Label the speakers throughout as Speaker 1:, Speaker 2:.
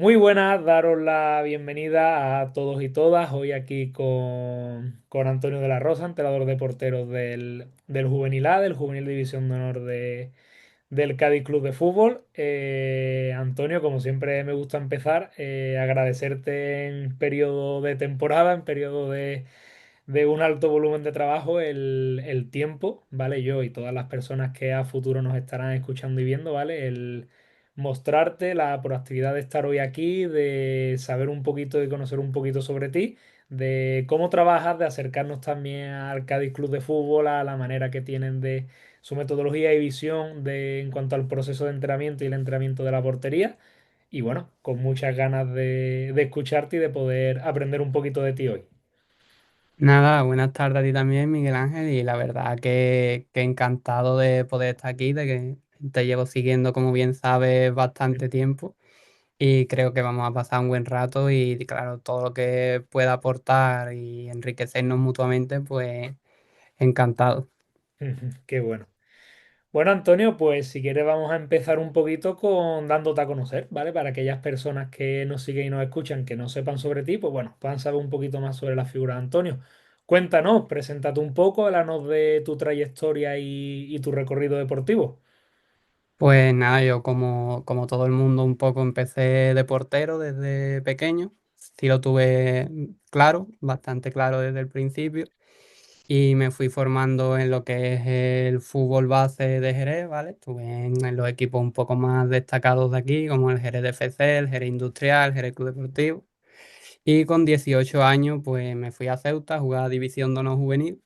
Speaker 1: Muy buenas, daros la bienvenida a todos y todas. Hoy aquí con Antonio de la Rosa, entrenador de porteros del Juvenil A, del Juvenil División de Honor del Cádiz Club de Fútbol. Antonio, como siempre me gusta empezar, agradecerte en periodo de temporada, en periodo de un alto volumen de trabajo, el tiempo, ¿vale? Yo y todas las personas que a futuro nos estarán escuchando y viendo, ¿vale? El mostrarte la proactividad de estar hoy aquí, de saber un poquito, de conocer un poquito sobre ti, de cómo trabajas, de acercarnos también al Cádiz Club de Fútbol, a la manera que tienen de su metodología y visión en cuanto al proceso de entrenamiento y el entrenamiento de la portería. Y bueno, con muchas ganas de escucharte y de poder aprender un poquito de ti hoy.
Speaker 2: Nada, buenas tardes a ti también, Miguel Ángel, y la verdad que encantado de poder estar aquí, de que te llevo siguiendo, como bien sabes, bastante tiempo, y creo que vamos a pasar un buen rato y claro, todo lo que pueda aportar y enriquecernos mutuamente, pues encantado.
Speaker 1: Qué bueno. Bueno, Antonio, pues si quieres vamos a empezar un poquito con dándote a conocer, ¿vale? Para aquellas personas que nos siguen y nos escuchan que no sepan sobre ti, pues bueno, puedan saber un poquito más sobre la figura de Antonio. Cuéntanos, preséntate un poco, háblanos de tu trayectoria y tu recorrido deportivo.
Speaker 2: Pues nada, yo como todo el mundo un poco empecé de portero desde pequeño, sí lo tuve claro, bastante claro desde el principio. Y me fui formando en lo que es el fútbol base de Jerez, ¿vale? Estuve en los equipos un poco más destacados de aquí, como el Jerez de FC, el Jerez Industrial, Jerez Club Deportivo. Y con 18 años, pues me fui a Ceuta a jugar a División de Honor Juvenil.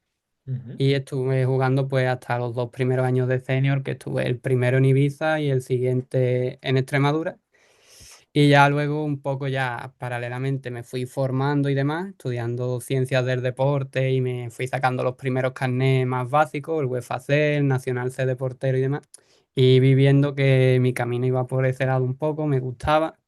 Speaker 1: Ujú,
Speaker 2: Y estuve jugando pues hasta los dos primeros años de senior, que estuve el primero en Ibiza y el siguiente en Extremadura. Y ya luego un poco ya paralelamente me fui formando y demás, estudiando ciencias del deporte y me fui sacando los primeros carnés más básicos, el UEFA C, el Nacional C de portero y demás. Y vi viendo que mi camino iba por ese lado un poco, me gustaba.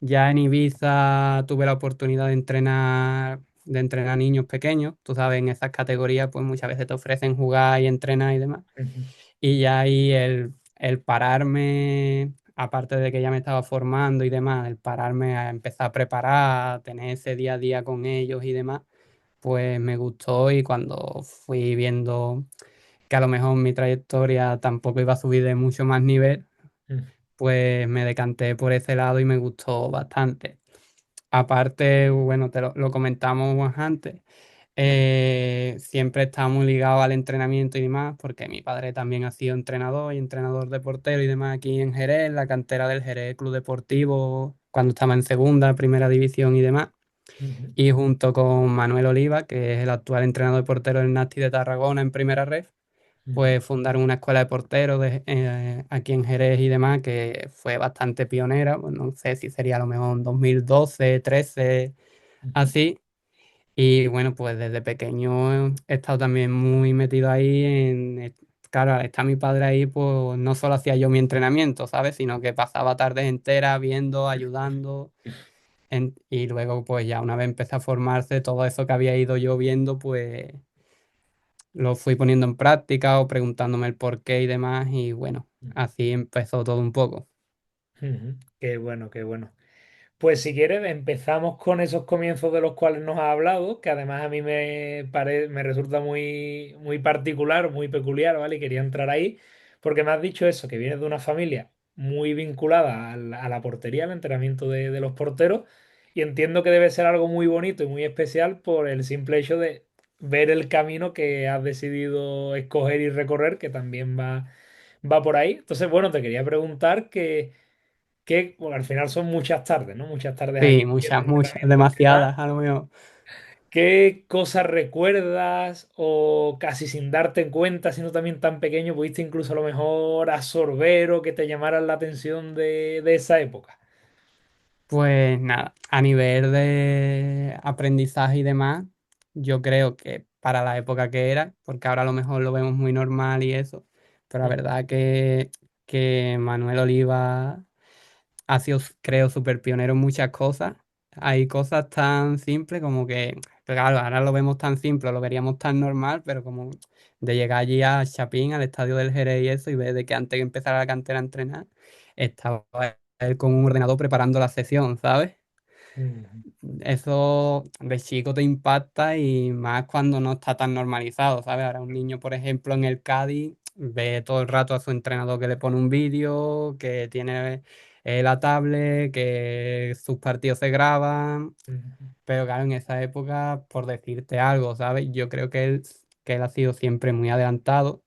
Speaker 2: Ya en Ibiza tuve la oportunidad de entrenar niños pequeños. Tú sabes, en esas categorías pues muchas veces te ofrecen jugar y entrenar y demás.
Speaker 1: ujú,
Speaker 2: Y ya ahí el pararme, aparte de que ya me estaba formando y demás, el pararme a empezar a preparar, a tener ese día a día con ellos y demás, pues me gustó y cuando fui viendo que a lo mejor mi trayectoria tampoco iba a subir de mucho más nivel,
Speaker 1: ujú,
Speaker 2: pues me decanté por ese lado y me gustó bastante. Aparte, bueno, te lo comentamos antes. Siempre está muy ligado al entrenamiento y demás, porque mi padre también ha sido entrenador y entrenador de portero y demás aquí en Jerez, en la cantera del Jerez Club Deportivo, cuando estaba en segunda, primera división y demás.
Speaker 1: ujú,
Speaker 2: Y junto con Manuel Oliva, que es el actual entrenador de portero del Nasti de Tarragona en primera red,
Speaker 1: ujú,
Speaker 2: pues fundaron una escuela de porteros aquí en Jerez y demás, que fue bastante pionera. Pues no sé si sería a lo mejor en 2012, 13,
Speaker 1: ujú,
Speaker 2: así. Y bueno, pues desde pequeño he estado también muy metido ahí claro, al estar mi padre ahí, pues no solo hacía yo mi entrenamiento, ¿sabes? Sino que pasaba tardes enteras viendo, ayudando. Y luego, pues ya una vez empecé a formarse, todo eso que había ido yo viendo, pues lo fui poniendo en práctica o preguntándome el por qué y demás. Y bueno,
Speaker 1: ujú,
Speaker 2: así empezó todo un poco.
Speaker 1: ujú. Qué bueno, qué bueno. Pues si quieres, empezamos con esos comienzos de los cuales nos ha hablado, que además a mí me resulta muy particular, muy peculiar, ¿vale? Y quería entrar ahí, porque me has dicho eso, que vienes de una familia muy vinculada a la portería, al entrenamiento de los porteros, y entiendo que debe ser algo muy bonito y muy especial por el simple hecho de ver el camino que has decidido escoger y recorrer, que también va por ahí. Entonces, bueno, te quería preguntar que bueno, al final son muchas tardes, ¿no? Muchas tardes aquí
Speaker 2: Sí,
Speaker 1: viendo
Speaker 2: muchas, muchas,
Speaker 1: entrenamientos y demás.
Speaker 2: demasiadas, a lo mejor.
Speaker 1: ¿Qué cosas recuerdas o casi sin darte cuenta, siendo también tan pequeño, pudiste incluso a lo mejor absorber o que te llamaran la atención de esa época?
Speaker 2: Pues nada, a nivel de aprendizaje y demás, yo creo que para la época que era, porque ahora a lo mejor lo vemos muy normal y eso, pero la
Speaker 1: Mm,
Speaker 2: verdad que Manuel Oliva ha sido, creo, súper pionero en muchas cosas. Hay cosas tan simples como que, claro, ahora lo vemos tan simple, lo veríamos tan normal, pero como de llegar allí a Chapín, al estadio del Jerez y eso, y ver de que antes de empezar a la cantera a entrenar, estaba él con un ordenador preparando la sesión, ¿sabes?
Speaker 1: Ujú,
Speaker 2: Eso de chico te impacta y más cuando no está tan normalizado, ¿sabes? Ahora un niño, por ejemplo, en el Cádiz ve todo el rato a su entrenador que le pone un vídeo, que tiene la tablet, que sus partidos se graban,
Speaker 1: ujú,
Speaker 2: pero claro, en esa época, por decirte algo, ¿sabes? Yo creo que él ha sido siempre muy adelantado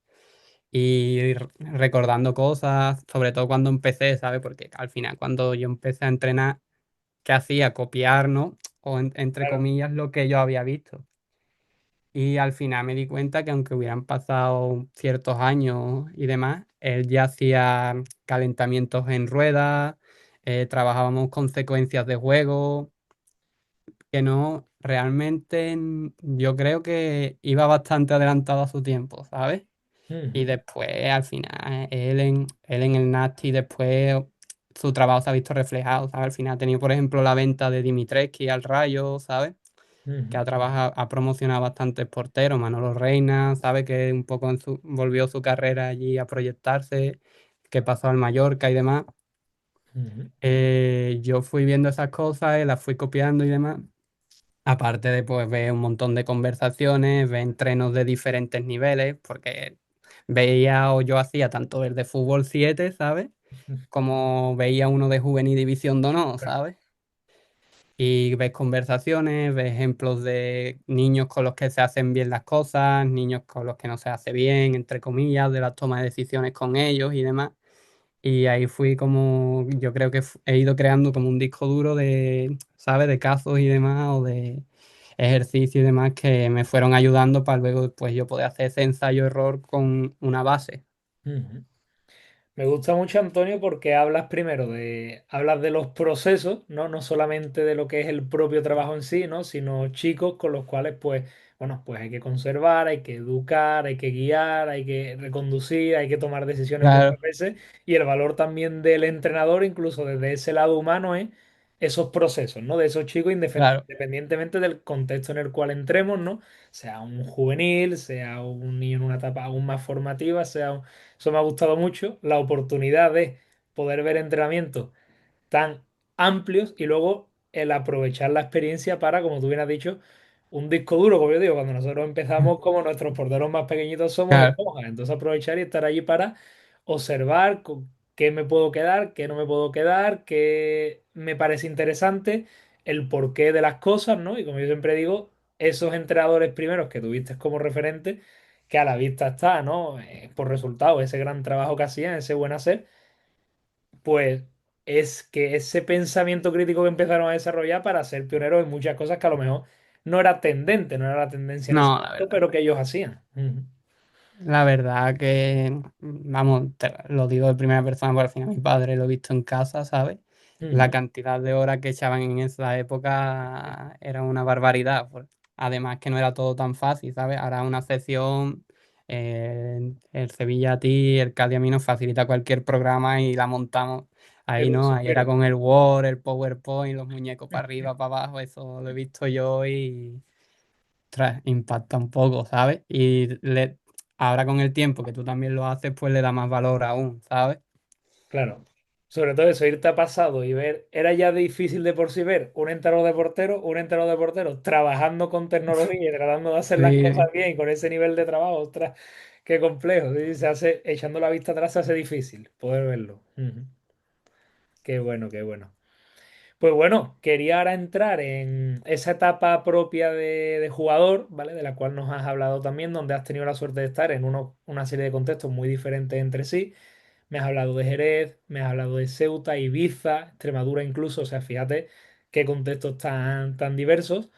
Speaker 2: y recordando cosas, sobre todo cuando empecé, ¿sabes? Porque al final cuando yo empecé a entrenar, ¿qué hacía? Copiar, ¿no? O entre
Speaker 1: claro.
Speaker 2: comillas lo que yo había visto. Y al final me di cuenta que aunque hubieran pasado ciertos años y demás, él ya hacía calentamientos en ruedas, trabajábamos con secuencias de juego, que no, realmente yo creo que iba bastante adelantado a su tiempo, ¿sabes? Y
Speaker 1: Ujú,
Speaker 2: después, al final, él en el Nasty, después su trabajo se ha visto reflejado, ¿sabes? Al final ha tenido, por ejemplo, la venta de Dimitrescu al Rayo, ¿sabes? Que
Speaker 1: ujú,
Speaker 2: ha trabajado, ha promocionado bastantes porteros, Manolo Reina, ¿sabes? Que un poco volvió su carrera allí a proyectarse, que pasó al Mallorca y demás.
Speaker 1: ujú,
Speaker 2: Yo fui viendo esas cosas, las fui copiando y demás. Aparte de pues ver un montón de conversaciones, ver entrenos de diferentes niveles, porque veía o yo hacía tanto el de fútbol 7, ¿sabes? Como veía uno de Juvenil División de Honor,
Speaker 1: claro.
Speaker 2: ¿sabes? Y ves conversaciones, ves ejemplos de niños con los que se hacen bien las cosas, niños con los que no se hace bien, entre comillas, de la toma de decisiones con ellos y demás. Y ahí fui como, yo creo que he ido creando como un disco duro de, ¿sabes? De casos y demás, o de ejercicio y demás que me fueron ayudando para luego pues yo poder hacer ese ensayo-error con una base.
Speaker 1: Ujú. Me gusta mucho, Antonio, porque hablas de los procesos, ¿no? No solamente de lo que es el propio trabajo en sí, ¿no? Sino chicos con los cuales, pues, bueno, pues hay que conservar, hay que educar, hay que guiar, hay que reconducir, hay que tomar decisiones muchas
Speaker 2: Claro,
Speaker 1: veces. Y el valor también del entrenador, incluso desde ese lado humano, es esos procesos, ¿no? De esos chicos,
Speaker 2: claro,
Speaker 1: independientemente del contexto en el cual entremos, ¿no? Sea un juvenil, sea un niño en una etapa aún más formativa, eso me ha gustado mucho, la oportunidad de poder ver entrenamientos tan amplios y luego el aprovechar la experiencia para, como tú bien has dicho, un disco duro, como yo digo, cuando nosotros empezamos como nuestros porteros más pequeñitos somos
Speaker 2: claro,
Speaker 1: esponjas, entonces aprovechar y estar allí para observar qué me puedo quedar, qué no me puedo quedar, qué me parece interesante, el porqué de las cosas, ¿no? Y como yo siempre digo, esos entrenadores primeros que tuviste como referente, que a la vista está, ¿no? Por resultado, ese gran trabajo que hacían, ese buen hacer pues es que ese pensamiento crítico que empezaron a desarrollar para ser pioneros en muchas cosas que a lo mejor no era tendente, no era la tendencia en ese
Speaker 2: no, la
Speaker 1: momento,
Speaker 2: verdad.
Speaker 1: pero que ellos hacían. Ujú.
Speaker 2: La verdad que, vamos, lo digo de primera persona, porque al final mi padre lo he visto en casa, ¿sabes? La
Speaker 1: Ujú.
Speaker 2: cantidad de horas que echaban en esa época era una barbaridad. Además que no era todo tan fácil, ¿sabes? Ahora una sesión, el Sevilla a ti, el Cádiz a mí nos facilita cualquier programa y la montamos
Speaker 1: Que
Speaker 2: ahí,
Speaker 1: lo
Speaker 2: ¿no? Ahí era
Speaker 1: supera.
Speaker 2: con el Word, el PowerPoint, los muñecos para arriba, para abajo, eso lo he visto yo y impacta un poco, ¿sabes? Ahora con el tiempo que tú también lo haces, pues le da más valor aún, ¿sabes?
Speaker 1: Claro. Sobre todo eso, irte a pasado y ver, era ya difícil de por sí ver un entrenador de porteros trabajando con tecnología y tratando de hacer las cosas
Speaker 2: Sí,
Speaker 1: bien con ese nivel de trabajo, ostras, qué complejo. Sí, se hace, echando la vista atrás se hace difícil poder verlo. Ujú. Qué bueno, qué bueno. Pues bueno, quería ahora entrar en esa etapa propia de jugador, ¿vale? De la cual nos has hablado también, donde has tenido la suerte de estar en una serie de contextos muy diferentes entre sí. Me has hablado de Jerez, me has hablado de Ceuta, Ibiza, Extremadura incluso, o sea, fíjate qué contextos tan diversos.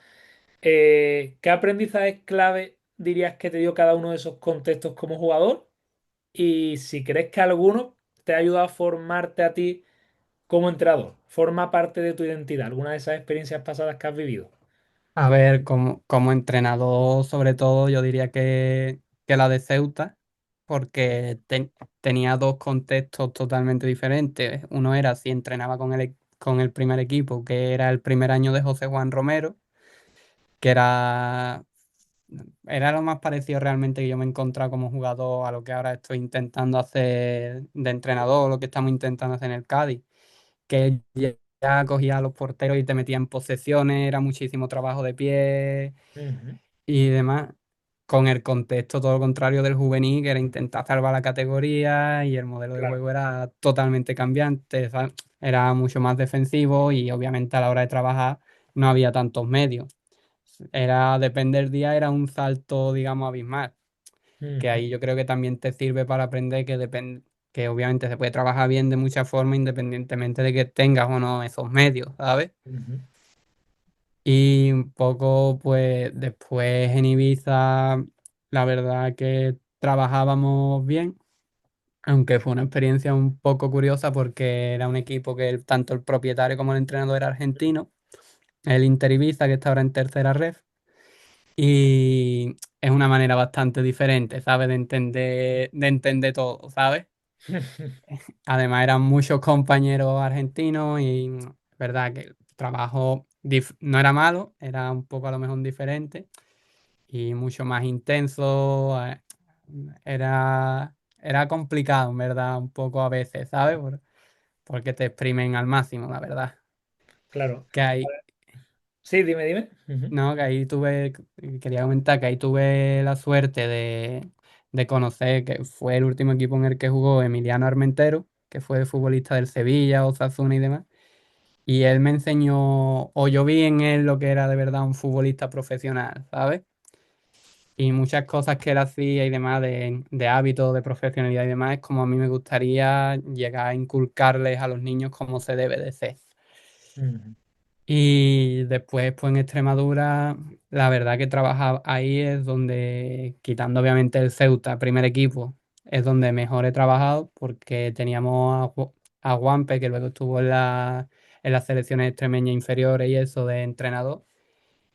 Speaker 1: ¿Qué aprendizaje clave dirías que te dio cada uno de esos contextos como jugador? Y si crees que alguno te ha ayudado a formarte a ti como entrenador, forma parte de tu identidad, alguna de esas experiencias pasadas que has vivido.
Speaker 2: a ver, como entrenador, sobre todo, yo diría que la de Ceuta, porque tenía dos contextos totalmente diferentes. Uno era si entrenaba con el primer equipo, que era el primer año de José Juan Romero, que era lo más parecido realmente que yo me he encontrado como jugador a lo que ahora estoy intentando hacer de entrenador, lo que estamos intentando hacer en el Cádiz. que ya cogía a los porteros y te metía en posesiones, era muchísimo trabajo de pie
Speaker 1: Ujú,
Speaker 2: y demás, con el contexto todo lo contrario del juvenil, que era intentar salvar la categoría y el modelo de
Speaker 1: claro.
Speaker 2: juego era totalmente cambiante, ¿sabes? Era mucho más defensivo y obviamente a la hora de trabajar no había tantos medios. Era, depende del día, era un salto, digamos, abismal, que
Speaker 1: Ujú,
Speaker 2: ahí yo creo que también te sirve para aprender que que obviamente se puede trabajar bien de muchas formas independientemente de que tengas o no esos medios, ¿sabes?
Speaker 1: ujú,
Speaker 2: Y un poco, pues después en Ibiza, la verdad que trabajábamos bien, aunque fue una experiencia un poco curiosa porque era un equipo que tanto el propietario como el entrenador era argentino, el Inter Ibiza, que está ahora en tercera red, y es una manera bastante diferente, ¿sabes? De entender todo, ¿sabes? Además eran muchos compañeros argentinos y verdad que el trabajo no era malo, era un poco a lo mejor diferente y mucho más intenso. Era complicado, en verdad, un poco a veces, ¿sabes? Porque te exprimen al máximo, la verdad.
Speaker 1: Claro.
Speaker 2: Que ahí,
Speaker 1: Sí, dime, dime. Ujú,
Speaker 2: no, que ahí quería comentar que ahí tuve la suerte de conocer que fue el último equipo en el que jugó Emiliano Armentero, que fue futbolista del Sevilla, Osasuna y demás. Y él me enseñó, o yo vi en él lo que era de verdad un futbolista profesional, ¿sabes? Y muchas cosas que él hacía y demás de hábitos, de profesionalidad y demás, es como a mí me gustaría llegar a inculcarles a los niños cómo se debe de ser.
Speaker 1: ujú,
Speaker 2: Y después, pues en Extremadura, la verdad que trabajar ahí es donde, quitando obviamente el Ceuta, primer equipo, es donde mejor he trabajado porque teníamos a Juanpe, que luego estuvo en las selecciones extremeñas inferiores y eso de entrenador.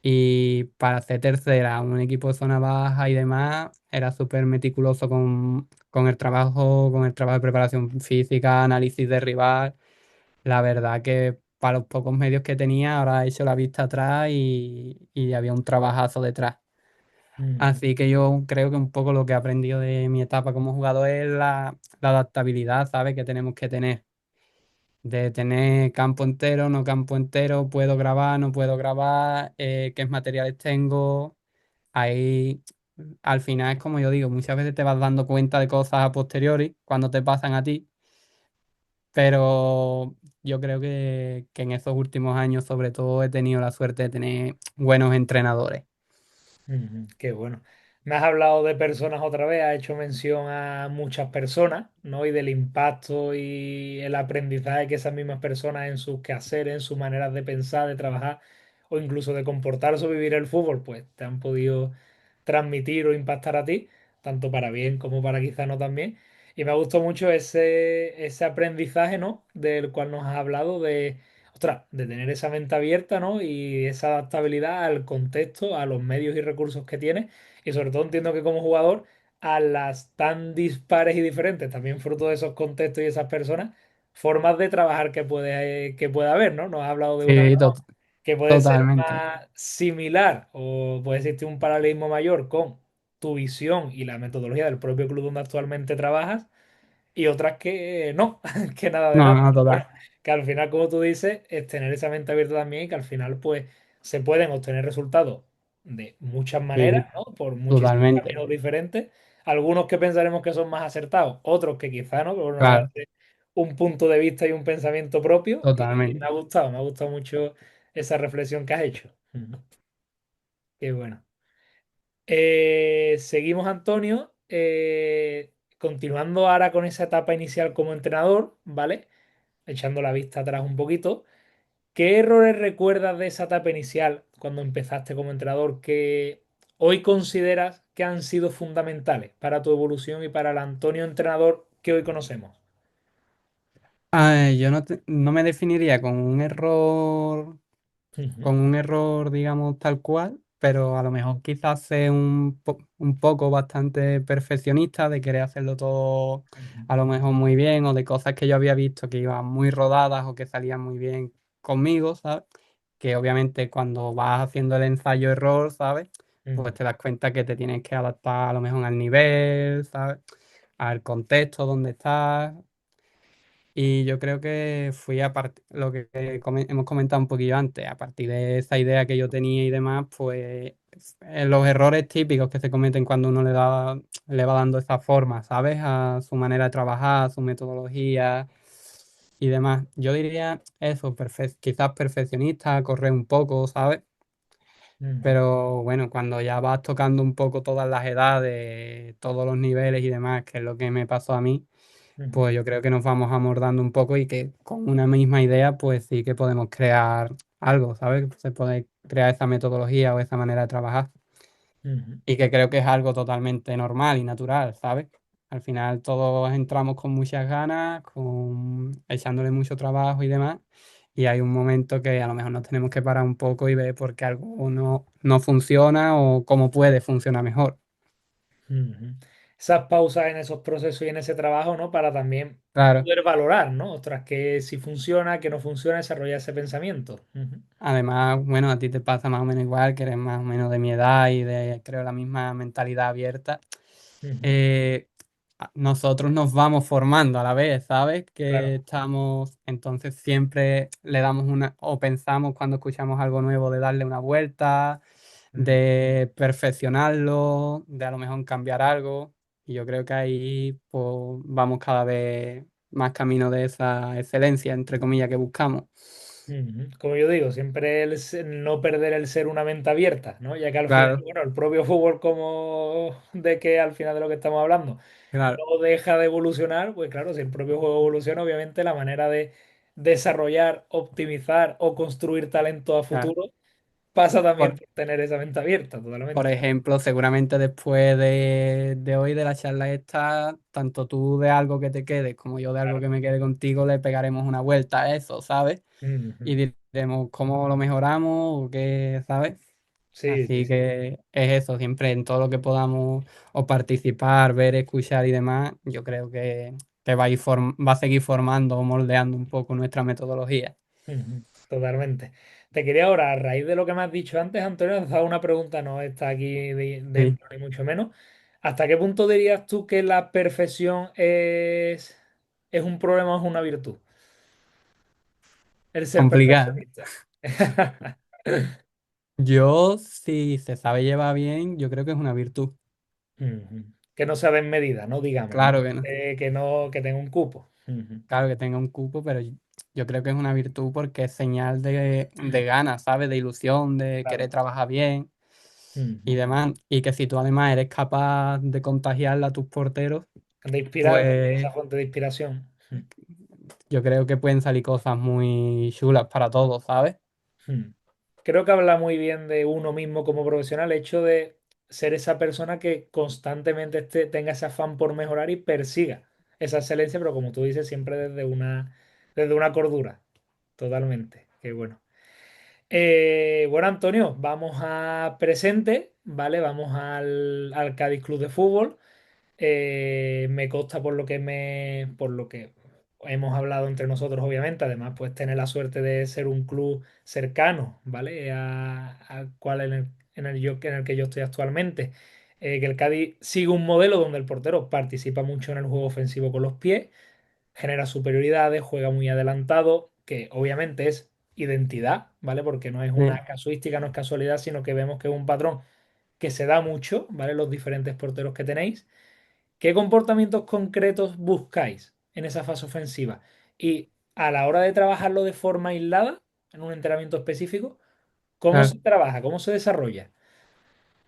Speaker 2: Y para hacer tercera, un equipo de zona baja y demás, era súper meticuloso con el trabajo de preparación física, análisis de rival. La verdad que para los pocos medios que tenía, ahora he hecho la vista atrás y había un trabajazo detrás.
Speaker 1: ujú,
Speaker 2: Así que yo creo que un poco lo que he aprendido de mi etapa como jugador es la adaptabilidad, ¿sabes? Que tenemos que tener. De tener campo entero, no campo entero, puedo grabar, no puedo grabar, qué materiales tengo. Ahí al final es como yo digo, muchas veces te vas dando cuenta de cosas a posteriori cuando te pasan a ti, pero yo creo que en esos últimos años sobre todo he tenido la suerte de tener buenos entrenadores.
Speaker 1: ujú. Qué bueno. Me has hablado de personas otra vez, has hecho mención a muchas personas, ¿no? Y del impacto y el aprendizaje que esas mismas personas en sus quehaceres, en sus maneras de pensar, de trabajar o incluso de comportarse o vivir el fútbol, pues te han podido transmitir o impactar a ti, tanto para bien como para quizá no también. Y me ha gustado mucho ese aprendizaje, ¿no? Del cual nos has hablado de, ostras, de tener esa mente abierta, ¿no? Y esa adaptabilidad al contexto, a los medios y recursos que tienes. Y sobre todo entiendo que como jugador, a las tan dispares y diferentes, también fruto de esos contextos y esas personas, formas de trabajar que puede haber, ¿no? Nos has hablado de una
Speaker 2: Sí,
Speaker 1: que puede ser
Speaker 2: totalmente.
Speaker 1: más similar o puede existir un paralelismo mayor con tu visión y la metodología del propio club donde actualmente trabajas y otras que no, que nada de
Speaker 2: No,
Speaker 1: nada.
Speaker 2: no,
Speaker 1: Pero bueno,
Speaker 2: total.
Speaker 1: que al final, como tú dices, es tener esa mente abierta también y que al final pues se pueden obtener resultados de muchas maneras,
Speaker 2: Sí,
Speaker 1: ¿no? Por muchísimos
Speaker 2: totalmente.
Speaker 1: caminos diferentes. Algunos que pensaremos que son más acertados, otros que quizá no, pero bueno, me
Speaker 2: Claro,
Speaker 1: parece un punto de vista y un pensamiento propio y
Speaker 2: totalmente.
Speaker 1: me ha gustado mucho esa reflexión que has hecho. Ujú. Qué bueno. Seguimos, Antonio, continuando ahora con esa etapa inicial como entrenador, ¿vale? Echando la vista atrás un poquito. ¿Qué errores recuerdas de esa etapa inicial cuando empezaste como entrenador que hoy consideras que han sido fundamentales para tu evolución y para el Antonio entrenador que hoy conocemos?
Speaker 2: Yo no me definiría
Speaker 1: Ujú,
Speaker 2: con un error, digamos, tal cual, pero a lo mejor quizás sea un poco bastante perfeccionista de querer hacerlo todo
Speaker 1: ujú,
Speaker 2: a lo mejor muy bien o de cosas que yo había visto que iban muy rodadas o que salían muy bien conmigo, ¿sabes? Que obviamente cuando vas haciendo el ensayo-error, ¿sabes? Pues
Speaker 1: ujú,
Speaker 2: te das cuenta que te tienes que adaptar a lo mejor al nivel, ¿sabes? Al contexto donde estás Y yo creo que fui a partir, lo que hemos comentado un poquillo antes, a partir de esa idea que yo tenía y demás, pues los errores típicos que se cometen cuando uno le va dando esa forma, ¿sabes? A su manera de trabajar, a su metodología y demás. Yo diría eso, quizás perfeccionista, correr un poco, ¿sabes?
Speaker 1: Ujú,
Speaker 2: Pero bueno, cuando ya vas tocando un poco todas las edades, todos los niveles y demás, que es lo que me pasó a mí,
Speaker 1: ujú,
Speaker 2: pues yo creo que nos vamos amordando un poco y que con una misma idea, pues sí que podemos crear algo, ¿sabes? Se puede crear esa metodología o esa manera de trabajar.
Speaker 1: ujú,
Speaker 2: Y que creo que es algo totalmente normal y natural, ¿sabes? Al final todos entramos con muchas ganas, echándole mucho trabajo y demás. Y hay un momento que a lo mejor nos tenemos que parar un poco y ver por qué algo no funciona o cómo puede funcionar mejor.
Speaker 1: ujú. Esas pausas en esos procesos y en ese trabajo, ¿no? Para también
Speaker 2: Claro.
Speaker 1: poder valorar, ¿no? Ostras, que si funciona, que no funciona, desarrollar ese pensamiento. Ujú,
Speaker 2: Además, bueno, a ti te pasa más o menos igual, que eres más o menos de mi edad y de, creo, la misma mentalidad abierta.
Speaker 1: ujú.
Speaker 2: eh, Nosotros nos vamos formando a la vez, ¿sabes? Que
Speaker 1: Claro.
Speaker 2: estamos, entonces siempre le damos una, o pensamos cuando escuchamos algo nuevo de darle una vuelta,
Speaker 1: Ujú,
Speaker 2: de perfeccionarlo, de a lo mejor cambiar algo. Y yo creo que ahí pues, vamos cada vez más camino de esa excelencia, entre comillas, que buscamos.
Speaker 1: ujú. Como yo digo, siempre no perder el ser una mente abierta, ¿no? Ya que al final,
Speaker 2: Claro,
Speaker 1: bueno, el propio fútbol como de que al final de lo que estamos hablando
Speaker 2: claro,
Speaker 1: no deja de evolucionar, pues claro, si el propio juego evoluciona, obviamente la manera de desarrollar, optimizar o construir talento a
Speaker 2: claro.
Speaker 1: futuro pasa también
Speaker 2: Por,
Speaker 1: por tener esa mente abierta,
Speaker 2: por
Speaker 1: totalmente.
Speaker 2: ejemplo, seguramente después de hoy, de la charla esta, tanto tú de algo que te quede como yo de algo
Speaker 1: Claro.
Speaker 2: que me quede contigo, le pegaremos una vuelta a eso, ¿sabes?
Speaker 1: Ujú.
Speaker 2: Y diremos cómo lo mejoramos o qué, ¿sabes?
Speaker 1: Sí, sí,
Speaker 2: Así
Speaker 1: sí.
Speaker 2: que es eso, siempre en todo lo que podamos o participar, ver, escuchar y demás, yo creo que va a seguir formando o moldeando un poco nuestra metodología.
Speaker 1: Ujú, totalmente. Te quería ahora, a raíz de lo que me has dicho antes, Antonio, te hago una pregunta, no está aquí
Speaker 2: Sí,
Speaker 1: dentro ni mucho menos. ¿Hasta qué punto dirías tú que la perfección es un problema o es una virtud? El ser
Speaker 2: complicado.
Speaker 1: perfeccionista.
Speaker 2: Yo, si se sabe llevar bien, yo creo que es una virtud.
Speaker 1: Ujú. Que no se den medida, ¿no? Digamos, ¿no?
Speaker 2: Claro que no.
Speaker 1: Que no, que tenga un cupo. Ujú.
Speaker 2: Claro que tenga un cupo, pero yo creo que es una virtud porque es señal de ganas, ¿sabes? De ilusión, de querer
Speaker 1: Claro.
Speaker 2: trabajar bien y
Speaker 1: Ujú.
Speaker 2: demás. Y que si tú además eres capaz de contagiarla a tus porteros,
Speaker 1: De inspirar, de ser esa
Speaker 2: pues
Speaker 1: fuente de inspiración.
Speaker 2: yo creo que pueden salir cosas muy chulas para todos, ¿sabes?
Speaker 1: Hmm. Creo que habla muy bien de uno mismo como profesional, el hecho de ser esa persona que constantemente tenga ese afán por mejorar y persiga esa excelencia, pero como tú dices, siempre desde una cordura. Totalmente. Qué bueno. Bueno, Antonio, vamos a presente, ¿vale? Vamos al Cádiz Club de Fútbol. Me consta por lo que hemos hablado entre nosotros, obviamente. Además, pues tener la suerte de ser un club cercano, ¿vale? Al cual en el que yo estoy actualmente. Que el Cádiz sigue un modelo donde el portero participa mucho en el juego ofensivo con los pies, genera superioridades, juega muy adelantado, que obviamente es identidad, ¿vale? Porque no es
Speaker 2: Sí.
Speaker 1: una casuística, no es casualidad, sino que vemos que es un patrón que se da mucho, ¿vale? Los diferentes porteros que tenéis. ¿Qué comportamientos concretos buscáis en esa fase ofensiva? Y a la hora de trabajarlo de forma aislada, en un entrenamiento específico, ¿cómo
Speaker 2: Claro.
Speaker 1: se trabaja? ¿Cómo se desarrolla?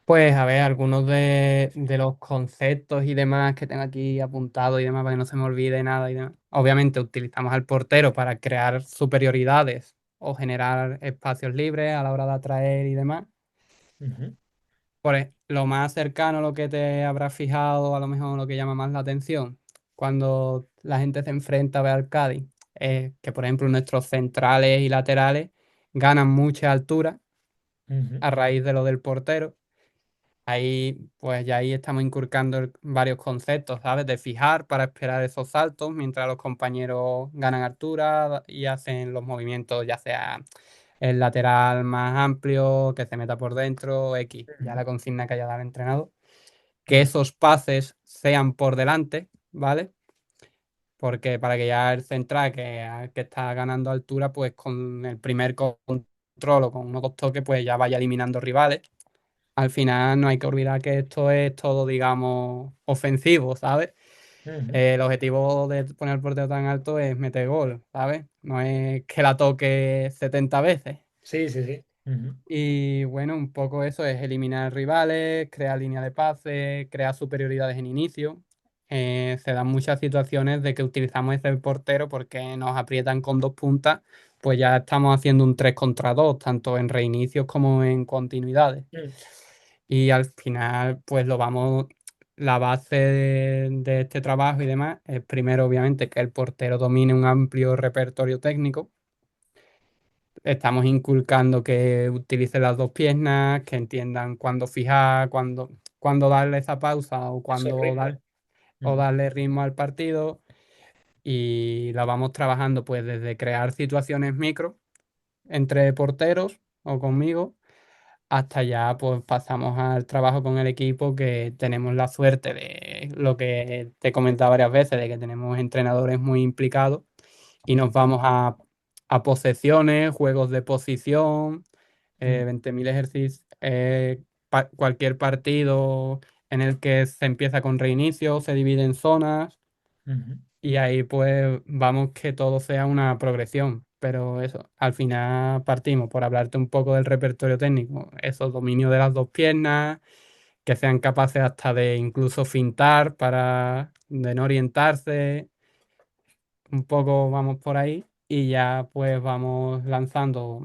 Speaker 2: Pues a ver, algunos de los conceptos y demás que tengo aquí apuntados y demás para que no se me olvide nada y demás. Obviamente utilizamos al portero para crear superioridades o generar espacios libres a la hora de atraer y demás.
Speaker 1: Ujú,
Speaker 2: Lo más cercano a lo que te habrás fijado, a lo mejor lo que llama más la atención, cuando la gente se enfrenta a ver al Cádiz, es que por ejemplo nuestros centrales y laterales ganan mucha altura
Speaker 1: ujú,
Speaker 2: a raíz de lo del portero. Ahí, pues ya ahí estamos inculcando varios conceptos, ¿sabes? De fijar para esperar esos saltos mientras los compañeros ganan altura y hacen los movimientos, ya sea el lateral más amplio, que se meta por dentro, X, ya
Speaker 1: ujú,
Speaker 2: la consigna que haya dado el entrenador. Que
Speaker 1: ujú,
Speaker 2: esos pases sean por delante, ¿vale? porque para que ya el central que está ganando altura, pues con el primer control o con unos dos toques, pues ya vaya eliminando rivales. Al final no hay que olvidar que esto es todo, digamos, ofensivo, ¿sabes?
Speaker 1: Ujú.
Speaker 2: El objetivo de poner el portero tan alto es meter gol, ¿sabes? No es que la toque 70 veces.
Speaker 1: Sí, sí, sí. Ujú.
Speaker 2: Y bueno, un poco eso es eliminar rivales, crear línea de pase, crear superioridades en inicio. Se dan muchas situaciones de que utilizamos ese portero porque nos aprietan con dos puntas, pues ya estamos haciendo un 3 contra 2 tanto en reinicios como en continuidades.
Speaker 1: Mm.
Speaker 2: Y al final, pues lo vamos, la base de este trabajo y demás es primero, obviamente, que el portero domine un amplio repertorio técnico. Estamos inculcando que utilice las dos piernas, que entiendan cuándo fijar, cuándo darle esa pausa o
Speaker 1: Esos
Speaker 2: cuándo
Speaker 1: ritmos.
Speaker 2: o
Speaker 1: Ujú.
Speaker 2: darle ritmo al partido. Y la vamos trabajando pues desde crear situaciones micro entre porteros o conmigo, hasta ya pues pasamos al trabajo con el equipo, que tenemos la suerte de lo que te he comentado varias veces, de que tenemos entrenadores muy implicados y nos vamos a posesiones, juegos de posición,
Speaker 1: Mm.
Speaker 2: 20.000 ejercicios, cualquier partido en el que se empieza con reinicio, se divide en zonas
Speaker 1: Ujú.
Speaker 2: y ahí pues vamos que todo sea una progresión. Pero eso, al final partimos por hablarte un poco del repertorio técnico, esos dominios de las dos piernas, que sean capaces hasta de incluso fintar para de no orientarse, un poco vamos por ahí y ya pues vamos lanzando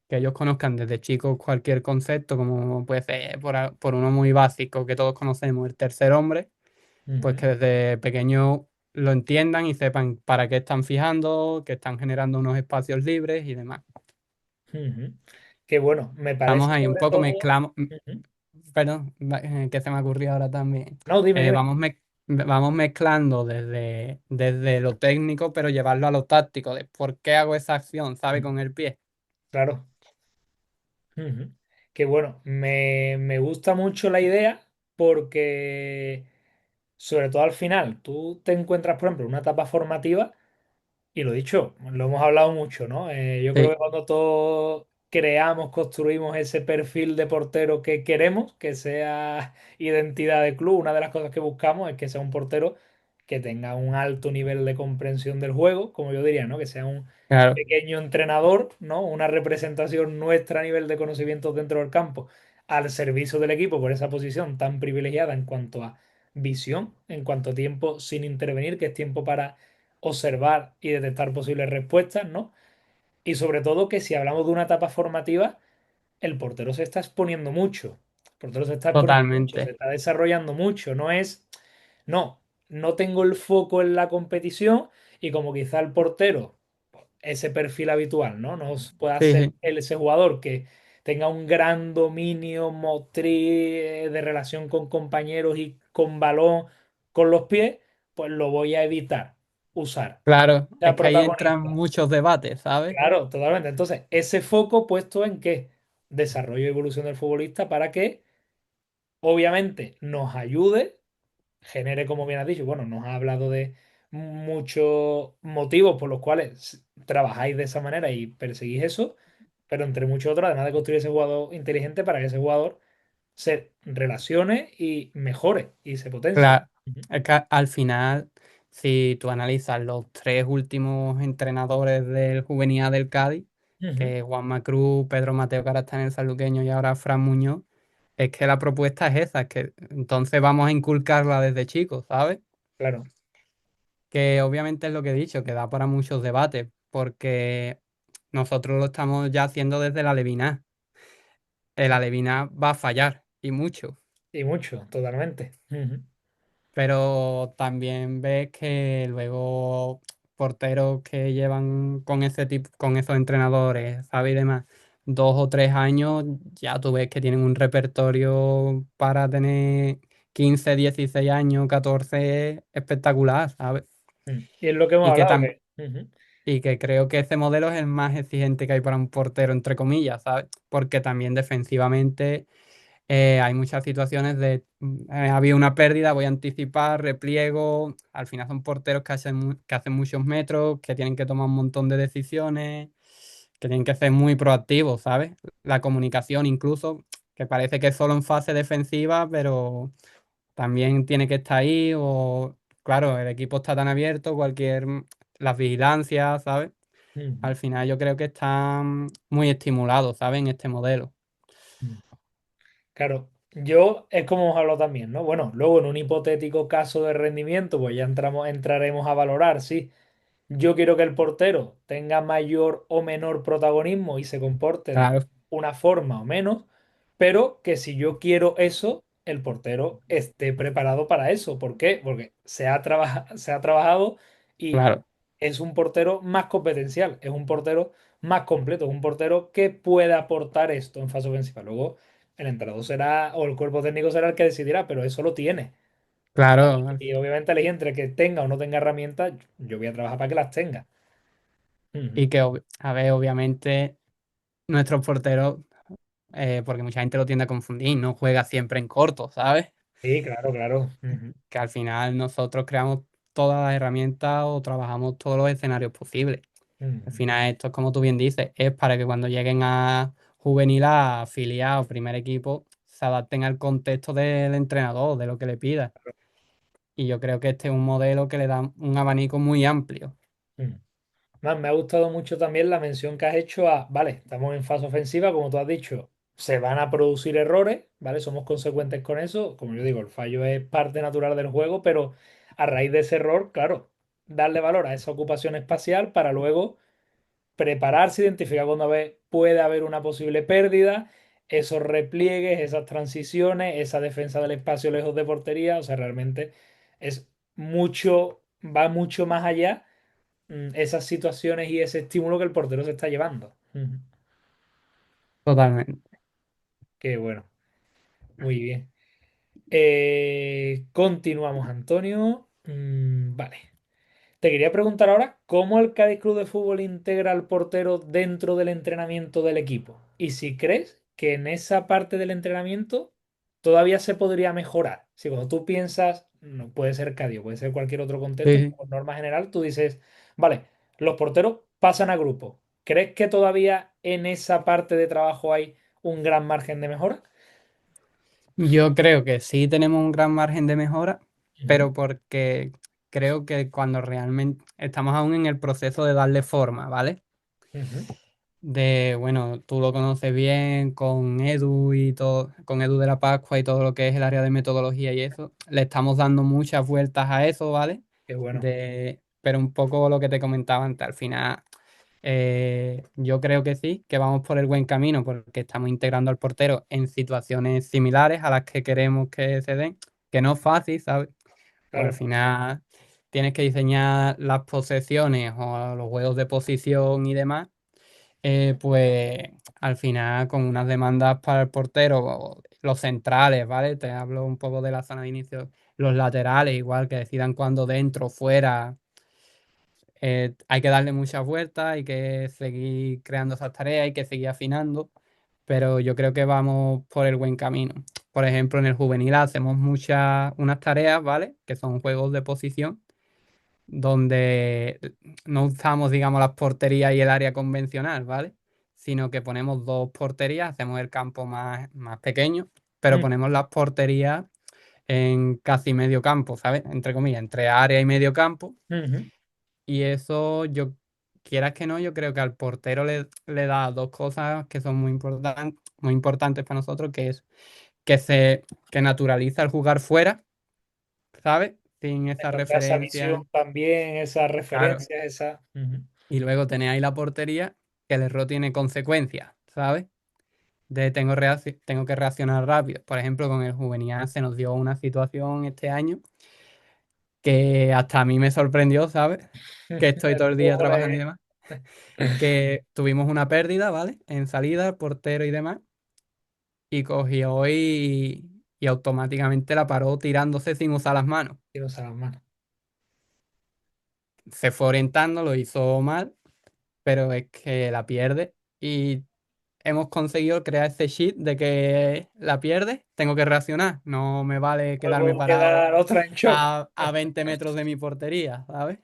Speaker 2: que ellos conozcan desde chicos cualquier concepto, como puede ser por uno muy básico que todos conocemos, el tercer hombre, pues
Speaker 1: Ujú.
Speaker 2: que desde pequeño lo entiendan y sepan para qué están fijando, que están generando unos espacios libres y demás.
Speaker 1: Ujú. Que bueno, me
Speaker 2: Vamos
Speaker 1: parece
Speaker 2: ahí un
Speaker 1: sobre
Speaker 2: poco
Speaker 1: todo.
Speaker 2: mezclamos,
Speaker 1: Ujú.
Speaker 2: perdón, que se me ocurrió ahora también.
Speaker 1: No, dime,
Speaker 2: Eh,
Speaker 1: dime.
Speaker 2: vamos, vamos mezclando desde lo técnico, pero llevarlo a lo táctico, de por qué hago esa acción, ¿sabe?
Speaker 1: Ujú.
Speaker 2: Con el pie.
Speaker 1: Claro. Ujú. Que bueno, me gusta mucho la idea porque, sobre todo al final, tú te encuentras, por ejemplo, en una etapa formativa. Y lo dicho, lo hemos hablado mucho, ¿no? Yo creo
Speaker 2: Sí,
Speaker 1: que cuando todos creamos, construimos ese perfil de portero que queremos, que sea identidad de club, una de las cosas que buscamos es que sea un portero que tenga un alto nivel de comprensión del juego, como yo diría, ¿no? Que sea un
Speaker 2: claro,
Speaker 1: pequeño entrenador, ¿no? Una representación nuestra a nivel de conocimientos dentro del campo, al servicio del equipo por esa posición tan privilegiada en cuanto a visión, en cuanto a tiempo sin intervenir, que es tiempo para observar y detectar posibles respuestas, ¿no? Y sobre todo que si hablamos de una etapa formativa, el portero se está exponiendo mucho. El portero se está exponiendo mucho, se
Speaker 2: totalmente.
Speaker 1: está desarrollando mucho. No, no tengo el foco en la competición y como quizá el portero, ese perfil habitual, ¿no? No pueda
Speaker 2: Sí,
Speaker 1: ser
Speaker 2: sí,
Speaker 1: ese jugador que tenga un gran dominio motriz de relación con compañeros y con balón con los pies, pues lo voy a evitar usar.
Speaker 2: claro,
Speaker 1: Sea
Speaker 2: es que ahí entran
Speaker 1: protagonista.
Speaker 2: muchos debates, ¿sabes?
Speaker 1: Claro, totalmente. Entonces, ese foco puesto en qué? Desarrollo y evolución del futbolista para que, obviamente, nos ayude, genere, como bien has dicho, bueno, nos ha hablado de muchos motivos por los cuales trabajáis de esa manera y perseguís eso, pero entre muchos otros, además de construir ese jugador inteligente para que ese jugador se relacione y mejore y se potencie.
Speaker 2: Claro, es que al final, si tú analizas los tres últimos entrenadores del juvenil A del Cádiz,
Speaker 1: Ujú.
Speaker 2: que es Juanma Cruz, Pedro Mateo, que ahora está en el Sanluqueño, y ahora Fran Muñoz, es que la propuesta es esa, es que entonces vamos a inculcarla desde chicos, ¿sabes?
Speaker 1: Claro,
Speaker 2: Que obviamente es lo que he dicho, que da para muchos debates, porque nosotros lo estamos ya haciendo desde la Leviná. El Aleviná va a fallar, y mucho.
Speaker 1: y mucho, totalmente. Ujú.
Speaker 2: Pero también ves que luego porteros que llevan con ese tipo, con esos entrenadores, ¿sabes? Y demás, 2 o 3 años, ya tú ves que tienen un repertorio para tener 15 16 años, 14 espectacular, ¿sabes?
Speaker 1: Y es lo que hemos
Speaker 2: Y que,
Speaker 1: hablado,
Speaker 2: tam-
Speaker 1: que ujú.
Speaker 2: y que creo que ese modelo es el más exigente que hay para un portero, entre comillas, ¿sabes? Porque también defensivamente. Hay muchas situaciones de, había una pérdida, voy a anticipar, repliego, al final son porteros que hacen muchos metros, que tienen que tomar un montón de decisiones, que tienen que ser muy proactivos, ¿sabes? La comunicación incluso, que parece que es solo en fase defensiva, pero también tiene que estar ahí, o claro, el equipo está tan abierto, las vigilancias, ¿sabes?
Speaker 1: Ujú,
Speaker 2: Al final yo creo que están muy estimulados, ¿sabes? En este modelo.
Speaker 1: ujú. Claro, yo es como hemos hablado también, ¿no? Bueno, luego en un hipotético caso de rendimiento, pues ya entraremos a valorar, sí. Yo quiero que el portero tenga mayor o menor protagonismo y se comporte de
Speaker 2: Claro,
Speaker 1: una forma o menos, pero que si yo quiero eso, el portero esté preparado para eso. ¿Por qué? Porque se ha trabajado y
Speaker 2: claro.
Speaker 1: es un portero más competencial, es un portero más completo, es un portero que puede aportar esto en fase ofensiva. Luego el entrenador será, o el cuerpo técnico será el que decidirá, pero eso lo tiene.
Speaker 2: Claro,
Speaker 1: Y obviamente elegir entre que tenga o no tenga herramientas, yo voy a trabajar para que las tenga. Ujú.
Speaker 2: y que, a ver, obviamente, nuestros porteros, porque mucha gente lo tiende a confundir, no juega siempre en corto, ¿sabes?
Speaker 1: Sí, claro, claro. Ujú,
Speaker 2: Que al final nosotros creamos todas las herramientas o trabajamos todos los escenarios posibles. Al
Speaker 1: ujú,
Speaker 2: final, esto es como tú bien dices, es para que cuando lleguen a juvenil, a filial o primer equipo, se adapten al contexto del entrenador, de lo que le pida. Y yo creo que este es un modelo que le da un abanico muy amplio.
Speaker 1: ujú. Más, me ha gustado mucho también la mención que has hecho a, vale, estamos en fase ofensiva, como tú has dicho, se van a producir errores, ¿vale? Somos consecuentes con eso. Como yo digo, el fallo es parte natural del juego, pero a raíz de ese error, claro, darle valor a esa ocupación espacial para luego prepararse, identificar cuando puede haber una posible pérdida, esos repliegues, esas transiciones, esa defensa del espacio lejos de portería, o sea, realmente es mucho, va mucho más allá esas situaciones y ese estímulo que el portero se está llevando. Ujú.
Speaker 2: Totalmente.
Speaker 1: Qué bueno, muy bien. Continuamos, Antonio. Vale. Te quería preguntar ahora cómo el Cádiz Club de Fútbol integra al portero dentro del entrenamiento del equipo. Y si crees que en esa parte del entrenamiento todavía se podría mejorar. Si cuando tú piensas, no puede ser Cádiz, puede ser cualquier otro contexto,
Speaker 2: Sí.
Speaker 1: por norma general, tú dices, vale, los porteros pasan a grupo. ¿Crees que todavía en esa parte de trabajo hay un gran margen de mejora?
Speaker 2: Yo creo que sí tenemos un gran margen de mejora,
Speaker 1: Ujú,
Speaker 2: pero porque creo que cuando realmente estamos aún en el proceso de darle forma, ¿vale?
Speaker 1: ujú,
Speaker 2: Bueno, tú lo conoces bien con Edu y todo, con Edu de la Pascua y todo lo que es el área de metodología y eso. Le estamos dando muchas vueltas a eso, ¿vale?
Speaker 1: qué bueno.
Speaker 2: Pero un poco lo que te comentaba antes, al final, yo creo que sí, que vamos por el buen camino porque estamos integrando al portero en situaciones similares a las que queremos que se den, que no es fácil, ¿sabes? Pues al
Speaker 1: Claro.
Speaker 2: final tienes que diseñar las posesiones o los juegos de posición y demás, pues al final con unas demandas para el portero, o los centrales, ¿vale? Te hablo un poco de la zona de inicio, los laterales, igual que decidan cuándo dentro, fuera, hay que darle muchas vueltas, hay que seguir creando esas tareas, hay que seguir afinando, pero yo creo que vamos por el buen camino. Por ejemplo, en el juvenil hacemos unas tareas, ¿vale? Que son juegos de posición donde no usamos, digamos, las porterías y el área convencional, ¿vale? Sino que ponemos dos porterías, hacemos el campo más pequeño, pero
Speaker 1: Mm,
Speaker 2: ponemos las porterías en casi medio campo, ¿sabes? Entre comillas, entre área y medio campo.
Speaker 1: ujú.
Speaker 2: Y eso, quieras que no, yo creo que al portero le da dos cosas que son muy importantes para nosotros, que es que naturaliza el jugar fuera, ¿sabes? Sin esa
Speaker 1: Nos da esa visión
Speaker 2: referencia.
Speaker 1: también, esas
Speaker 2: Claro.
Speaker 1: referencias, esa. Ujú.
Speaker 2: Y luego tenéis ahí la portería, que el error tiene consecuencias, ¿sabes? Tengo que reaccionar rápido. Por ejemplo, con el Juvenil se nos dio una situación este año que hasta a mí me sorprendió, ¿sabes? Que estoy todo
Speaker 1: El
Speaker 2: el día
Speaker 1: fútbol
Speaker 2: trabajando y
Speaker 1: es.
Speaker 2: demás. Que tuvimos una pérdida, ¿vale? En salida, portero y demás. Y cogió y automáticamente la paró tirándose sin usar las manos.
Speaker 1: Y no se las manos.
Speaker 2: Se fue orientando, lo hizo mal, pero es que la pierde. hemos conseguido crear ese cheat de que la pierdes, tengo que reaccionar. No me vale
Speaker 1: No
Speaker 2: quedarme
Speaker 1: puedo
Speaker 2: parado
Speaker 1: quedar otra en shock.
Speaker 2: a 20 metros de mi portería, ¿sabes?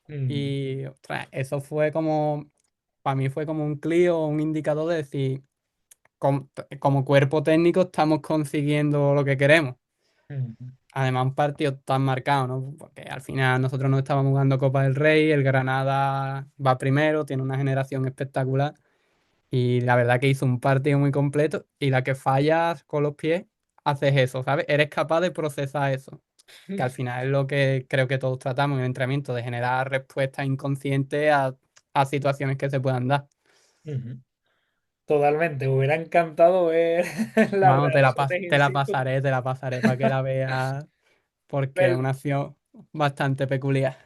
Speaker 1: Mm,
Speaker 2: Y ostras, eso fue como, para mí fue como un clic o un indicador de decir, como cuerpo técnico estamos consiguiendo lo que queremos.
Speaker 1: mm,
Speaker 2: Además, un partido tan marcado, ¿no? Porque al final nosotros no estábamos jugando Copa del Rey, el Granada va primero, tiene una generación espectacular y la verdad que hizo un partido muy completo y la que fallas con los pies, haces eso, ¿sabes? Eres capaz de procesar eso, que al final es lo que creo que todos tratamos en el entrenamiento, de generar respuestas inconscientes a situaciones que se puedan dar.
Speaker 1: mm. Totalmente, me hubiera encantado ver las
Speaker 2: Vamos,
Speaker 1: reacciones in situ.
Speaker 2: te la pasaré para que la veas, porque es
Speaker 1: Ver,
Speaker 2: una acción bastante peculiar.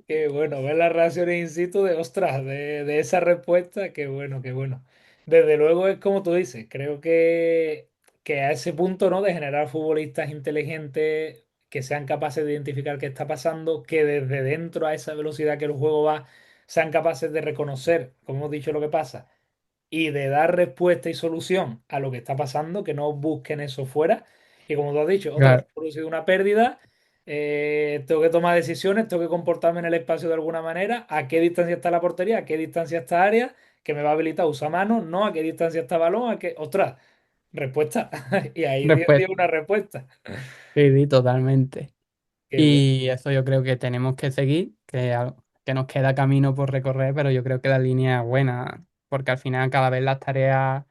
Speaker 1: qué bueno, ver las reacciones in situ de ostras, de esa respuesta, qué bueno, qué bueno. Desde luego es como tú dices, creo que a ese punto, ¿no? De generar futbolistas inteligentes que sean capaces de identificar qué está pasando, que desde dentro a esa velocidad que el juego va, sean capaces de reconocer, como hemos dicho, lo que pasa y de dar respuesta y solución a lo que está pasando, que no busquen eso fuera. Y como tú has dicho, otra, se
Speaker 2: Claro,
Speaker 1: ha producido una pérdida, tengo que tomar decisiones, tengo que comportarme en el espacio de alguna manera, a qué distancia está la portería, a qué distancia está área, que me va a habilitar usa mano, no, a qué distancia está balón, a qué, ostras, respuesta. Y ahí dio
Speaker 2: después,
Speaker 1: una respuesta.
Speaker 2: sí, sí, totalmente.
Speaker 1: Qué bueno.
Speaker 2: Y eso yo creo que tenemos que seguir, que nos queda camino por recorrer, pero yo creo que la línea es buena, porque al final cada vez las tareas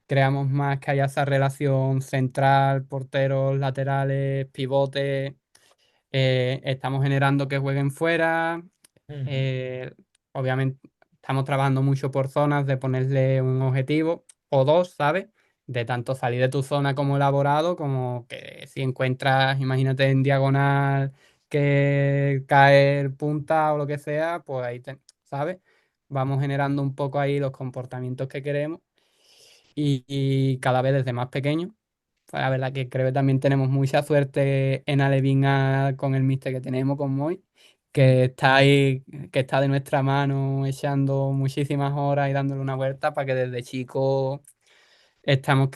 Speaker 2: creamos más que haya esa relación central, porteros, laterales, pivotes. Estamos generando que jueguen fuera.
Speaker 1: Ujú.
Speaker 2: eh, Obviamente estamos trabajando mucho por zonas de ponerle un objetivo o dos, ¿sabes? De tanto salir de tu zona como elaborado, como que si encuentras, imagínate en diagonal, que caer punta o lo que sea, pues ahí, ¿sabes? Vamos generando un poco ahí los comportamientos que queremos y cada vez desde más pequeño. Pues la verdad que creo que también tenemos mucha suerte en Alevín con el míster que tenemos con Moy,
Speaker 1: Mm,
Speaker 2: que está ahí, que está de nuestra mano echando muchísimas horas y dándole una vuelta para que desde chico estemos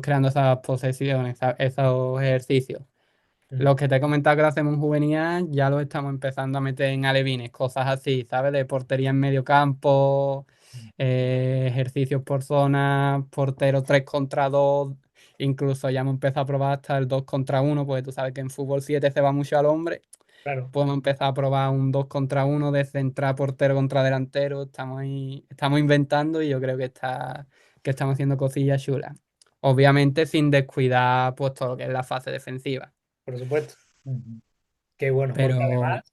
Speaker 2: creando esas posesiones, esos ejercicios.
Speaker 1: mm,
Speaker 2: Los que te he comentado que lo hacemos en juvenil ya los estamos empezando a meter en alevines, cosas así, ¿sabes? De portería en medio campo,
Speaker 1: mm.
Speaker 2: ejercicios por zona, portero 3 contra 2, incluso ya hemos empezado a probar hasta el 2 contra uno porque tú sabes que en fútbol 7 se va mucho al hombre,
Speaker 1: Claro,
Speaker 2: podemos empezar a probar un 2 contra uno de central portero contra delantero, estamos ahí, estamos inventando y yo creo que estamos haciendo cosillas chulas. Obviamente sin descuidar pues todo lo que es la fase defensiva.
Speaker 1: por supuesto. Ujú. Qué bueno, porque
Speaker 2: Pero
Speaker 1: además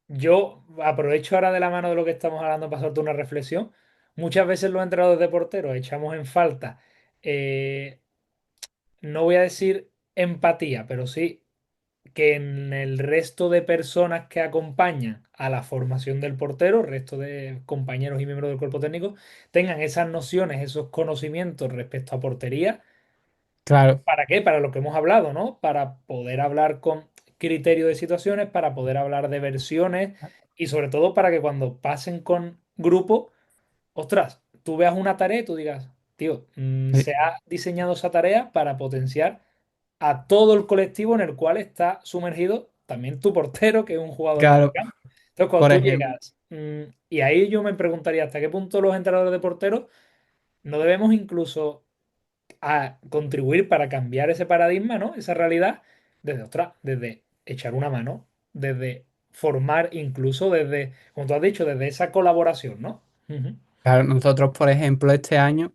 Speaker 1: yo aprovecho ahora de la mano de lo que estamos hablando para hacerte una reflexión. Muchas veces los entrenadores de porteros echamos en falta, eh, no voy a decir empatía, pero sí que en el resto de personas que acompañan a la formación del portero, resto de compañeros y miembros del cuerpo técnico, tengan esas nociones, esos conocimientos respecto a portería.
Speaker 2: claro,
Speaker 1: ¿Para qué? Para lo que hemos hablado, ¿no? Para poder hablar con criterio de situaciones, para poder hablar de versiones y sobre todo para que cuando pasen con grupo, ostras, tú veas una tarea y tú digas, tío,
Speaker 2: eh,
Speaker 1: se ha diseñado esa tarea para potenciar a todo el colectivo en el cual está sumergido también tu portero, que es un jugador más de
Speaker 2: claro,
Speaker 1: campo. Entonces, cuando
Speaker 2: por
Speaker 1: tú
Speaker 2: ejemplo,
Speaker 1: llegas, y ahí yo me preguntaría hasta qué punto los entrenadores de porteros no debemos incluso a contribuir para cambiar ese paradigma, ¿no? Esa realidad, desde otra, desde echar una mano, desde formar, incluso desde, como tú has dicho, desde esa colaboración, ¿no? Ujú.
Speaker 2: claro, nosotros, por ejemplo, este año,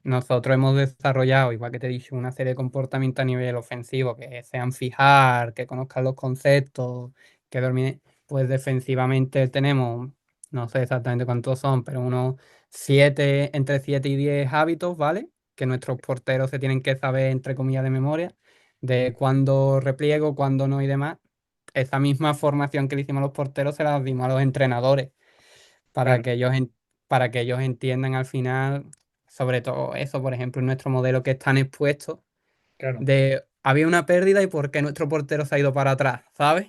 Speaker 2: nosotros hemos desarrollado, igual que te he dicho, una serie de comportamientos a nivel ofensivo, que sean fijar, que conozcan los conceptos, que dominen, pues defensivamente tenemos, no sé exactamente cuántos son, pero unos 7, entre 7 y 10 hábitos, ¿vale? Que nuestros porteros se tienen que saber, entre comillas, de memoria, de cuándo repliego, cuándo no y demás. Esa misma formación que le hicimos a los porteros se la dimos a los entrenadores para
Speaker 1: Claro,
Speaker 2: que para que ellos entiendan al final, sobre todo eso, por ejemplo, en nuestro modelo que están expuestos,
Speaker 1: claro.
Speaker 2: de había una pérdida y por qué nuestro portero se ha ido para atrás, ¿sabes?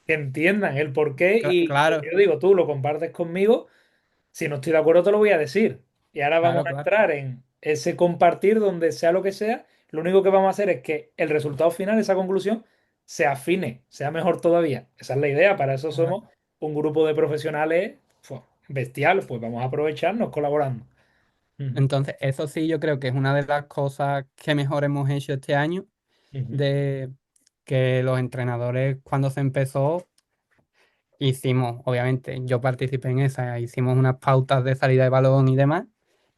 Speaker 1: Que entiendan el porqué y, como
Speaker 2: Claro,
Speaker 1: yo digo, tú lo compartes conmigo, si no estoy de acuerdo te lo voy a decir. Y ahora vamos
Speaker 2: Claro,
Speaker 1: a
Speaker 2: claro.
Speaker 1: entrar en ese compartir donde sea lo que sea. Lo único que vamos a hacer es que el resultado final, esa conclusión, se afine, sea mejor todavía. Esa es la idea. Para eso
Speaker 2: Claro.
Speaker 1: somos un grupo de profesionales pues, bestial. Pues vamos a aprovecharnos colaborando. Ujú,
Speaker 2: Entonces, eso sí, yo creo que es una de las cosas que mejor hemos hecho este año,
Speaker 1: ujú,
Speaker 2: de que los entrenadores cuando se empezó hicimos, obviamente, yo participé en esa, hicimos unas pautas de salida de balón y demás,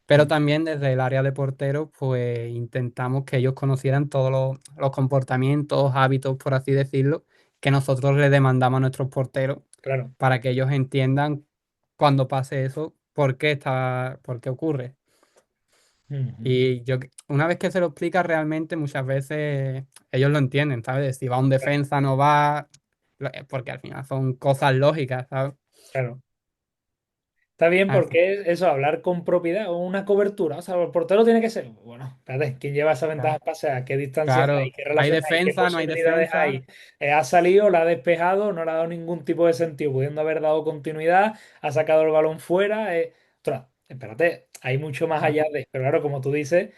Speaker 2: pero
Speaker 1: ujú.
Speaker 2: también desde el área de porteros, pues intentamos que ellos conocieran todos los comportamientos, hábitos, por así decirlo, que nosotros le demandamos a nuestros porteros
Speaker 1: Claro.
Speaker 2: para que ellos entiendan cuando pase eso, por qué ocurre.
Speaker 1: Ujú.
Speaker 2: Y una vez que se lo explica realmente, muchas veces ellos lo entienden, ¿sabes? Si va un
Speaker 1: Claro.
Speaker 2: defensa, no va, porque al final son cosas lógicas, ¿sabes?
Speaker 1: Claro. Está bien
Speaker 2: Al fin-
Speaker 1: porque es eso, hablar con propiedad o una cobertura. O sea, el portero tiene que ser, bueno, espérate, ¿quién lleva esa ventaja
Speaker 2: claro,
Speaker 1: espacial? ¿Qué distancias hay?
Speaker 2: claro,
Speaker 1: ¿Qué
Speaker 2: hay
Speaker 1: relaciones hay? ¿Qué
Speaker 2: defensa, no hay
Speaker 1: posibilidades
Speaker 2: defensa,
Speaker 1: hay? ¿Ha salido, la ha despejado, no le ha dado ningún tipo de sentido, pudiendo haber dado continuidad, ha sacado el balón fuera? Ostras, espérate, hay mucho más allá
Speaker 2: claro,
Speaker 1: de. Pero claro, como tú dices.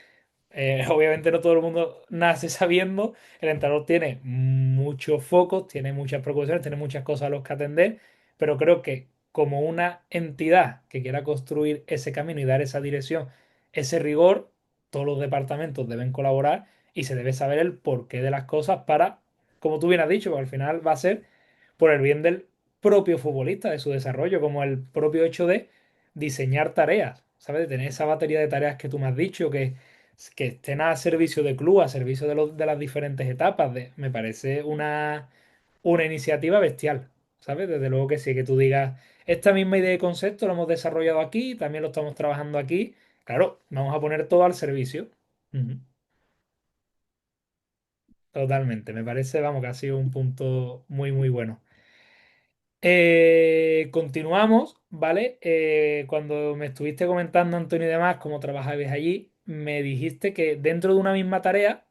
Speaker 1: Obviamente no todo el mundo nace sabiendo, el entrenador tiene muchos focos, tiene muchas preocupaciones, tiene muchas cosas a los que atender, pero creo que como una entidad que quiera construir ese camino y dar esa dirección, ese rigor, todos los departamentos deben colaborar y se debe saber el porqué de las cosas para, como tú bien has dicho, porque al final va a ser por el bien del propio futbolista, de su desarrollo, como el propio hecho de diseñar tareas, ¿sabes? De tener esa batería de tareas que tú me has dicho, que estén a servicio de club, a servicio de las diferentes etapas. Me parece una iniciativa bestial, ¿sabes? Desde luego que sí, que tú digas, esta misma idea de concepto lo hemos desarrollado aquí, también lo estamos trabajando aquí. Claro, vamos a poner todo al servicio. Ujú. Totalmente, me parece, vamos, que ha sido un punto muy, muy bueno. Continuamos, ¿vale? Cuando me estuviste comentando, Antonio y demás, cómo trabajabais allí, me dijiste que dentro de una misma tarea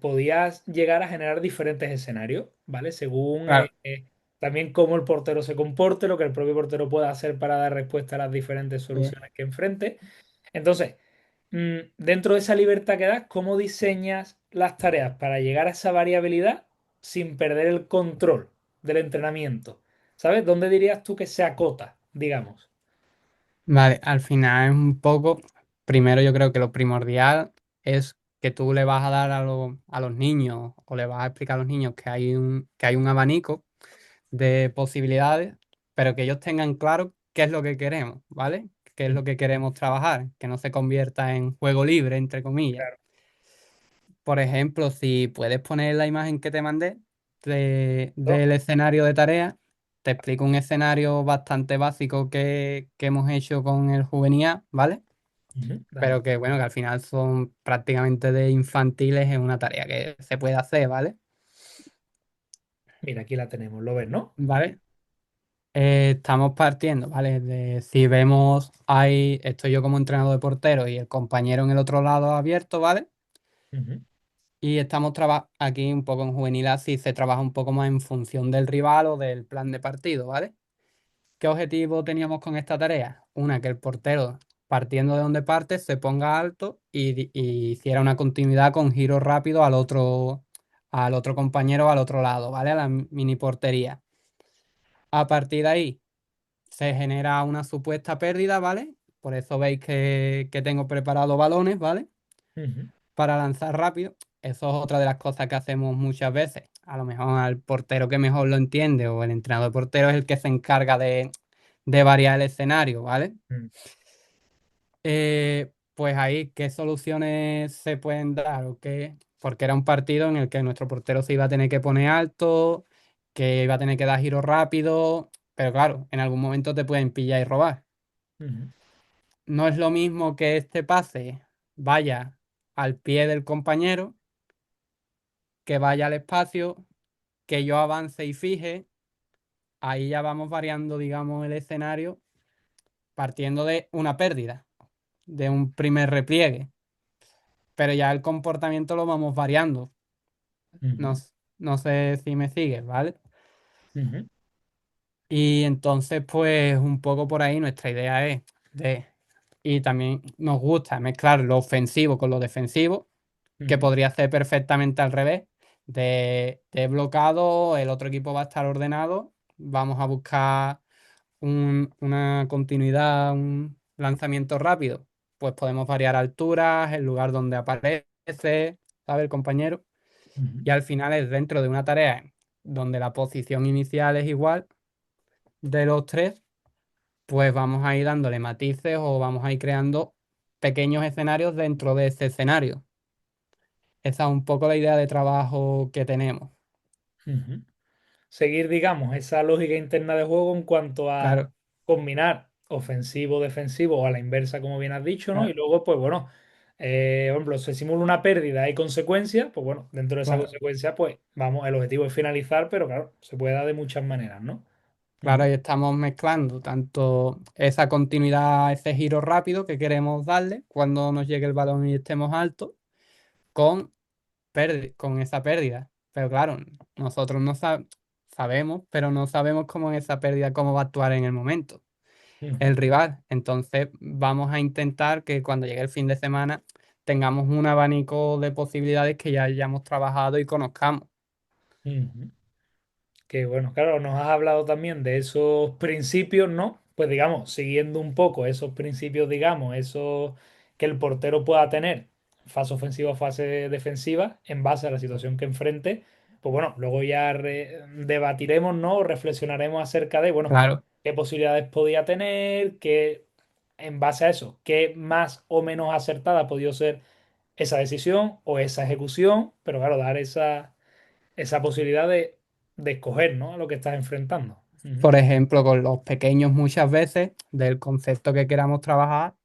Speaker 1: podías llegar a generar diferentes escenarios, ¿vale? Según
Speaker 2: claro.
Speaker 1: también cómo el portero se comporte, lo que el propio portero pueda hacer para dar respuesta a las diferentes
Speaker 2: Sí.
Speaker 1: soluciones que enfrente. Entonces, dentro de esa libertad que das, ¿cómo diseñas las tareas para llegar a esa variabilidad sin perder el control del entrenamiento? ¿Sabes? ¿Dónde dirías tú que se acota, digamos?
Speaker 2: Vale, al final es un poco, primero yo creo que lo primordial es que tú le vas a dar a los niños o le vas a explicar a los niños que hay un abanico de posibilidades, pero que ellos tengan claro qué es lo que queremos, ¿vale? Qué es
Speaker 1: Mm,
Speaker 2: lo que queremos trabajar, que no se convierta en juego libre, entre comillas.
Speaker 1: claro.
Speaker 2: Por ejemplo, si puedes poner la imagen que te mandé
Speaker 1: ¿No?
Speaker 2: del escenario de tarea, te explico un escenario bastante básico que hemos hecho con el Juvenil A, ¿vale?
Speaker 1: Ujú, dale.
Speaker 2: Pero que bueno, que al final son prácticamente de infantiles, es una tarea que se puede hacer, ¿vale?
Speaker 1: Mira, aquí la tenemos, ¿lo ves, no?
Speaker 2: ¿Vale? Estamos partiendo, ¿vale? De si vemos ahí, estoy yo como entrenador de portero y el compañero en el otro lado abierto, ¿vale?
Speaker 1: Ujú,
Speaker 2: Y estamos aquí un poco en juvenil, así se trabaja un poco más en función del rival o del plan de partido, ¿vale? ¿Qué objetivo teníamos con esta tarea? Una, que el portero, partiendo de donde parte, se ponga alto y hiciera una continuidad con giro rápido al otro compañero al otro lado, ¿vale? A la mini portería. A partir de ahí se genera una supuesta pérdida, ¿vale? Por eso veis que tengo preparados balones, ¿vale?
Speaker 1: ujú,
Speaker 2: Para lanzar rápido. Eso es otra de las cosas que hacemos muchas veces. A lo mejor al portero que mejor lo entiende o el entrenador de portero es el que se encarga de variar el escenario, ¿vale?
Speaker 1: ujú,
Speaker 2: Pues ahí, ¿qué soluciones se pueden dar? ¿O qué? Porque era un partido en el que nuestro portero se iba a tener que poner alto, que iba a tener que dar giro rápido, pero claro, en algún momento te pueden pillar y robar.
Speaker 1: ujú,
Speaker 2: No es lo mismo que este pase vaya al pie del compañero, que vaya al espacio, que yo avance y fije. Ahí ya vamos variando, digamos, el escenario partiendo de una pérdida, de un primer repliegue. Pero ya el comportamiento lo vamos variando. No,
Speaker 1: ujú,
Speaker 2: no sé si me sigues, ¿vale?
Speaker 1: ujú.
Speaker 2: Y entonces, pues un poco por ahí nuestra idea es de y también nos gusta mezclar lo ofensivo con lo defensivo, que
Speaker 1: Ujú,
Speaker 2: podría ser perfectamente al revés. De bloqueado, el otro equipo va a estar ordenado, vamos a buscar una continuidad, un lanzamiento rápido. Pues podemos variar alturas, el lugar donde aparece, ¿sabe el compañero?
Speaker 1: ujú,
Speaker 2: Y al final es dentro de una tarea donde la posición inicial es igual de los tres, pues vamos a ir dándole matices o vamos a ir creando pequeños escenarios dentro de ese escenario. Esa es un poco la idea de trabajo que tenemos.
Speaker 1: ujú. Seguir, digamos, esa lógica interna de juego en cuanto a
Speaker 2: Claro,
Speaker 1: combinar ofensivo-defensivo o a la inversa, como bien has dicho, ¿no? Y
Speaker 2: claro,
Speaker 1: luego, pues bueno, por ejemplo, se simula una pérdida y consecuencia, pues bueno, dentro de esa
Speaker 2: claro.
Speaker 1: consecuencia, pues vamos, el objetivo es finalizar, pero claro, se puede dar de muchas maneras, ¿no?
Speaker 2: Claro,
Speaker 1: Ujú,
Speaker 2: ahí estamos mezclando tanto esa continuidad, ese giro rápido que queremos darle cuando nos llegue el balón y estemos altos, con, con esa pérdida. Pero claro, nosotros no sabemos, pero no sabemos cómo en esa pérdida, cómo va a actuar en el momento
Speaker 1: ujú,
Speaker 2: el rival. Entonces vamos a intentar que cuando llegue el fin de semana tengamos un abanico de posibilidades que ya hayamos trabajado y conozcamos.
Speaker 1: ujú. Que bueno, claro, nos has hablado también de esos principios, ¿no? Pues digamos, siguiendo un poco esos principios, digamos, esos que el portero pueda tener, fase ofensiva o fase defensiva, en base a la situación que enfrente, pues bueno, luego ya debatiremos, ¿no? O reflexionaremos acerca de, bueno,
Speaker 2: Claro.
Speaker 1: qué posibilidades podía tener, qué, en base a eso, qué más o menos acertada ha podido ser esa decisión o esa ejecución, pero claro, dar esa posibilidad de escoger, ¿no? A lo que estás enfrentando. Ujú,
Speaker 2: Por ejemplo, con los pequeños muchas veces del concepto que queramos trabajar,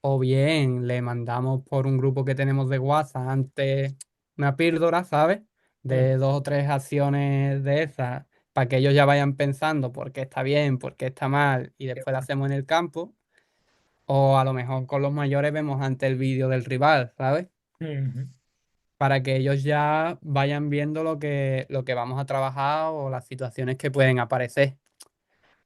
Speaker 2: o bien le mandamos por un grupo que tenemos de WhatsApp antes una píldora, ¿sabes?
Speaker 1: ujú,
Speaker 2: De dos o tres acciones de esas, para que ellos ya vayan pensando por qué está bien, por qué está mal, y
Speaker 1: qué
Speaker 2: después lo
Speaker 1: bueno.
Speaker 2: hacemos en el campo. O a lo mejor con los mayores vemos antes el vídeo del rival, ¿sabes?
Speaker 1: Ujú,
Speaker 2: Para que ellos ya vayan viendo lo que vamos a trabajar o las situaciones que pueden aparecer.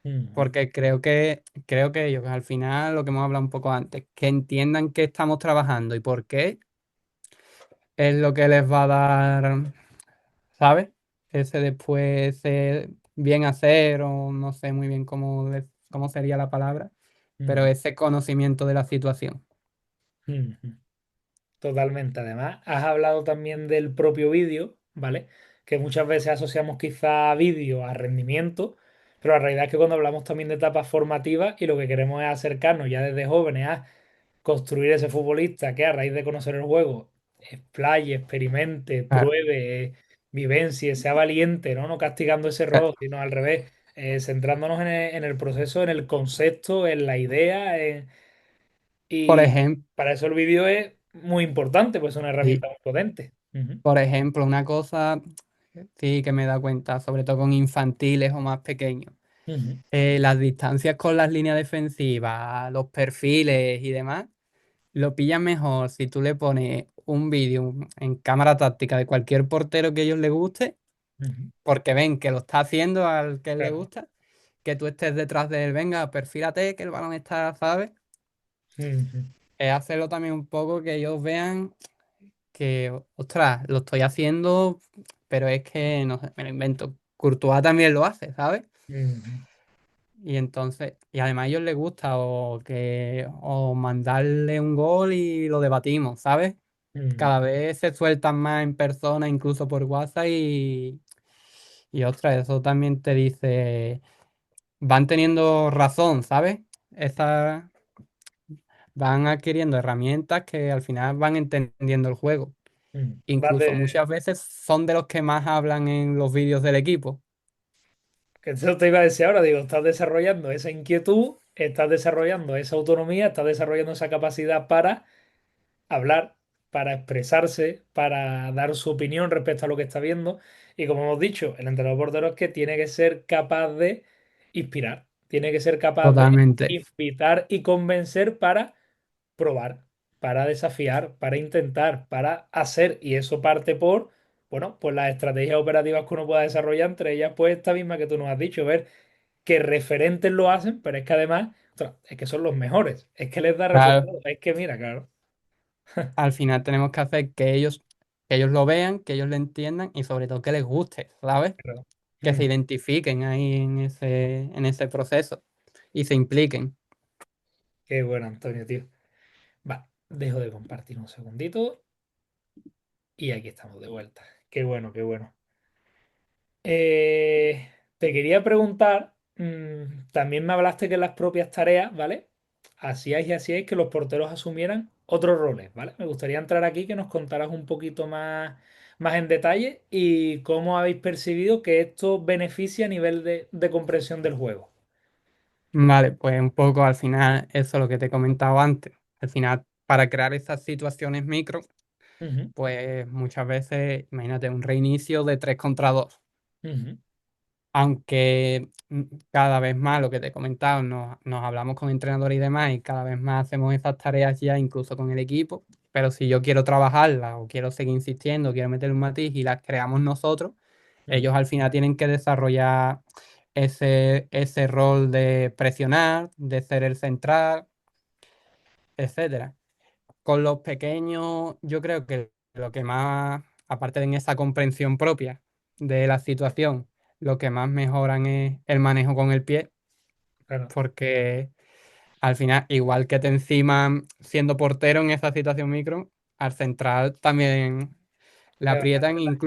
Speaker 1: ujú,
Speaker 2: Porque creo que ellos, al final, lo que hemos hablado un poco antes, que entiendan qué estamos trabajando y por qué es lo que les va a dar, ¿sabes? Ese después, ese bien hacer, o no sé muy bien cómo sería la palabra, pero
Speaker 1: ujú,
Speaker 2: ese conocimiento de la situación.
Speaker 1: ujú. Totalmente. Además, has hablado también del propio vídeo, ¿vale? Que muchas veces asociamos quizá vídeo a rendimiento, pero la realidad es que cuando hablamos también de etapas formativas y lo que queremos es acercarnos ya desde jóvenes a construir ese futbolista que a raíz de conocer el juego explaye, experimente,
Speaker 2: Claro.
Speaker 1: pruebe, vivencie, sea valiente, ¿no? No castigando ese error, sino al revés, centrándonos en el proceso, en el concepto, en la idea,
Speaker 2: Por
Speaker 1: y
Speaker 2: ejemplo,
Speaker 1: para eso el vídeo es muy importante, pues es una herramienta muy potente. Ujú,
Speaker 2: por ejemplo, una cosa sí que me he dado cuenta, sobre todo con infantiles o más pequeños.
Speaker 1: ujú,
Speaker 2: Las distancias con las líneas defensivas, los perfiles y demás, lo pillan mejor si tú le pones un vídeo en cámara táctica de cualquier portero que a ellos les guste,
Speaker 1: ujú,
Speaker 2: porque ven que lo está haciendo al que le
Speaker 1: claro.
Speaker 2: gusta, que tú estés detrás de él, venga, perfílate, que el balón está, ¿sabes?
Speaker 1: Ujú,
Speaker 2: Es hacerlo también un poco que ellos vean que, ostras, lo estoy haciendo, pero es que, no sé, me lo invento. Courtois también lo hace, ¿sabes?
Speaker 1: ujú,
Speaker 2: Y entonces, y además a ellos les gusta o mandarle un gol y lo debatimos, ¿sabes?
Speaker 1: ujú,
Speaker 2: Cada vez se sueltan más en persona, incluso por WhatsApp y ostras, eso también te dice, van teniendo razón, ¿sabes? Esas van adquiriendo herramientas que al final van entendiendo el juego.
Speaker 1: ujú.
Speaker 2: Incluso muchas veces son de los que más hablan en los vídeos del equipo.
Speaker 1: Que eso te iba a decir ahora, digo, estás desarrollando esa inquietud, estás desarrollando esa autonomía, estás desarrollando esa capacidad para hablar, para expresarse, para dar su opinión respecto a lo que está viendo. Y como hemos dicho, el entrenador portero es que tiene que ser capaz de inspirar, tiene que ser capaz de
Speaker 2: Totalmente.
Speaker 1: invitar y convencer para probar, para desafiar, para intentar, para hacer. Y eso parte por, bueno, pues las estrategias operativas que uno pueda desarrollar, entre ellas, pues esta misma que tú nos has dicho, ver. que referentes lo hacen, pero es que además, ostras, es que son los mejores, es que les da
Speaker 2: Claro,
Speaker 1: resultados, es que mira, claro.
Speaker 2: al final tenemos que hacer que ellos lo vean, que ellos lo entiendan y sobre todo que les guste, ¿sabes?
Speaker 1: Claro.
Speaker 2: Que se
Speaker 1: Mm,
Speaker 2: identifiquen ahí en ese proceso y se impliquen.
Speaker 1: qué bueno, Antonio, tío. Va, dejo de compartir un segundito y aquí estamos de vuelta. Qué bueno, qué bueno. Te quería preguntar, también me hablaste que en las propias tareas, ¿vale? Hacíais y hacíais que los porteros asumieran otros roles, ¿vale? Me gustaría entrar aquí que nos contaras un poquito más en detalle y cómo habéis percibido que esto beneficia a nivel de comprensión del juego.
Speaker 2: Vale, pues un poco al final eso es lo que te he comentado antes. Al final, para crear esas situaciones micro,
Speaker 1: Ujú,
Speaker 2: pues muchas veces, imagínate, un reinicio de 3 contra 2.
Speaker 1: ujú,
Speaker 2: Aunque cada vez más, lo que te he comentado, nos hablamos con entrenadores y demás, y cada vez más hacemos esas tareas ya incluso con el equipo. Pero si yo quiero trabajarlas o quiero seguir insistiendo, quiero meter un matiz y las creamos nosotros, ellos
Speaker 1: ujú,
Speaker 2: al final tienen que desarrollar ese rol de presionar, de ser el central, etcétera. Con los pequeños, yo creo que lo que más, aparte de en esa comprensión propia de la situación, lo que más mejoran es el manejo con el pie,
Speaker 1: claro,
Speaker 2: porque al final, igual que te enciman siendo portero en esa situación micro, al central también le
Speaker 1: es bastante
Speaker 2: aprietan,
Speaker 1: fácil.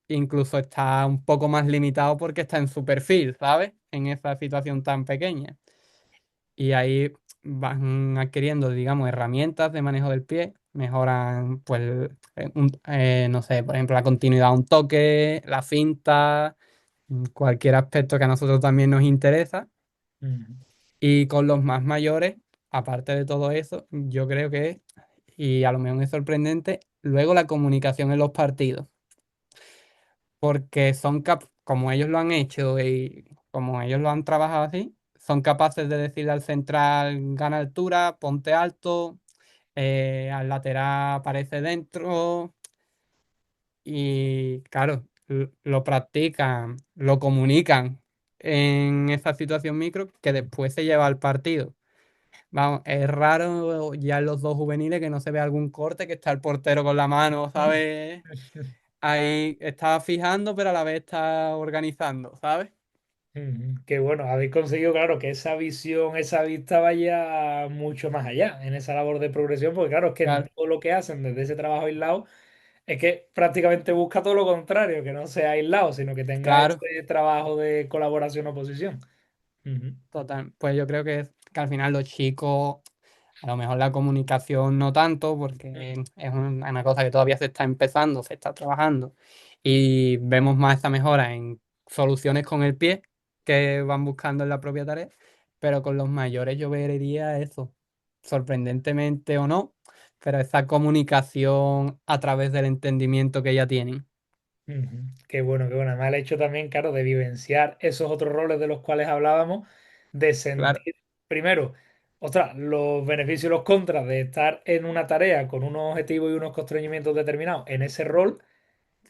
Speaker 2: incluso está un poco más limitado porque está en su perfil, ¿sabes? En esa situación tan pequeña. Y ahí van adquiriendo, digamos, herramientas de manejo del pie, mejoran, pues, no sé, por ejemplo, la continuidad de un toque, la finta, cualquier aspecto que a nosotros también nos interesa.
Speaker 1: Ujú,
Speaker 2: Y con los más mayores, aparte de todo eso, yo creo que, y a lo mejor es sorprendente, luego la comunicación en los partidos, porque como ellos lo han hecho y como ellos lo han trabajado así, son capaces de decirle al central, gana altura, ponte alto, al lateral aparece dentro, y claro, lo practican, lo comunican en esa situación micro que
Speaker 1: ujú.
Speaker 2: después se lleva al partido. Vamos, es raro ya en los dos juveniles que no se ve algún corte, que está el portero con la mano, ¿sabes? Ahí está fijando, pero a la vez está organizando, ¿sabes?
Speaker 1: Ujú, qué bueno, habéis conseguido, claro, que esa visión, esa vista vaya mucho más allá en esa labor de progresión, porque claro, es que en
Speaker 2: Claro,
Speaker 1: todo lo que hacen desde ese trabajo aislado, es que prácticamente busca todo lo contrario, que no sea aislado, sino que tenga
Speaker 2: claro.
Speaker 1: ese trabajo de colaboración-oposición. Ujú,
Speaker 2: Total, pues yo creo que al final los chicos, a lo mejor la comunicación no tanto, porque es una cosa que todavía se está empezando, se está trabajando, y vemos más esta mejora en soluciones con el pie que van buscando en la propia tarea, pero con los mayores yo vería eso, sorprendentemente o no, pero esa comunicación a través del entendimiento que ya tienen.
Speaker 1: ujú. Qué bueno, qué bueno. Además, el hecho también, claro, de vivenciar esos otros roles de los cuales hablábamos, de
Speaker 2: Claro,
Speaker 1: sentir, primero, ostras, los beneficios y los contras de estar en una tarea con unos objetivos y unos constreñimientos determinados en ese rol.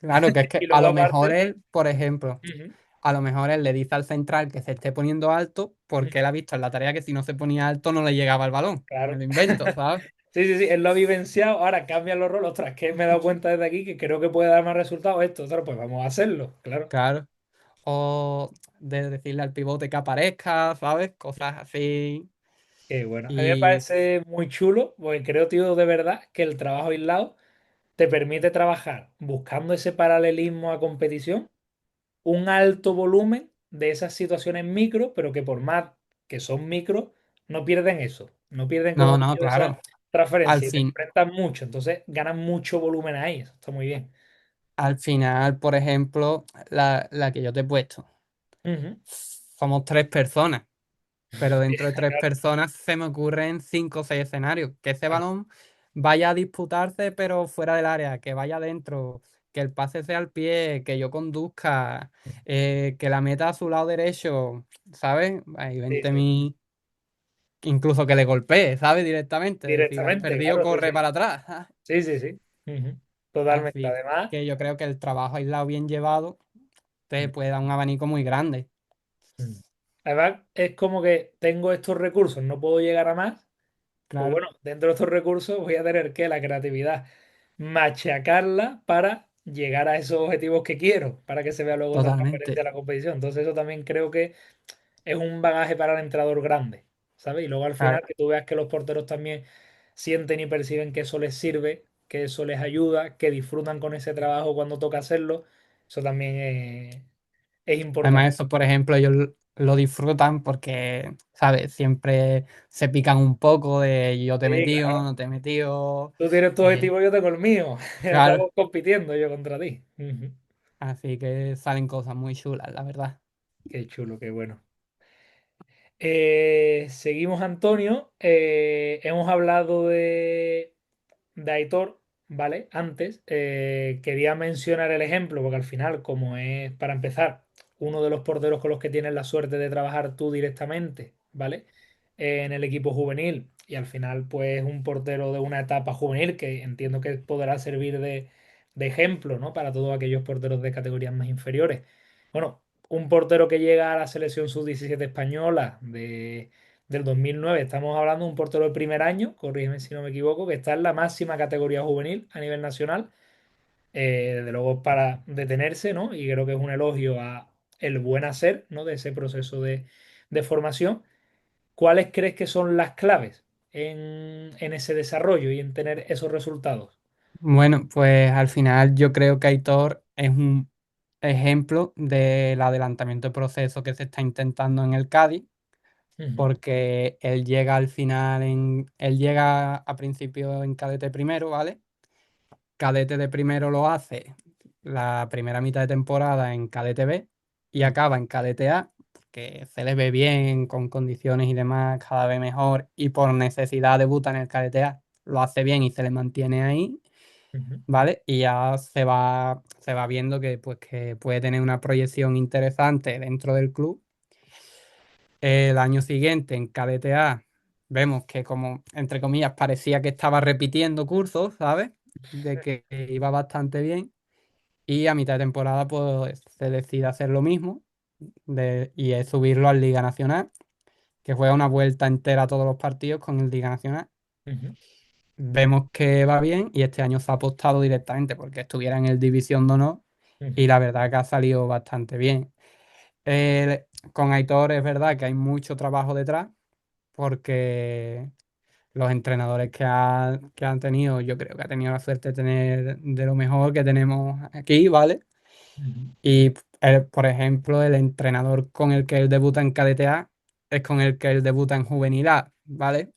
Speaker 2: claro que es
Speaker 1: Y
Speaker 2: que a
Speaker 1: luego
Speaker 2: lo mejor
Speaker 1: aparte,
Speaker 2: él, por ejemplo,
Speaker 1: ujú,
Speaker 2: a lo mejor él le dice al central que se esté poniendo alto
Speaker 1: ujú,
Speaker 2: porque él ha visto en la tarea que si no se ponía alto no le llegaba el balón. Me
Speaker 1: claro.
Speaker 2: lo invento, ¿sabes?
Speaker 1: Sí, sí, sí, él lo ha vivenciado, ahora cambian los roles. Ostras, que me he dado cuenta desde aquí que creo que puede dar más resultados esto. Ostras, pues vamos a hacerlo, claro.
Speaker 2: Claro. O de decirle al pivote que aparezca, ¿sabes? Cosas así.
Speaker 1: Qué bueno. A mí me
Speaker 2: Y
Speaker 1: parece muy chulo, porque creo, tío, de verdad que el trabajo aislado te permite trabajar buscando ese paralelismo a competición, un alto volumen de esas situaciones micro, pero que por más que son micro, no pierden eso. No pierden, como
Speaker 2: no,
Speaker 1: te
Speaker 2: no,
Speaker 1: digo, esa
Speaker 2: claro. Al
Speaker 1: transferencia y te
Speaker 2: fin,
Speaker 1: enfrentan mucho. Entonces ganan mucho volumen ahí. Eso está muy bien.
Speaker 2: al final, por ejemplo, la que yo te he puesto.
Speaker 1: Ujú.
Speaker 2: Somos 3 personas. Pero dentro de tres
Speaker 1: Claro.
Speaker 2: personas se me ocurren 5 o 6 escenarios. Que ese
Speaker 1: Claro.
Speaker 2: balón vaya a disputarse, pero fuera del área, que vaya adentro, que el pase sea al pie, que yo conduzca, que la meta a su lado derecho, ¿sabes? Ahí
Speaker 1: Sí,
Speaker 2: vente
Speaker 1: sí.
Speaker 2: mi. Incluso que le golpee, ¿sabes? Directamente. Decir, has
Speaker 1: Directamente,
Speaker 2: perdido,
Speaker 1: claro, sí,
Speaker 2: corre
Speaker 1: sí.
Speaker 2: para atrás.
Speaker 1: Sí, sí, sí. Ujú. Totalmente.
Speaker 2: Así
Speaker 1: Además,
Speaker 2: que yo creo que el trabajo aislado bien llevado te puede dar un abanico muy grande.
Speaker 1: mm, Además, es como que tengo estos recursos, no puedo llegar a más. Pues
Speaker 2: Claro,
Speaker 1: bueno, dentro de estos recursos voy a tener que la creatividad machacarla para llegar a esos objetivos que quiero, para que se vea luego esa transparencia de
Speaker 2: totalmente.
Speaker 1: la competición. Entonces eso también creo que es un bagaje para el entrenador grande, ¿sabes? Y luego al final
Speaker 2: Claro.
Speaker 1: que tú veas que los porteros también sienten y perciben que eso les sirve, que eso les ayuda, que disfrutan con ese trabajo cuando toca hacerlo, eso también es importante.
Speaker 2: Además, eso, por ejemplo, ellos lo disfrutan porque, ¿sabes? Siempre se pican un poco de yo te he
Speaker 1: Sí,
Speaker 2: metido,
Speaker 1: claro.
Speaker 2: no te he metido.
Speaker 1: Tú tienes tu
Speaker 2: eh,
Speaker 1: objetivo, yo tengo el mío.
Speaker 2: claro,
Speaker 1: Estamos compitiendo yo contra ti. Ujú.
Speaker 2: así que salen cosas muy chulas, la verdad.
Speaker 1: Qué chulo, qué bueno. Seguimos, Antonio. Hemos hablado de Aitor, ¿vale? Antes, quería mencionar el ejemplo, porque al final, como es, para empezar, uno de los porteros con los que tienes la suerte de trabajar tú directamente, ¿vale? En el equipo juvenil, y al final, pues, un portero de una etapa juvenil que entiendo que podrá servir de ejemplo, ¿no? Para todos aquellos porteros de categorías más inferiores. Bueno, un portero que llega a la selección sub-17 española del 2009. Estamos hablando de un portero de primer año, corrígeme si no me equivoco, que está en la máxima categoría juvenil a nivel nacional. Desde luego para detenerse, ¿no? Y creo que es un elogio a el buen hacer, ¿no? De ese proceso de formación. ¿Cuáles crees que son las claves en ese desarrollo y en tener esos resultados?
Speaker 2: Bueno, pues al final yo creo que Aitor es un ejemplo del adelantamiento de proceso que se está intentando en el Cádiz,
Speaker 1: Ujú,
Speaker 2: porque él llega al final él llega a principio en cadete primero, ¿vale? Cadete de primero lo hace la primera mitad de temporada en cadete B y
Speaker 1: ujú,
Speaker 2: acaba en cadete A, que se le ve bien, con condiciones y demás cada vez mejor, y por necesidad debuta en el cadete A, lo hace bien y se le mantiene ahí,
Speaker 1: ujú,
Speaker 2: ¿vale? Y ya se va viendo que, pues, que puede tener una proyección interesante dentro del club. El año siguiente en cadete A vemos que como, entre comillas, parecía que estaba repitiendo cursos, ¿sabes? De que iba bastante bien. Y a mitad de temporada pues se decide hacer lo mismo y es subirlo al Liga Nacional, que juega una vuelta entera a todos los partidos con el Liga Nacional.
Speaker 1: ujú,
Speaker 2: Vemos que va bien y este año se ha apostado directamente porque estuviera en el División de Honor y
Speaker 1: ujú,
Speaker 2: la verdad que ha salido bastante bien. Con Aitor es verdad que hay mucho trabajo detrás porque los entrenadores que han tenido, yo creo que ha tenido la suerte de tener de lo mejor que tenemos aquí, ¿vale?
Speaker 1: ujú.
Speaker 2: Y por ejemplo, el entrenador con el que él debuta en cadete A es con el que él debuta en juvenil A, ¿vale?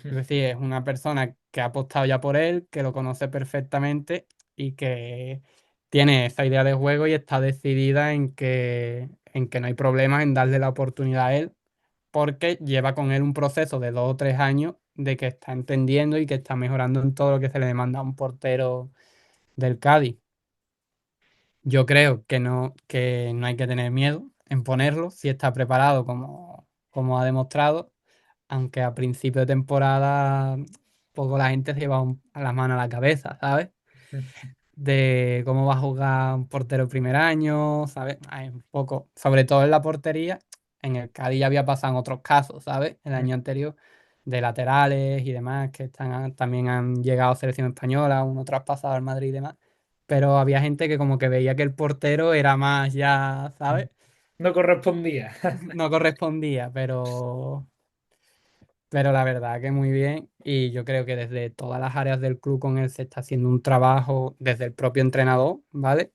Speaker 2: Es decir, es una persona que ha apostado ya por él, que lo conoce perfectamente y que tiene esa idea de juego y está decidida en que no hay problema en darle la oportunidad a él, porque lleva con él un proceso de 2 o 3 años de que está entendiendo y que está mejorando en todo lo que se le demanda a un portero del Cádiz. Yo creo que no hay que tener miedo en ponerlo si está preparado como ha demostrado, aunque a principio de temporada poco la gente se lleva a las manos a la cabeza, ¿sabes? De cómo va a jugar un portero primer año, ¿sabes? Hay un poco, sobre todo en la portería, en el Cádiz ya había pasado en otros casos, ¿sabes? El año anterior, de laterales y demás, que también han llegado a selección española, uno traspasado al Madrid y demás, pero había gente que como que veía que el portero era más ya, ¿sabes?
Speaker 1: No correspondía.
Speaker 2: No correspondía, pero la verdad que muy bien y yo creo que desde todas las áreas del club con él se está haciendo un trabajo desde el propio entrenador, ¿vale?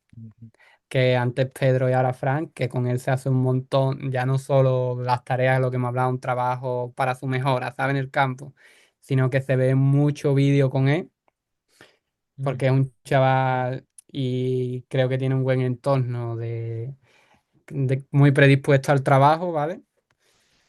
Speaker 2: Que antes Pedro y ahora Frank, que con él se hace un montón, ya no solo las tareas, lo que me hablaba, un trabajo para su mejora, ¿sabe? En el campo, sino que se ve mucho vídeo con él, porque es un chaval y creo que tiene un buen entorno muy predispuesto al trabajo, ¿vale?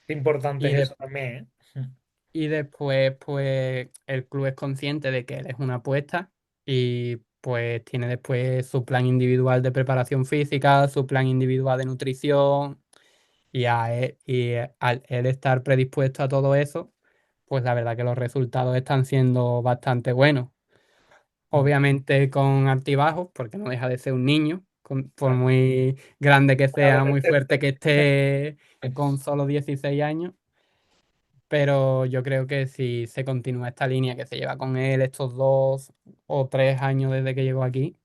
Speaker 1: Importante
Speaker 2: Y,
Speaker 1: es
Speaker 2: de-
Speaker 1: eso también, ¿eh?
Speaker 2: y después, pues, el club es consciente de que él es una apuesta y pues tiene después su plan individual de preparación física, su plan individual de nutrición. Al él estar predispuesto a todo eso, pues la verdad que los resultados están siendo bastante buenos. Obviamente con altibajos, porque no deja de ser un niño, por
Speaker 1: Claro.
Speaker 2: muy grande que
Speaker 1: Una
Speaker 2: sea, muy fuerte
Speaker 1: adolescente.
Speaker 2: que esté con solo 16 años. Pero yo creo que si se continúa esta línea que se lleva con él estos 2 o 3 años desde que llegó aquí,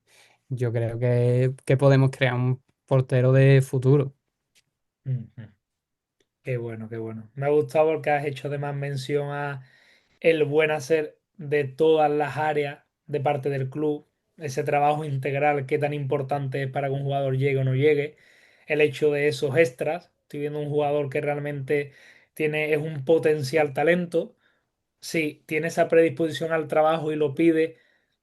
Speaker 2: yo creo que podemos crear un portero de futuro.
Speaker 1: Ujú. Qué bueno, qué bueno. Me ha gustado porque has hecho además mención a el buen hacer de todas las áreas de parte del club, ese trabajo integral que tan importante es para que un jugador llegue o no llegue, el hecho de esos extras. Estoy viendo un jugador que realmente es un potencial talento. Sí, tiene esa predisposición al trabajo y lo pide,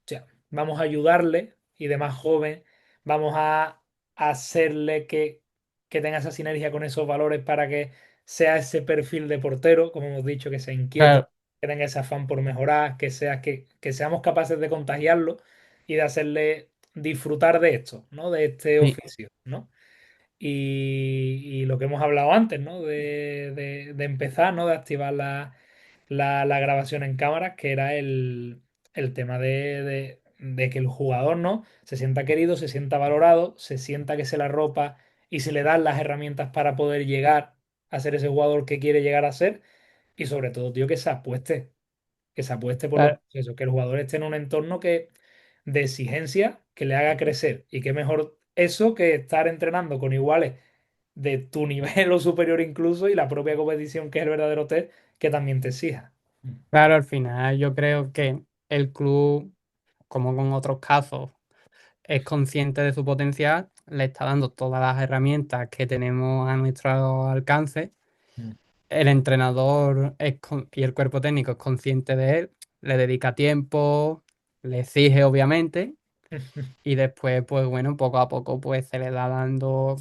Speaker 1: o sea, vamos a ayudarle y de más joven, vamos a hacerle que tenga esa sinergia con esos valores para que sea ese perfil de portero, como hemos dicho, que sea inquieto,
Speaker 2: Claro,
Speaker 1: que tenga ese afán por mejorar, que seamos capaces de contagiarlo y de hacerle disfrutar de esto, ¿no? De este
Speaker 2: sí.
Speaker 1: oficio, ¿no? Y lo que hemos hablado antes, ¿no? De empezar, ¿no? De activar la grabación en cámaras, que era el tema de que el jugador, ¿no? Se sienta querido, se sienta valorado, se sienta que se la ropa y se le dan las herramientas para poder llegar a ser ese jugador que quiere llegar a ser. Y sobre todo, tío, que se apueste por los
Speaker 2: Claro,
Speaker 1: procesos, que el jugador esté en un entorno de exigencia que le haga crecer. Y qué mejor eso que estar entrenando con iguales de tu nivel o superior incluso y la propia competición que es el verdadero test que también te exija.
Speaker 2: claro, al final yo creo que el club, como con otros casos, es consciente de su potencial, le está dando todas las herramientas que tenemos a nuestro alcance.
Speaker 1: Mm.
Speaker 2: El entrenador y el cuerpo técnico es consciente de él, le dedica tiempo, le exige obviamente, y después, pues bueno, poco a poco pues se le va dando,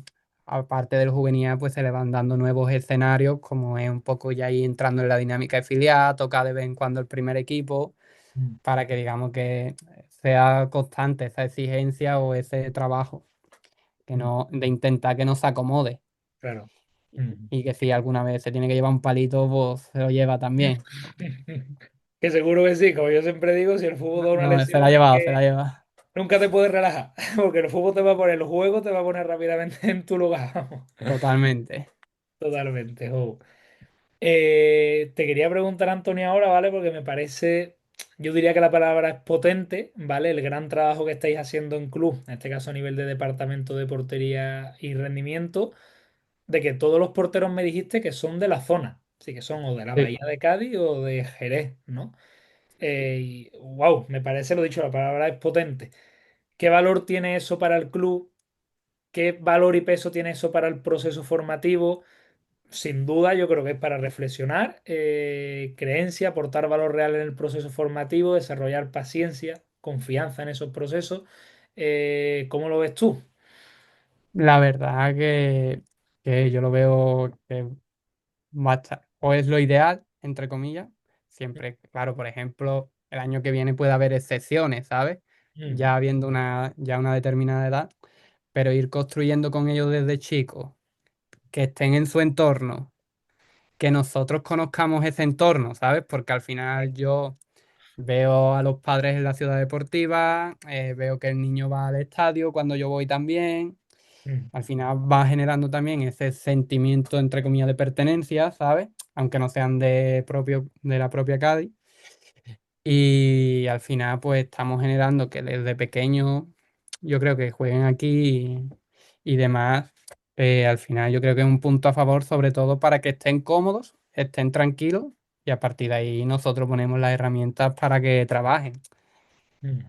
Speaker 2: aparte del juvenil, pues se le van dando nuevos escenarios, como es un poco ya ahí entrando en la dinámica de filial, toca de vez en cuando el primer equipo,
Speaker 1: Mm.
Speaker 2: para que digamos que sea constante esa exigencia o ese trabajo, que
Speaker 1: Mm.
Speaker 2: no, de intentar que no se acomode.
Speaker 1: Claro. Mm.
Speaker 2: Y que si alguna vez se tiene que llevar un palito, pues se lo lleva también.
Speaker 1: Que seguro que sí, como yo siempre digo, si el fútbol da una
Speaker 2: No, se la ha
Speaker 1: lesión,
Speaker 2: llevado, se la ha
Speaker 1: que
Speaker 2: llevado.
Speaker 1: nunca te puedes relajar, porque el fútbol te va a poner, el juego te va a poner rápidamente en tu lugar.
Speaker 2: Totalmente.
Speaker 1: Totalmente, jo. Te quería preguntar, Antonio, ahora, ¿vale? Porque me parece, yo diría que la palabra es potente, ¿vale? El gran trabajo que estáis haciendo en club, en este caso a nivel de departamento de portería y rendimiento, de que todos los porteros me dijiste que son de la zona, así que son o de la
Speaker 2: Sí.
Speaker 1: Bahía de Cádiz o de Jerez, ¿no? Wow, me parece, lo dicho, la palabra es potente. ¿Qué valor tiene eso para el club? ¿Qué valor y peso tiene eso para el proceso formativo? Sin duda, yo creo que es para reflexionar, creencia, aportar valor real en el proceso formativo, desarrollar paciencia, confianza en esos procesos. ¿Cómo lo ves tú?
Speaker 2: La verdad que yo lo veo que basta, o es lo ideal, entre comillas. Siempre, claro, por ejemplo, el año que viene puede haber excepciones, ¿sabes?
Speaker 1: Mm.
Speaker 2: Ya habiendo ya una determinada edad, pero ir construyendo con ellos desde chicos, que estén en su entorno, que nosotros conozcamos ese entorno, ¿sabes? Porque al final yo veo a los padres en la ciudad deportiva, veo que el niño va al estadio cuando yo voy también.
Speaker 1: Mm.
Speaker 2: Al final va generando también ese sentimiento, entre comillas, de pertenencia, ¿sabes? Aunque no sean de la propia Cádiz. Y al final, pues estamos generando que desde pequeños, yo creo que jueguen aquí y demás. Al final, yo creo que es un punto a favor, sobre todo para que estén cómodos, estén tranquilos y a partir de ahí nosotros ponemos las herramientas para que trabajen.
Speaker 1: Mm.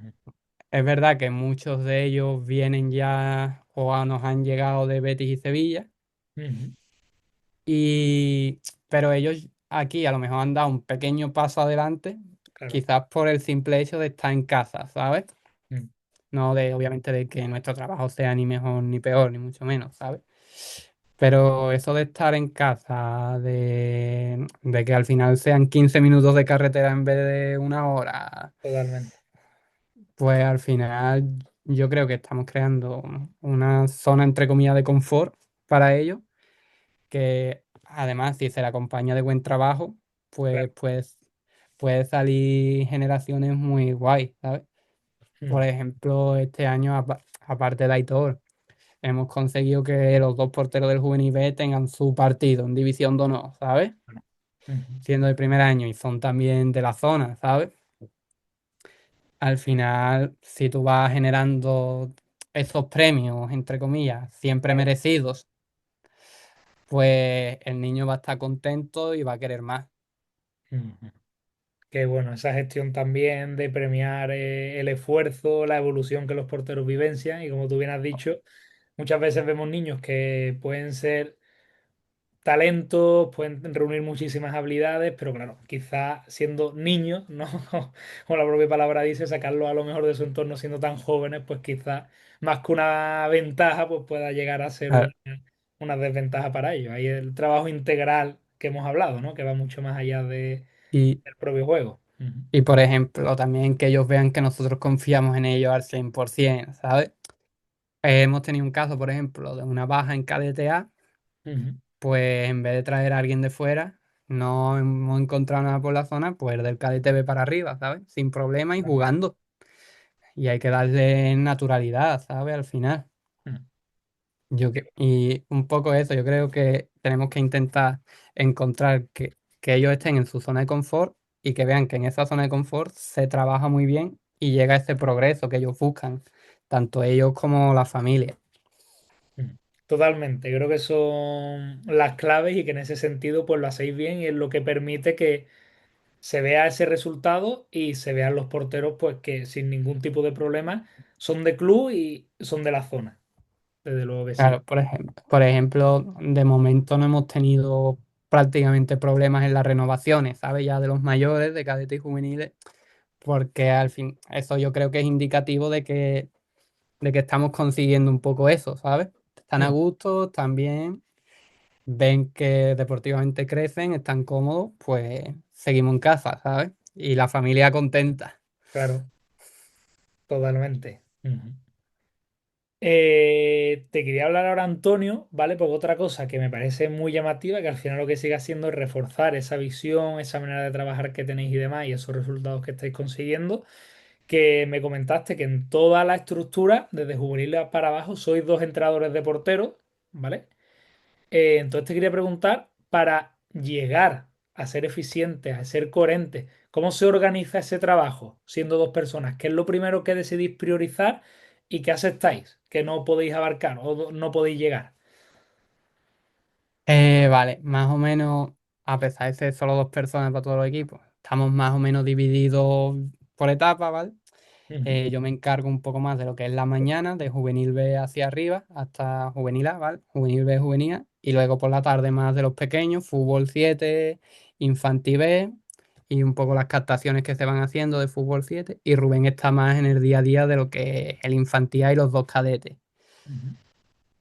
Speaker 2: Es verdad que muchos de ellos vienen ya nos han llegado de Betis y Sevilla,
Speaker 1: Mm.
Speaker 2: y, pero ellos aquí a lo mejor han dado un pequeño paso adelante,
Speaker 1: Claro.
Speaker 2: quizás por el simple hecho de estar en casa, ¿sabes?
Speaker 1: Mm.
Speaker 2: No de, obviamente, de que nuestro trabajo sea ni mejor ni peor, ni mucho menos, ¿sabes? Pero eso de estar en casa, de que al final sean 15 minutos de carretera en vez de 1 hora,
Speaker 1: Totalmente.
Speaker 2: pues al final yo creo que estamos creando una zona, entre comillas, de confort para ellos, que además, si se le acompaña de buen trabajo,
Speaker 1: Claro.
Speaker 2: pues puede salir generaciones muy guay, ¿sabes?
Speaker 1: Mm.
Speaker 2: Por ejemplo, este año, aparte de Aitor. hemos conseguido que los dos porteros del Juvenil B tengan su partido en División de Honor, ¿sabes?
Speaker 1: Ujú.
Speaker 2: Siendo de primer año y son también de la zona, ¿sabes? Al final, si tú vas generando esos premios, entre comillas, siempre
Speaker 1: Claro.
Speaker 2: merecidos, pues el niño va a estar contento y va a querer más.
Speaker 1: Ujú. Que bueno, esa gestión también de premiar el esfuerzo, la evolución que los porteros vivencian y como tú bien has dicho, muchas veces vemos niños que pueden ser talentos, pueden reunir muchísimas habilidades, pero claro, quizás siendo niños, ¿no? Como la propia palabra dice, sacarlos a lo mejor de su entorno siendo tan jóvenes, pues quizás más que una ventaja, pues pueda llegar a ser
Speaker 2: Claro.
Speaker 1: una desventaja para ellos. Ahí el trabajo integral que hemos hablado, ¿no? Que va mucho más allá
Speaker 2: Y,
Speaker 1: del propio juego. Ujú.
Speaker 2: y por ejemplo, también que ellos vean que nosotros confiamos en ellos al 100%, ¿sabes? Hemos tenido un caso, por ejemplo, de una baja en KDTA,
Speaker 1: Ujú.
Speaker 2: pues en vez de traer a alguien de fuera, no hemos encontrado nada por la zona, pues del KDTV para arriba, ¿sabes? Sin problema y jugando. Y hay que darle naturalidad, ¿sabes? Al final.
Speaker 1: Ujú.
Speaker 2: Y un poco eso, yo creo que tenemos que intentar encontrar que ellos estén en su zona de confort y que vean que en esa zona de confort se trabaja muy bien y llega ese progreso que ellos buscan, tanto ellos como la familia.
Speaker 1: Ujú. Totalmente, creo que son las claves y que en ese sentido pues lo hacéis bien y es lo que permite que se vea ese resultado y se vean los porteros pues que sin ningún tipo de problema son de club y son de la zona, desde luego que sí.
Speaker 2: Claro, por ejemplo, de momento no hemos tenido prácticamente problemas en las renovaciones, ¿sabes? Ya de los mayores, de cadetes y juveniles, porque al fin, eso yo creo que es indicativo de que estamos consiguiendo un poco eso, ¿sabes? Están a
Speaker 1: Mm.
Speaker 2: gusto, están bien, ven que deportivamente crecen, están cómodos, pues seguimos en casa, ¿sabes? Y la familia contenta.
Speaker 1: Claro, totalmente. Ujú. Te quería hablar ahora, Antonio, ¿vale? Porque otra cosa que me parece muy llamativa, que al final lo que sigue haciendo es reforzar esa visión, esa manera de trabajar que tenéis y demás, y esos resultados que estáis consiguiendo, que me comentaste que en toda la estructura, desde juveniles para abajo, sois dos entrenadores de porteros, ¿vale? Entonces te quería preguntar, para llegar a ser eficientes, a ser coherentes, ¿cómo se organiza ese trabajo siendo dos personas? ¿Qué es lo primero que decidís priorizar y qué aceptáis que no podéis abarcar o no podéis llegar?
Speaker 2: Vale, más o menos, a pesar de ser solo dos personas para todos los equipos, estamos más o menos divididos por etapas, ¿vale?
Speaker 1: Ujú.
Speaker 2: Yo me encargo un poco más de lo que es la mañana, de juvenil B hacia arriba, hasta juvenil A, ¿vale? Juvenil B, juvenil A, y luego por la tarde más de los pequeños, fútbol 7, infantil B, y un poco las captaciones que se van haciendo de fútbol 7, y Rubén está más en el día a día de lo que es el infantil A y los dos cadetes.
Speaker 1: Ujú.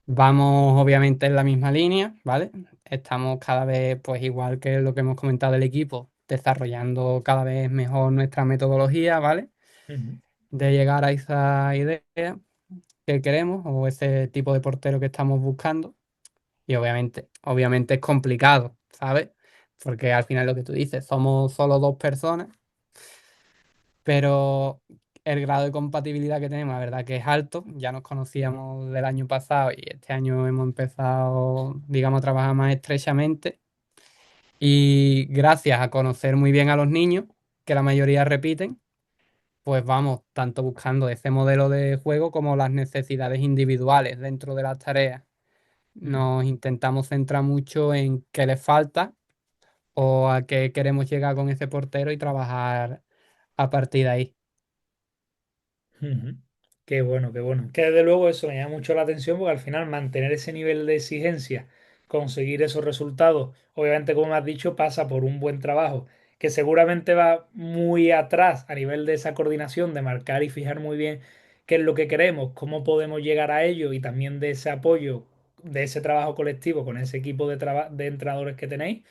Speaker 2: Vamos obviamente en la misma línea, ¿vale? Estamos cada vez, pues igual que lo que hemos comentado del equipo, desarrollando cada vez mejor nuestra metodología, ¿vale?
Speaker 1: Ujú.
Speaker 2: De llegar a esa idea que queremos o ese tipo de portero que estamos buscando. Y obviamente es complicado, ¿sabes? Porque al final lo que tú dices, somos solo dos personas, pero el grado de compatibilidad que tenemos, la verdad que es alto. Ya nos conocíamos del año pasado y este año hemos empezado, digamos, a trabajar más estrechamente. Y gracias a conocer muy bien a los niños, que la mayoría repiten, pues vamos tanto buscando ese modelo de juego como las necesidades individuales dentro de las tareas.
Speaker 1: Ujú.
Speaker 2: Nos intentamos centrar mucho en qué les falta o a qué queremos llegar con ese portero y trabajar a partir de ahí.
Speaker 1: Ujú. Qué bueno, qué bueno. Que desde luego eso me llama mucho la atención porque al final mantener ese nivel de exigencia, conseguir esos resultados, obviamente como me has dicho, pasa por un buen trabajo que seguramente va muy atrás a nivel de esa coordinación, de marcar y fijar muy bien qué es lo que queremos, cómo podemos llegar a ello y también de ese apoyo, de ese trabajo colectivo con ese equipo de entrenadores que tenéis.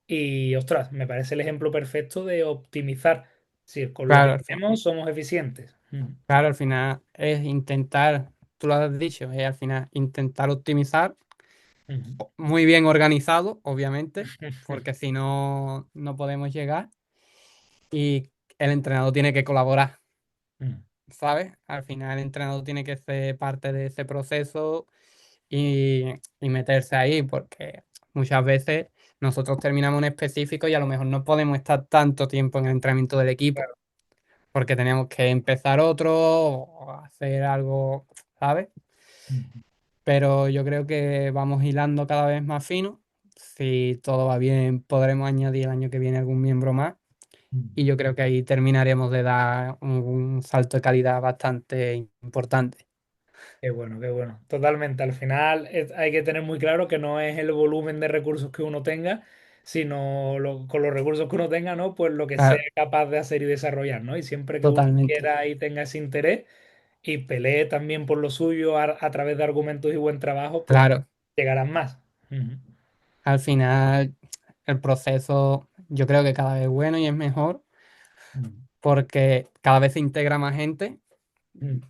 Speaker 1: Y ostras, me parece el ejemplo perfecto de optimizar. Si con lo que
Speaker 2: Claro,
Speaker 1: tenemos somos eficientes. Ujú.
Speaker 2: claro, al final es intentar, tú lo has dicho, es al final intentar optimizar,
Speaker 1: Ujú.
Speaker 2: muy bien organizado, obviamente, porque si no, no podemos llegar y el entrenador tiene que colaborar,
Speaker 1: Ujú.
Speaker 2: ¿sabes? Al final el entrenador tiene que ser parte de ese proceso y meterse ahí, porque muchas veces nosotros terminamos un específico y a lo mejor no podemos estar tanto tiempo en el entrenamiento del equipo,
Speaker 1: Claro.
Speaker 2: porque tenemos que empezar otro o hacer algo, ¿sabes?
Speaker 1: Ujú,
Speaker 2: Pero yo creo que vamos hilando cada vez más fino. Si todo va bien, podremos añadir el año que viene algún miembro más. Y
Speaker 1: ujú.
Speaker 2: yo creo que ahí terminaremos de dar un salto de calidad bastante importante.
Speaker 1: Qué bueno, qué bueno. Totalmente. Al final hay que tener muy claro que no es el volumen de recursos que uno tenga, sino con los recursos que uno tenga, ¿no? Pues lo que sea
Speaker 2: Claro,
Speaker 1: capaz de hacer y desarrollar, ¿no? Y siempre que uno
Speaker 2: totalmente.
Speaker 1: quiera y tenga ese interés y pelee también por lo suyo a través de argumentos y buen trabajo, pues
Speaker 2: Claro,
Speaker 1: llegarán más. Ujú,
Speaker 2: al final el proceso yo creo que cada vez es bueno y es mejor
Speaker 1: ujú,
Speaker 2: porque cada vez se integra más gente.
Speaker 1: ujú,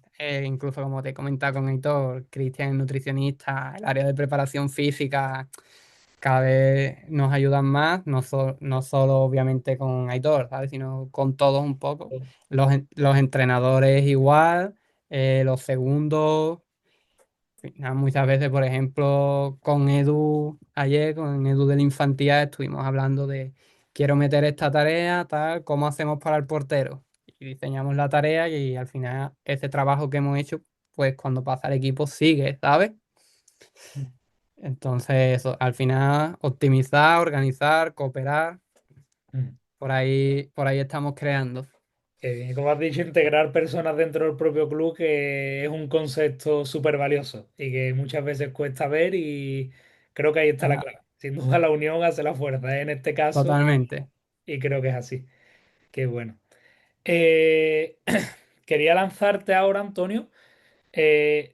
Speaker 2: Incluso como te he comentado con Héctor, Cristian es nutricionista, el área de preparación física cada vez nos ayudan más, no solo obviamente con Aitor, ¿sabes? Sino con todos un poco. Los entrenadores igual, los segundos, muchas veces, por ejemplo, con Edu, ayer, con Edu del Infantil, estuvimos hablando de quiero meter esta tarea, tal, ¿cómo hacemos para el portero? Y diseñamos la tarea y al final ese trabajo que hemos hecho, pues cuando pasa al equipo sigue, ¿sabes?
Speaker 1: ujú,
Speaker 2: Entonces, eso, al final, optimizar, organizar, cooperar,
Speaker 1: ujú.
Speaker 2: por ahí estamos creando.
Speaker 1: Qué bien. Y como has dicho, integrar personas dentro del propio club, que es un concepto súper valioso y que muchas veces cuesta ver y creo que ahí está la
Speaker 2: Ah,
Speaker 1: clave. Sin duda la unión hace la fuerza, ¿eh? En este caso
Speaker 2: totalmente.
Speaker 1: y creo que es así. Qué bueno. Eh, quería lanzarte ahora, Antonio.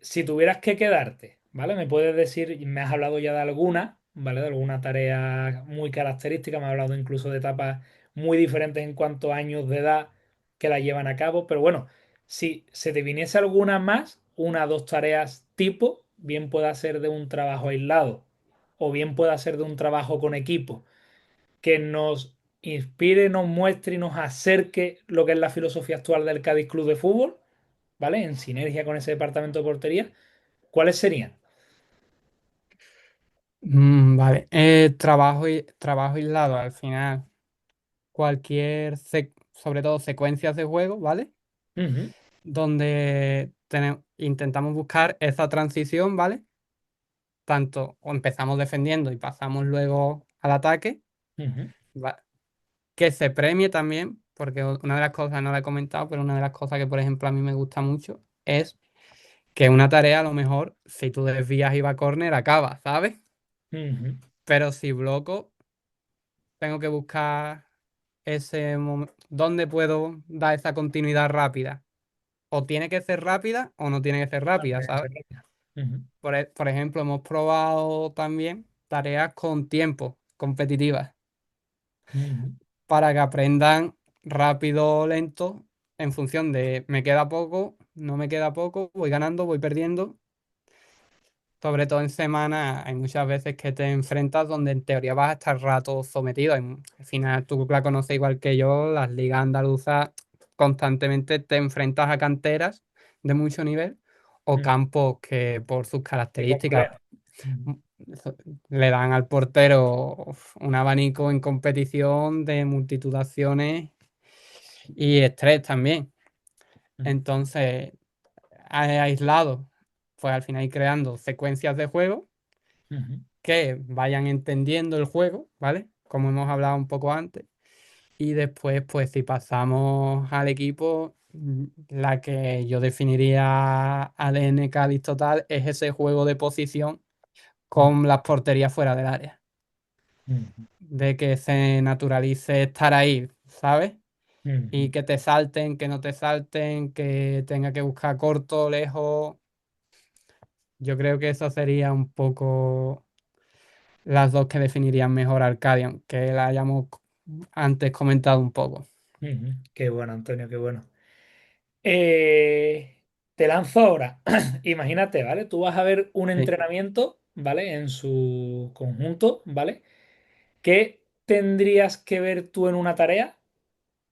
Speaker 1: Si tuvieras que quedarte, ¿vale? Me puedes decir, me has hablado ya de alguna, ¿vale? De alguna tarea muy característica, me has hablado incluso de etapas muy diferentes en cuanto a años de edad que la llevan a cabo, pero bueno, si se te viniese alguna más, una o dos tareas tipo, bien pueda ser de un trabajo aislado o bien pueda ser de un trabajo con equipo, que nos inspire, nos muestre y nos acerque lo que es la filosofía actual del Cádiz Club de Fútbol, ¿vale? En sinergia con ese departamento de portería, ¿cuáles serían?
Speaker 2: Vale. Trabajo aislado al final. Sobre todo secuencias de juego, ¿vale?
Speaker 1: Ujú,
Speaker 2: Donde intentamos buscar esa transición, ¿vale? Tanto o empezamos defendiendo y pasamos luego al ataque,
Speaker 1: ujú,
Speaker 2: ¿va? Que se premie también, porque una de las cosas, no la he comentado, pero una de las cosas que, por ejemplo, a mí me gusta mucho es que una tarea, a lo mejor, si tú desvías y va a córner, acaba, ¿sabes?
Speaker 1: ujú,
Speaker 2: Pero si bloco, tengo que buscar ese momento, dónde puedo dar esa continuidad rápida. O tiene que ser rápida o no tiene que ser rápida, ¿sabes?
Speaker 1: ujú,
Speaker 2: Por ejemplo, hemos probado también tareas con tiempo, competitivas,
Speaker 1: ujú,
Speaker 2: para que aprendan rápido o lento en función de me queda poco, no me queda poco, voy ganando, voy perdiendo. Sobre todo en semana, hay muchas veces que te enfrentas donde en teoría vas a estar rato sometido. Al final, tú la conoces igual que yo, las ligas andaluzas constantemente te enfrentas a canteras de mucho nivel o
Speaker 1: ujú.
Speaker 2: campos que por sus
Speaker 1: Qué
Speaker 2: características
Speaker 1: complejo. Ujú,
Speaker 2: mm, le dan al portero un abanico en competición de multitud de acciones y estrés también.
Speaker 1: ujú,
Speaker 2: Entonces, aislado, pues al final ir creando secuencias de juego
Speaker 1: ujú,
Speaker 2: que vayan entendiendo el juego, ¿vale? Como hemos hablado un poco antes. Y después, pues si pasamos al equipo, la que yo definiría ADN Cádiz total es ese juego de posición con las porterías fuera del área.
Speaker 1: ujú,
Speaker 2: De que se naturalice estar ahí, ¿sabes? Y
Speaker 1: ujú,
Speaker 2: que te salten, que no te salten, que tenga que buscar corto, lejos. Yo creo que eso sería un poco las dos que definirían mejor a Arcadia, que la hayamos antes comentado un poco.
Speaker 1: ujú. Qué bueno, Antonio, qué bueno. Te lanzo ahora. Imagínate, ¿vale? Tú vas a ver un
Speaker 2: Sí.
Speaker 1: entrenamiento, ¿vale? En su conjunto, ¿vale? ¿Qué tendrías que ver tú en una tarea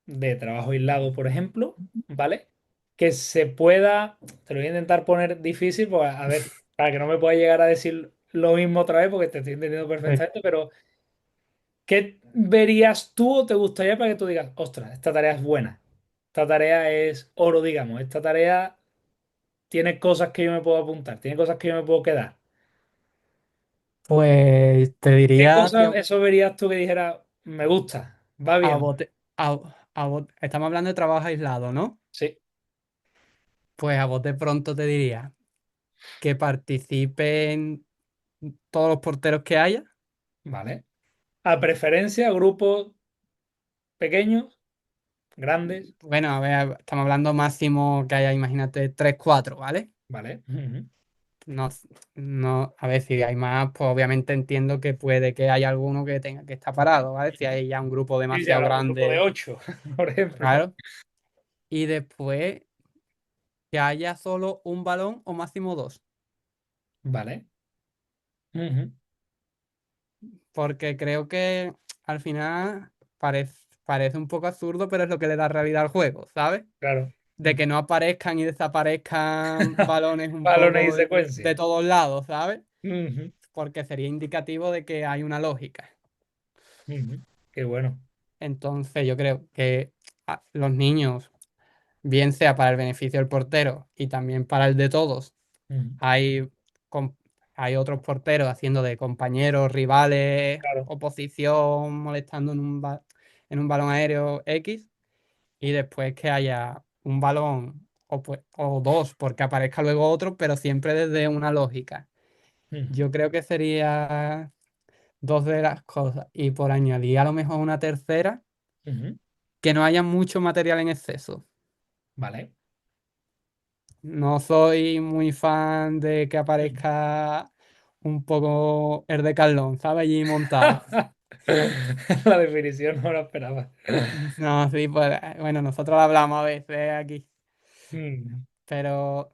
Speaker 1: de trabajo aislado, por ejemplo, ¿vale? Que se pueda, te lo voy a intentar poner difícil, pues a ver. para que no me pueda llegar a decir lo mismo otra vez, porque te estoy entendiendo
Speaker 2: Sí.
Speaker 1: perfectamente, pero ¿qué verías tú o te gustaría para que tú digas, ostras, esta tarea es buena? Esta tarea es oro, digamos. Esta tarea tiene cosas que yo me puedo apuntar, tiene cosas que yo me puedo quedar.
Speaker 2: Pues te
Speaker 1: ¿Qué
Speaker 2: diría que
Speaker 1: cosas eso verías tú que dijeras, me gusta, va
Speaker 2: a
Speaker 1: bien?
Speaker 2: bote, estamos hablando de trabajo aislado, ¿no?
Speaker 1: Sí,
Speaker 2: Pues a bote pronto te diría que participen todos los porteros que haya.
Speaker 1: vale. A preferencia, grupos pequeños, grandes,
Speaker 2: Bueno, a ver, estamos hablando máximo que haya, imagínate, 3 4, ¿vale?
Speaker 1: vale. Ujú.
Speaker 2: No, no, a ver, si hay más, pues obviamente entiendo que puede que haya alguno que tenga que estar parado, ¿vale? Si hay ya un grupo
Speaker 1: Sí, sí,
Speaker 2: demasiado
Speaker 1: hablamos de un grupo de
Speaker 2: grande,
Speaker 1: 8, por ejemplo.
Speaker 2: claro. Y después que haya solo un balón o máximo dos.
Speaker 1: Vale. Ujú.
Speaker 2: Porque creo que al final parece un poco absurdo, pero es lo que le da realidad al juego, ¿sabes?
Speaker 1: Claro.
Speaker 2: De que no aparezcan y desaparezcan balones un
Speaker 1: Balones y
Speaker 2: poco de
Speaker 1: secuencia.
Speaker 2: todos lados, ¿sabes?
Speaker 1: Ujú,
Speaker 2: Porque sería indicativo de que hay una lógica.
Speaker 1: ujú. Qué bueno.
Speaker 2: Entonces yo creo que los niños, bien sea para el beneficio del portero y también para el de todos,
Speaker 1: Ujú.
Speaker 2: hay, com- hay otros porteros haciendo de compañeros, rivales,
Speaker 1: Claro.
Speaker 2: oposición, molestando en un balón aéreo X, y después que haya un balón o dos, porque aparezca luego otro, pero siempre desde una lógica.
Speaker 1: Ujú,
Speaker 2: Yo creo que sería dos de las cosas. Y por añadir a lo mejor una tercera,
Speaker 1: ujú.
Speaker 2: que no haya mucho material en exceso.
Speaker 1: Vale.
Speaker 2: No soy muy fan de que
Speaker 1: Ujú.
Speaker 2: aparezca un poco el de Carlón, ¿sabes? Allí montado.
Speaker 1: La definición no la esperaba.
Speaker 2: No, sí, pues bueno, nosotros lo hablamos a veces aquí,
Speaker 1: Mm,
Speaker 2: pero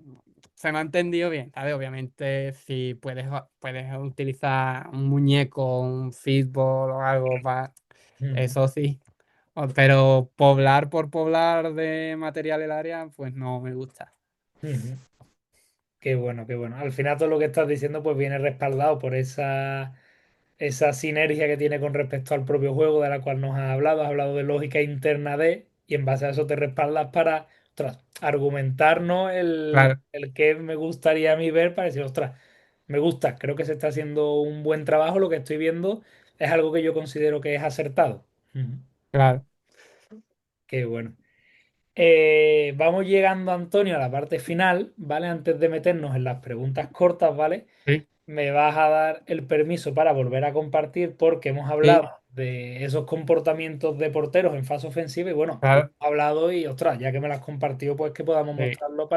Speaker 2: se me ha entendido bien, ¿sabes? Obviamente, si puedes utilizar un muñeco, un fútbol o algo para
Speaker 1: ujú,
Speaker 2: eso sí. Pero poblar por poblar de material el área, pues no me gusta.
Speaker 1: ujú. Qué bueno, qué bueno. Al final todo lo que estás diciendo pues viene respaldado por esa sinergia que tiene con respecto al propio juego de la cual nos has hablado de lógica interna de, y en base a eso te respaldas para, ostras, argumentarnos
Speaker 2: Claro,
Speaker 1: el que me gustaría a mí ver para decir, ostras, me gusta, creo que se está haciendo un buen trabajo, lo que estoy viendo es algo que yo considero que es acertado. Ujú.
Speaker 2: claro.
Speaker 1: Qué bueno. Vamos llegando, Antonio, a la parte final, ¿vale? Antes de meternos en las preguntas cortas, ¿vale?
Speaker 2: Sí,
Speaker 1: Me vas a dar el permiso para volver a compartir porque hemos
Speaker 2: sí,
Speaker 1: hablado de esos comportamientos de porteros en fase ofensiva y bueno, lo
Speaker 2: claro.
Speaker 1: hemos hablado y ostras, ya que me lo has compartido, pues que podamos
Speaker 2: Sí.
Speaker 1: mostrarlo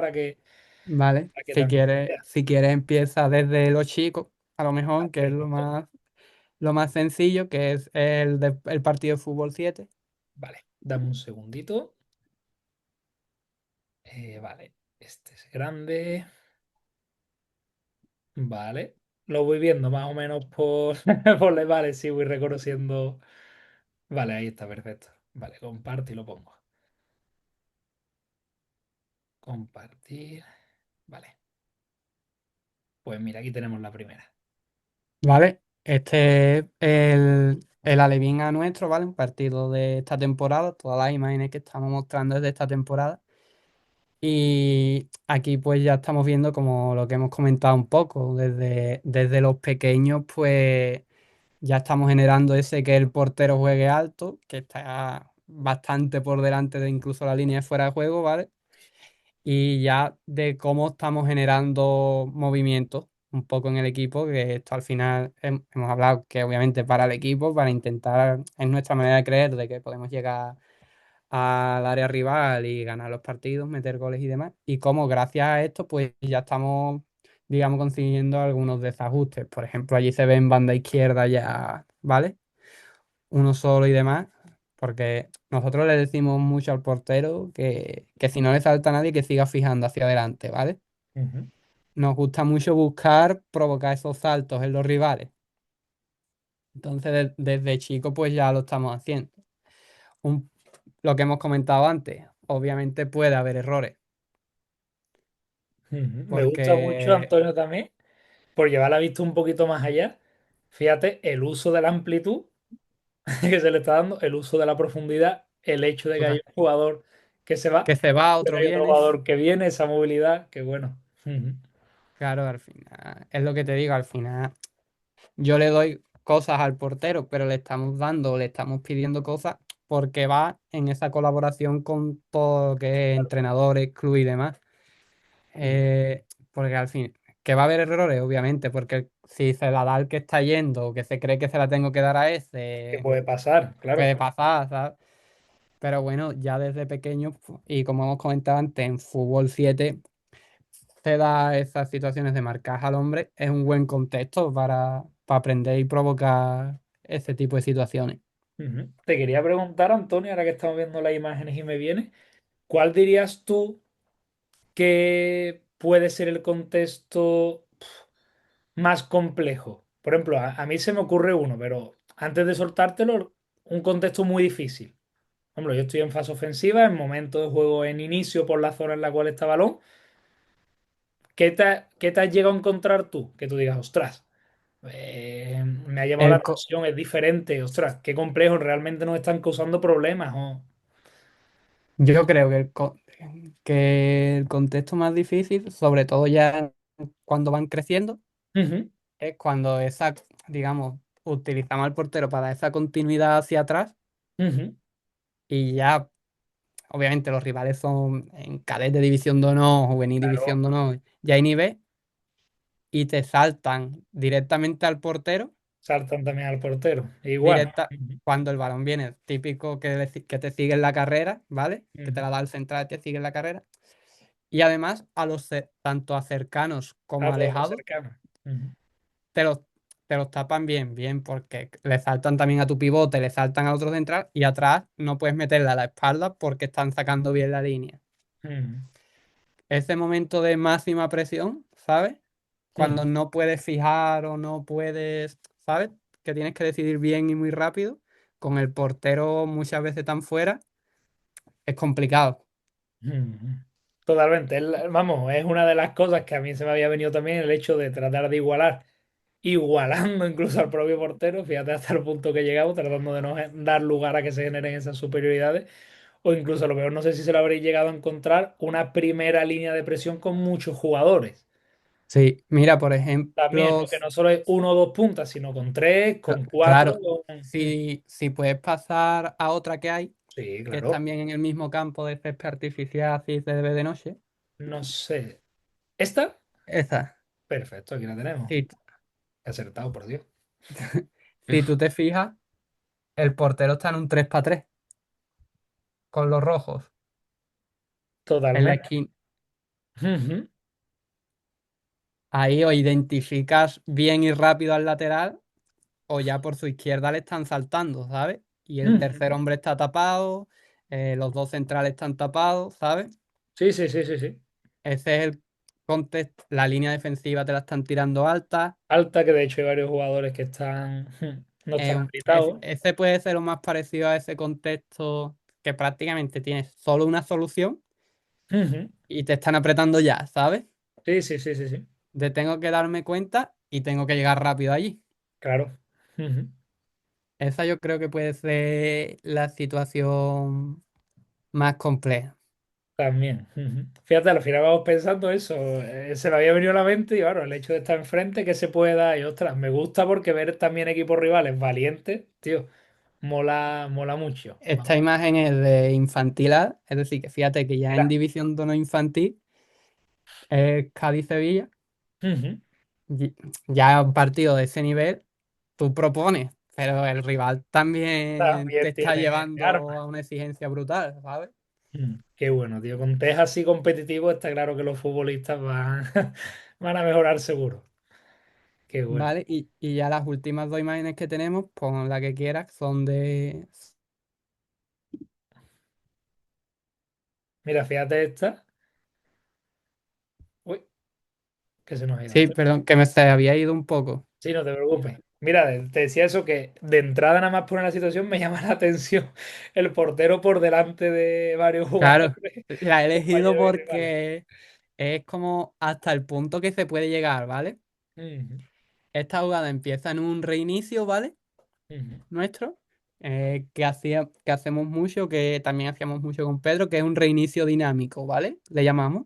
Speaker 2: Vale,
Speaker 1: para que también se vea.
Speaker 2: si quieres empieza desde los chicos, a lo
Speaker 1: Vale,
Speaker 2: mejor, que es
Speaker 1: perfecto.
Speaker 2: lo más sencillo, que es el partido de fútbol 7.
Speaker 1: Vale, dame un segundito. Vale, este es grande. Vale, lo voy viendo más o menos por, vale, sí, voy reconociendo. Vale, ahí está, perfecto. Vale, comparto y lo pongo. Compartir. Vale, pues mira, aquí tenemos la primera.
Speaker 2: ¿Vale? Este es el alevín a nuestro, ¿vale? Un partido de esta temporada, todas las imágenes que estamos mostrando es de esta temporada. Y aquí pues ya estamos viendo como lo que hemos comentado un poco, desde los pequeños pues ya estamos generando ese que el portero juegue alto, que está bastante por delante de incluso la línea de fuera de juego, ¿vale? Y ya de cómo estamos generando movimientos un poco en el equipo, que esto al final hemos hablado que obviamente para el equipo, para intentar, es nuestra manera de creer de que podemos llegar al área rival y ganar los partidos, meter goles y demás. Y cómo gracias a esto, pues ya estamos, digamos, consiguiendo algunos desajustes. Por ejemplo, allí se ve en banda izquierda ya, ¿vale? Uno solo y demás. Porque nosotros le decimos mucho al portero que si no le salta a nadie, que siga fijando hacia adelante, ¿vale?
Speaker 1: Ujú,
Speaker 2: Nos gusta mucho buscar provocar esos saltos en los rivales. Entonces, desde chico, pues ya lo estamos haciendo. Un- lo que hemos comentado antes, obviamente puede haber errores
Speaker 1: ujú. Me gusta mucho,
Speaker 2: porque
Speaker 1: Antonio, también. por llevar la vista un poquito más allá, fíjate el uso de la amplitud que se le está dando, el uso de la profundidad, el hecho de que hay
Speaker 2: Total.
Speaker 1: un jugador que se va,
Speaker 2: Que se va,
Speaker 1: pero
Speaker 2: otro
Speaker 1: hay otro
Speaker 2: viene.
Speaker 1: jugador que viene, esa movilidad, que bueno. Ujú.
Speaker 2: Claro, al final, es lo que te digo, al final yo le doy cosas al portero, pero le estamos dando, le estamos pidiendo cosas porque va en esa colaboración con todo lo que es entrenadores, club y demás.
Speaker 1: Mm.
Speaker 2: Porque al fin, que va a haber errores, obviamente, porque si se la da al que está yendo o que se cree que se la tengo que dar a
Speaker 1: ¿Qué
Speaker 2: ese,
Speaker 1: puede pasar? Claro.
Speaker 2: puede pasar, ¿sabes? Pero bueno, ya desde pequeño, y como hemos comentado antes, en Fútbol 7 se da esas situaciones de marcar al hombre, es un buen contexto para aprender y provocar ese tipo de situaciones.
Speaker 1: Ujú. Te quería preguntar, Antonio, ahora que estamos viendo las imágenes y me viene, ¿cuál dirías tú que puede ser el contexto más complejo? Por ejemplo, a mí se me ocurre uno, pero antes de soltártelo, un contexto muy difícil. Por ejemplo, yo estoy en fase ofensiva, en momento de juego en inicio por la zona en la cual está el balón. Qué te has llegado a encontrar tú? Que tú digas, ostras, me ha llamado la
Speaker 2: El co-
Speaker 1: atención, es diferente, ostras, qué complejo, realmente nos están causando problemas.
Speaker 2: yo creo que el contexto más difícil, sobre todo ya cuando van creciendo,
Speaker 1: Ujú,
Speaker 2: es cuando esa, digamos, utilizamos al portero para dar esa continuidad hacia atrás
Speaker 1: ujú,
Speaker 2: y ya, obviamente, los rivales son en cadete división de honor, juvenil
Speaker 1: claro,
Speaker 2: división de honor, ya hay nivel y te saltan directamente al portero,
Speaker 1: saltan también al portero. Igual.
Speaker 2: directa,
Speaker 1: Ujú,
Speaker 2: cuando el balón viene, típico que te sigue en la carrera, ¿vale? Que te
Speaker 1: ujú.
Speaker 2: la da el central y te sigue en la carrera. Y además, tanto a cercanos como
Speaker 1: A
Speaker 2: a
Speaker 1: todos los
Speaker 2: alejados,
Speaker 1: cercanos. Ujú,
Speaker 2: te los, te los tapan bien, porque le saltan también a tu pivote, le saltan al otro central y atrás no puedes meterle a la espalda porque están sacando bien la línea.
Speaker 1: ujú,
Speaker 2: Ese momento de máxima presión, ¿sabes? Cuando
Speaker 1: ujú,
Speaker 2: no puedes fijar o no puedes, ¿sabes? Que tienes que decidir bien y muy rápido, con el portero muchas veces tan fuera, es complicado.
Speaker 1: ujú. Totalmente. Vamos, es una de las cosas que a mí se me había venido también el hecho de tratar de igualar, igualando incluso al propio portero, fíjate hasta el punto que he llegado, tratando de no dar lugar a que se generen esas superioridades, o incluso a lo mejor no sé si se lo habréis llegado a encontrar, una primera línea de presión con muchos jugadores.
Speaker 2: Sí, mira, por
Speaker 1: También,
Speaker 2: ejemplo,
Speaker 1: ¿no? Que no solo es uno o dos puntas, sino con tres, con cuatro.
Speaker 2: claro,
Speaker 1: Mm.
Speaker 2: si puedes pasar a otra que hay,
Speaker 1: Sí,
Speaker 2: que es
Speaker 1: claro.
Speaker 2: también en el mismo campo de césped artificial, así se ve de noche.
Speaker 1: No sé. ¿Esta?
Speaker 2: Esa,
Speaker 1: Perfecto, aquí la tenemos.
Speaker 2: si,
Speaker 1: He acertado, por Dios.
Speaker 2: si tú te fijas, el portero está en un 3-3 con los rojos en la
Speaker 1: Totalmente.
Speaker 2: esquina.
Speaker 1: Ujú,
Speaker 2: Ahí o identificas bien y rápido al lateral, o ya por su izquierda le están saltando, ¿sabes? Y el tercer
Speaker 1: ujú.
Speaker 2: hombre está tapado, los dos centrales están tapados, ¿sabes?
Speaker 1: Sí, sí, sí, sí, sí.
Speaker 2: Ese es el contexto. La línea defensiva te la están tirando alta.
Speaker 1: Alta, que de hecho hay varios jugadores que están, no están habilitados.
Speaker 2: Ese puede ser lo más parecido a ese contexto que prácticamente tienes solo una solución
Speaker 1: Ujú.
Speaker 2: y te están apretando ya, ¿sabes?
Speaker 1: Sí, sí, sí, sí, sí.
Speaker 2: De tengo que darme cuenta y tengo que llegar rápido allí.
Speaker 1: Claro. Ujú.
Speaker 2: Esa yo creo que puede ser la situación más compleja.
Speaker 1: También. Ujú. Fíjate, al final vamos pensando eso. Se me había venido a la mente y bueno, el hecho de estar enfrente, que se puede dar. Y ostras, me gusta porque ver también equipos rivales valientes, tío, mola, mola mucho.
Speaker 2: Esta imagen es de infantil A, es decir, que fíjate que ya en
Speaker 1: Mira.
Speaker 2: división de no infantil es Cádiz-Sevilla.
Speaker 1: Ujú.
Speaker 2: y- Ya un partido de ese nivel, tú propones, pero el rival también te
Speaker 1: También
Speaker 2: está
Speaker 1: tiene
Speaker 2: llevando
Speaker 1: armas.
Speaker 2: a una exigencia brutal, ¿sabes?
Speaker 1: Qué bueno, tío. Con test así competitivos está claro que los futbolistas van, van a mejorar seguro. Qué bueno.
Speaker 2: ¿Vale? Y ya las últimas dos imágenes que tenemos, pon la que quieras, son de...
Speaker 1: Mira, fíjate esta. Uy, que se nos ha ido
Speaker 2: Sí,
Speaker 1: Antonio.
Speaker 2: perdón, que me se había ido un poco.
Speaker 1: Sí, no te preocupes. Mira, te decía eso que de entrada nada más por la situación me llama la atención el portero por delante de varios jugadores,
Speaker 2: Claro, la he elegido
Speaker 1: compañeros y rivales.
Speaker 2: porque es como hasta el punto que se puede llegar, ¿vale?
Speaker 1: Ujú,
Speaker 2: Esta jugada empieza en un reinicio, ¿vale?
Speaker 1: ujú,
Speaker 2: Nuestro, que hacemos mucho, que también hacíamos mucho con Pedro, que es un reinicio dinámico, ¿vale? Le llamamos,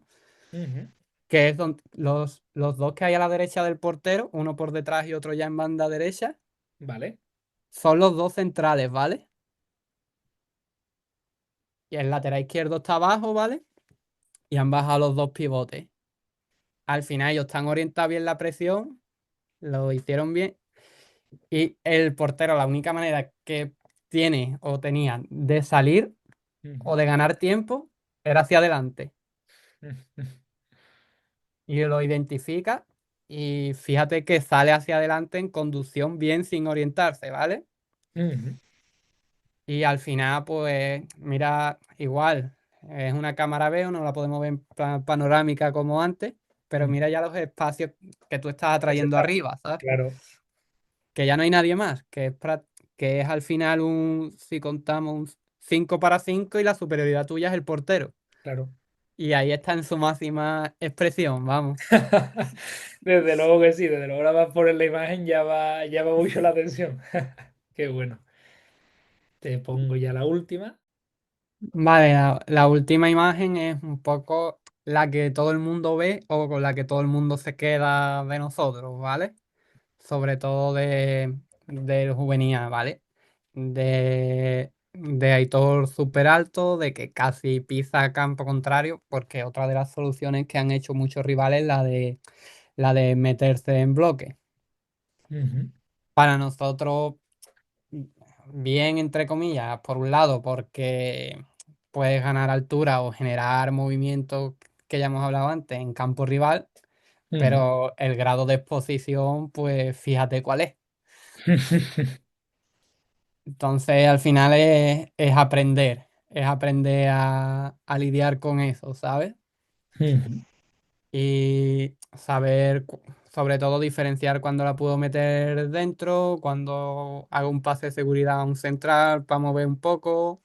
Speaker 1: ujú.
Speaker 2: que es donde los dos que hay a la derecha del portero, uno por detrás y otro ya en banda derecha,
Speaker 1: Vale.
Speaker 2: son los dos centrales, ¿vale? Y el lateral izquierdo está abajo, ¿vale? Y han bajado los dos pivotes. Al final ellos están orientados bien la presión, lo hicieron bien. Y el portero, la única manera que tiene o tenía de salir
Speaker 1: Ujú,
Speaker 2: o de ganar tiempo era hacia adelante.
Speaker 1: ujú,
Speaker 2: Y lo identifica y fíjate que sale hacia adelante en conducción bien sin orientarse, ¿vale?
Speaker 1: ujú,
Speaker 2: Y al final, pues mira, igual, es una cámara veo, no la podemos ver en panorámica como antes, pero
Speaker 1: ujú.
Speaker 2: mira ya los espacios que tú estás
Speaker 1: Ese
Speaker 2: atrayendo
Speaker 1: está,
Speaker 2: arriba, ¿sabes?
Speaker 1: claro,
Speaker 2: Que ya no hay nadie más, que es al final si contamos, un 5 para 5 y la superioridad tuya es el portero.
Speaker 1: claro.
Speaker 2: Y ahí está en su máxima expresión, vamos.
Speaker 1: Desde luego que sí, desde luego nada más por la imagen llama mucho la atención. Qué bueno. Te pongo ya la última.
Speaker 2: Vale, la última imagen es un poco la que todo el mundo ve o con la que todo el mundo se queda de nosotros, ¿vale? Sobre todo del juvenil, ¿vale? De Aitor súper alto, de que casi pisa a campo contrario, porque otra de las soluciones que han hecho muchos rivales es la de meterse en bloque.
Speaker 1: Ujú,
Speaker 2: Para nosotros, bien, entre comillas, por un lado, porque puedes ganar altura o generar movimiento que ya hemos hablado antes en campo rival,
Speaker 1: ujú.
Speaker 2: pero el grado de exposición, pues fíjate cuál es. Entonces, al final es aprender a lidiar con eso, ¿sabes?
Speaker 1: Ujú,
Speaker 2: Y saber, sobre todo, diferenciar cuando la puedo meter dentro, cuando hago un pase de seguridad a un central para mover un poco,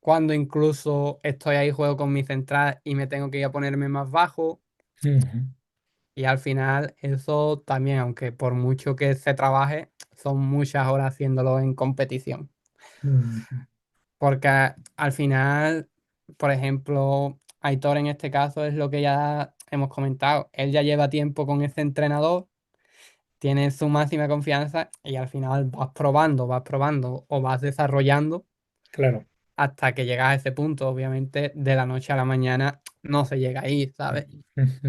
Speaker 2: cuando incluso estoy ahí, juego con mi central y me tengo que ir a ponerme más bajo.
Speaker 1: ujú,
Speaker 2: Y al final, eso también, aunque por mucho que se trabaje, son muchas horas haciéndolo en competición.
Speaker 1: ujú,
Speaker 2: Porque al final, por ejemplo, Aitor en este caso es lo que ya hemos comentado. Él ya lleva tiempo con ese entrenador, tiene su máxima confianza y al final vas probando o vas desarrollando
Speaker 1: claro.
Speaker 2: hasta que llegas a ese punto. Obviamente, de la noche a la mañana no se llega ahí, ¿sabes?
Speaker 1: Ujú,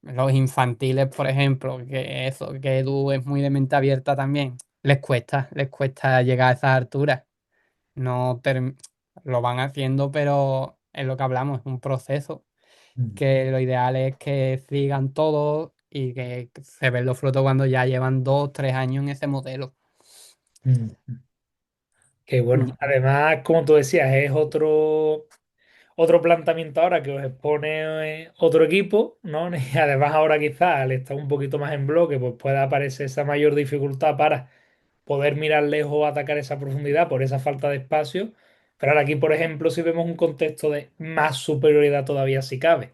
Speaker 2: Los infantiles, por ejemplo, que eso, que Edu es muy de mente abierta también, les cuesta llegar a esas alturas. No lo van haciendo, pero es lo que hablamos, es un proceso que lo ideal es que sigan todos y que se ven los frutos cuando ya llevan 2, 3 años en ese modelo.
Speaker 1: ujú. Qué bueno.
Speaker 2: Mm.
Speaker 1: Además, como tú decías, es otro planteamiento ahora que os expone otro equipo, ¿no? Y además ahora quizás al estar un poquito más en bloque, pues pueda aparecer esa mayor dificultad para poder mirar lejos o atacar esa profundidad por esa falta de espacio. Pero ahora aquí, por ejemplo, si vemos un contexto de más superioridad todavía si cabe,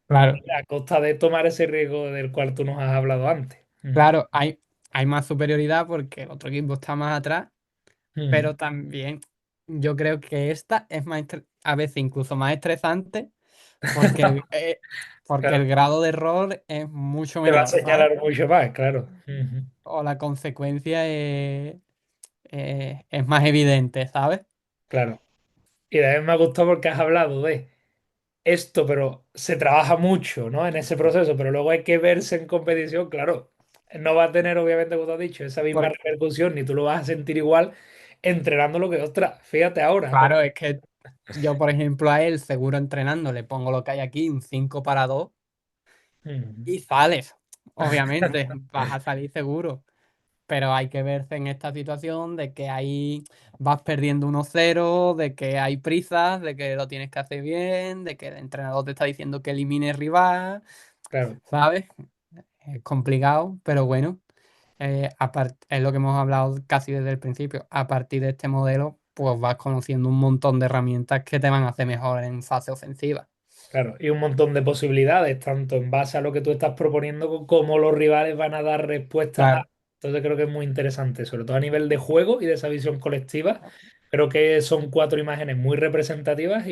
Speaker 2: Claro,
Speaker 1: a costa de tomar ese riesgo del cual tú nos has hablado antes. Ujú,
Speaker 2: claro, hay más superioridad porque el otro equipo está más atrás,
Speaker 1: ujú,
Speaker 2: pero también yo creo que esta es a veces incluso más estresante porque porque
Speaker 1: claro,
Speaker 2: el grado de error es mucho
Speaker 1: te va a
Speaker 2: menor, ¿sabes?
Speaker 1: señalar mucho más, claro. Ujú,
Speaker 2: O la consecuencia es más evidente, ¿sabes?
Speaker 1: claro. Y además me ha gustado porque has hablado de esto, pero se trabaja mucho, ¿no? En ese proceso, pero luego hay que verse en competición, claro. No va a tener, obviamente, como tú has dicho, esa misma
Speaker 2: Porque,
Speaker 1: repercusión, ni tú lo vas a sentir igual entrenándolo que, ostras, fíjate ahora.
Speaker 2: claro, es que yo, por ejemplo, a él, seguro entrenando, le pongo lo que hay aquí, un 5 para 2
Speaker 1: Ujú,
Speaker 2: y sales. Obviamente, vas a salir seguro. Pero hay que verse en esta situación de que ahí vas perdiendo 1-0, de que hay prisas, de que lo tienes que hacer bien, de que el entrenador te está diciendo que elimine rival,
Speaker 1: claro.
Speaker 2: ¿sabes? Es complicado, pero bueno, es lo que hemos hablado casi desde el principio. A partir de este modelo, pues vas conociendo un montón de herramientas que te van a hacer mejor en fase ofensiva.
Speaker 1: Claro, y un montón de posibilidades, tanto en base a lo que tú estás proponiendo como los rivales van a dar respuesta a.
Speaker 2: Claro,
Speaker 1: Entonces creo que es muy interesante, sobre todo a nivel de juego y de esa visión colectiva. Creo que son cuatro imágenes muy representativas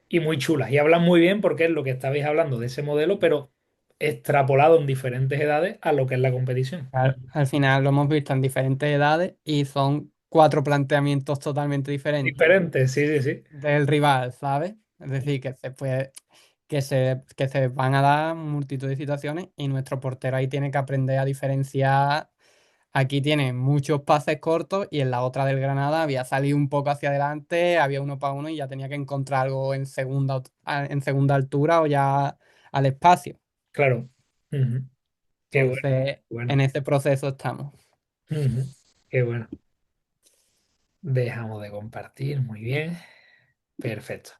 Speaker 1: y muy chulas. Y hablan muy bien porque es lo que estabais hablando de ese modelo, pero extrapolado en diferentes edades a lo que es la competición.
Speaker 2: claro. Al final lo hemos visto en diferentes edades y son cuatro planteamientos totalmente diferentes
Speaker 1: Diferente, sí, sí, sí.
Speaker 2: del rival, ¿sabes? Es decir, que se puede, que se van a dar multitud de situaciones y nuestro portero ahí tiene que aprender a diferenciar. Aquí tiene muchos pases cortos y en la otra del Granada había salido un poco hacia adelante, había uno para uno y ya tenía que encontrar algo en en segunda altura o ya al espacio.
Speaker 1: Claro. Ujú. Qué bueno,
Speaker 2: Entonces,
Speaker 1: bueno.
Speaker 2: en ese proceso estamos.
Speaker 1: Ujú. Qué bueno. Dejamos de compartir, muy bien. Perfecto.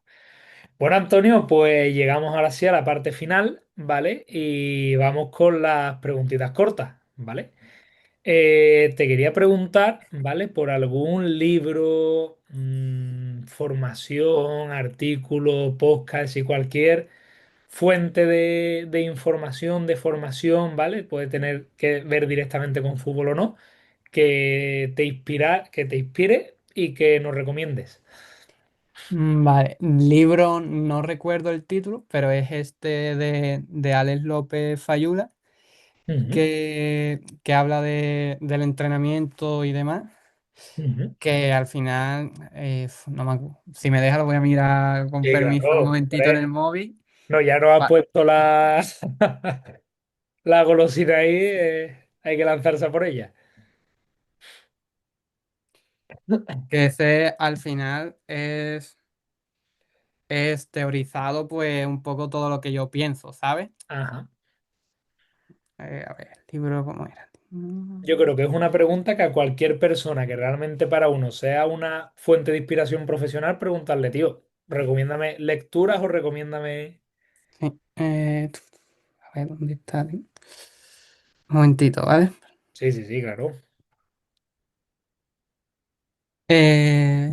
Speaker 1: Bueno, Antonio, pues llegamos ahora sí a la parte final, ¿vale? Y vamos con las preguntitas cortas, ¿vale? Te quería preguntar, ¿vale? Por algún libro, formación, artículo, podcast y cualquier fuente de información, de formación, ¿vale? Puede tener que ver directamente con fútbol o no, que te inspire y que nos recomiendes.
Speaker 2: Vale, libro no recuerdo el título, pero es este de Alex López Fayula,
Speaker 1: Ujú,
Speaker 2: que habla del entrenamiento y demás.
Speaker 1: ujú.
Speaker 2: Que al final, no si me deja lo voy a mirar con
Speaker 1: Sí,
Speaker 2: permiso un
Speaker 1: claro.
Speaker 2: momentito en el móvil.
Speaker 1: No, ya nos has
Speaker 2: Va,
Speaker 1: puesto la golosina ahí, hay que lanzarse a por ella.
Speaker 2: que ese al final es teorizado pues un poco todo lo que yo pienso, ¿sabes?
Speaker 1: Ajá.
Speaker 2: A ver, el libro, ¿cómo era?
Speaker 1: Yo creo que es una pregunta que a cualquier persona que realmente para uno sea una fuente de inspiración profesional, preguntarle, tío, recomiéndame lecturas o recomiéndame.
Speaker 2: Sí, a ver, ¿dónde está? Un momentito, ¿vale?
Speaker 1: Sí, sí, sí, claro.
Speaker 2: Eh,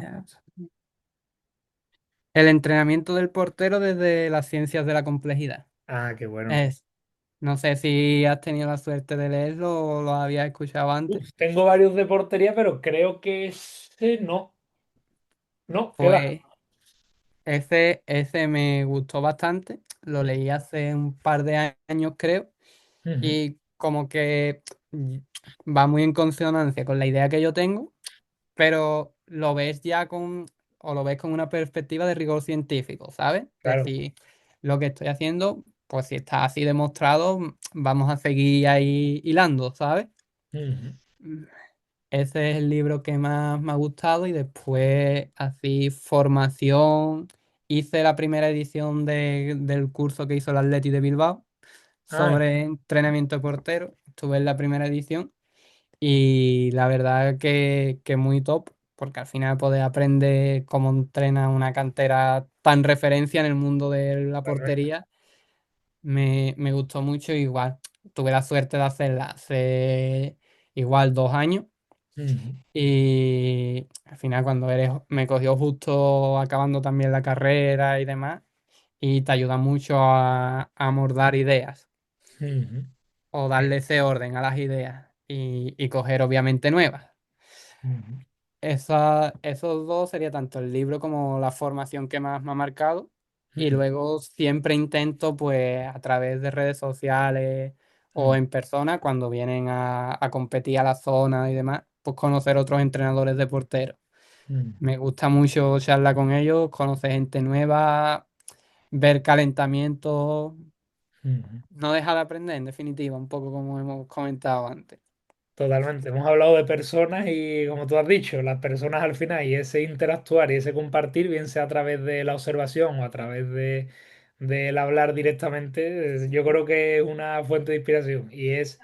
Speaker 2: el entrenamiento del portero desde las ciencias de la complejidad.
Speaker 1: Ah, qué bueno.
Speaker 2: Es, no sé si has tenido la suerte de leerlo o lo habías escuchado antes.
Speaker 1: Tengo varios de portería, pero creo que ese no. No, ¿qué va?
Speaker 2: Pues ese me gustó bastante. Lo leí hace un par de años, creo,
Speaker 1: Ujú.
Speaker 2: y como que va muy en consonancia con la idea que yo tengo, pero lo ves ya o lo ves con una perspectiva de rigor científico, ¿sabes? Es
Speaker 1: Claro.
Speaker 2: decir, lo que estoy haciendo, pues si está así demostrado, vamos a seguir ahí hilando, ¿sabes?
Speaker 1: Ujú,
Speaker 2: Ese es el libro que más me ha gustado y después así formación. Hice la primera edición del curso que hizo el Athletic de Bilbao
Speaker 1: ah,
Speaker 2: sobre entrenamiento de portero. Estuve en la primera edición y la verdad que muy top porque al final poder aprender cómo entrena una cantera tan referencia en el mundo de la
Speaker 1: claro.
Speaker 2: portería me gustó mucho. Igual tuve la suerte de hacerla hace igual 2 años.
Speaker 1: Ujú,
Speaker 2: Y al final cuando me cogió justo acabando también la carrera y demás, y te ayuda mucho a abordar ideas
Speaker 1: ujú,
Speaker 2: o darle ese orden a las ideas y coger obviamente nuevas.
Speaker 1: ujú,
Speaker 2: Esos dos sería tanto el libro como la formación que más me ha marcado. Y
Speaker 1: ujú,
Speaker 2: luego siempre intento, pues, a través de redes sociales o
Speaker 1: ujú,
Speaker 2: en persona, cuando vienen a competir a la zona y demás, pues conocer otros entrenadores de porteros.
Speaker 1: ujú,
Speaker 2: Me gusta mucho charlar con ellos, conocer gente nueva, ver calentamiento,
Speaker 1: ujú.
Speaker 2: no dejar de aprender, en definitiva, un poco como hemos comentado antes.
Speaker 1: Totalmente. Hemos hablado de personas y, como tú has dicho, las personas al final y ese interactuar y ese compartir, bien sea a través de la observación o a través del hablar directamente, yo creo que es una fuente de inspiración y es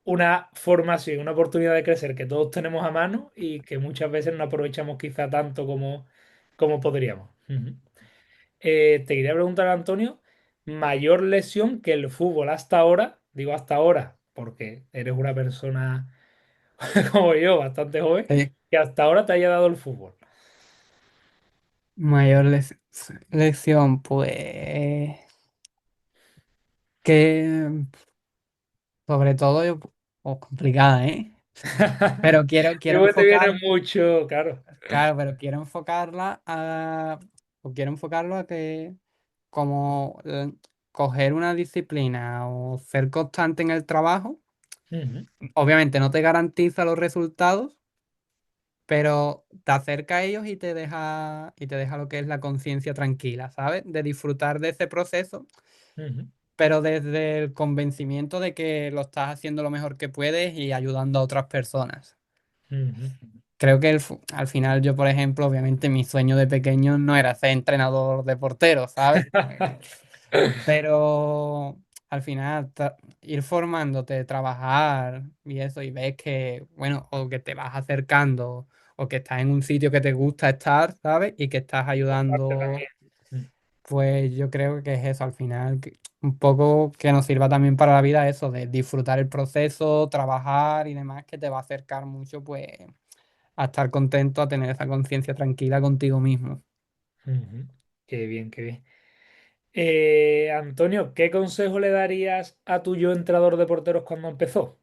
Speaker 1: una formación, una oportunidad de crecer que todos tenemos a mano y que muchas veces no aprovechamos quizá tanto como podríamos. Ujú. Te quería preguntar, Antonio, mayor lesión que el fútbol hasta ahora, digo hasta ahora, porque eres una persona como yo, bastante joven,
Speaker 2: Sí.
Speaker 1: que hasta ahora te haya dado el fútbol.
Speaker 2: Mayor lección, pues que sobre todo yo, complicada, ¿eh? Pero quiero
Speaker 1: Luego te viene
Speaker 2: enfocar,
Speaker 1: mucho, claro.
Speaker 2: claro, pero quiero enfocarla a, o quiero enfocarlo a que como coger una disciplina o ser constante en el trabajo,
Speaker 1: Ujú,
Speaker 2: obviamente no te garantiza los resultados, pero te acerca a ellos y te deja lo que es la conciencia tranquila, ¿sabes? De disfrutar de ese proceso,
Speaker 1: ujú,
Speaker 2: pero desde el convencimiento de que lo estás haciendo lo mejor que puedes y ayudando a otras personas.
Speaker 1: ujú.
Speaker 2: Creo que al final yo, por ejemplo, obviamente mi sueño de pequeño no era ser entrenador de porteros, ¿sabes? Pero al final ir formándote, trabajar y eso, y ves que, bueno, o que te vas acercando, o que estás en un sitio que te gusta estar, ¿sabes? Y que estás
Speaker 1: Comparte
Speaker 2: ayudando,
Speaker 1: también. Mm,
Speaker 2: pues yo creo que es eso, al final, un poco que nos sirva también para la vida eso, de disfrutar el proceso, trabajar y demás, que te va a acercar mucho, pues, a estar contento, a tener esa conciencia tranquila contigo mismo.
Speaker 1: ujú. Qué bien, qué bien. Antonio, ¿qué consejo le darías a tu yo entrenador de porteros cuando empezó?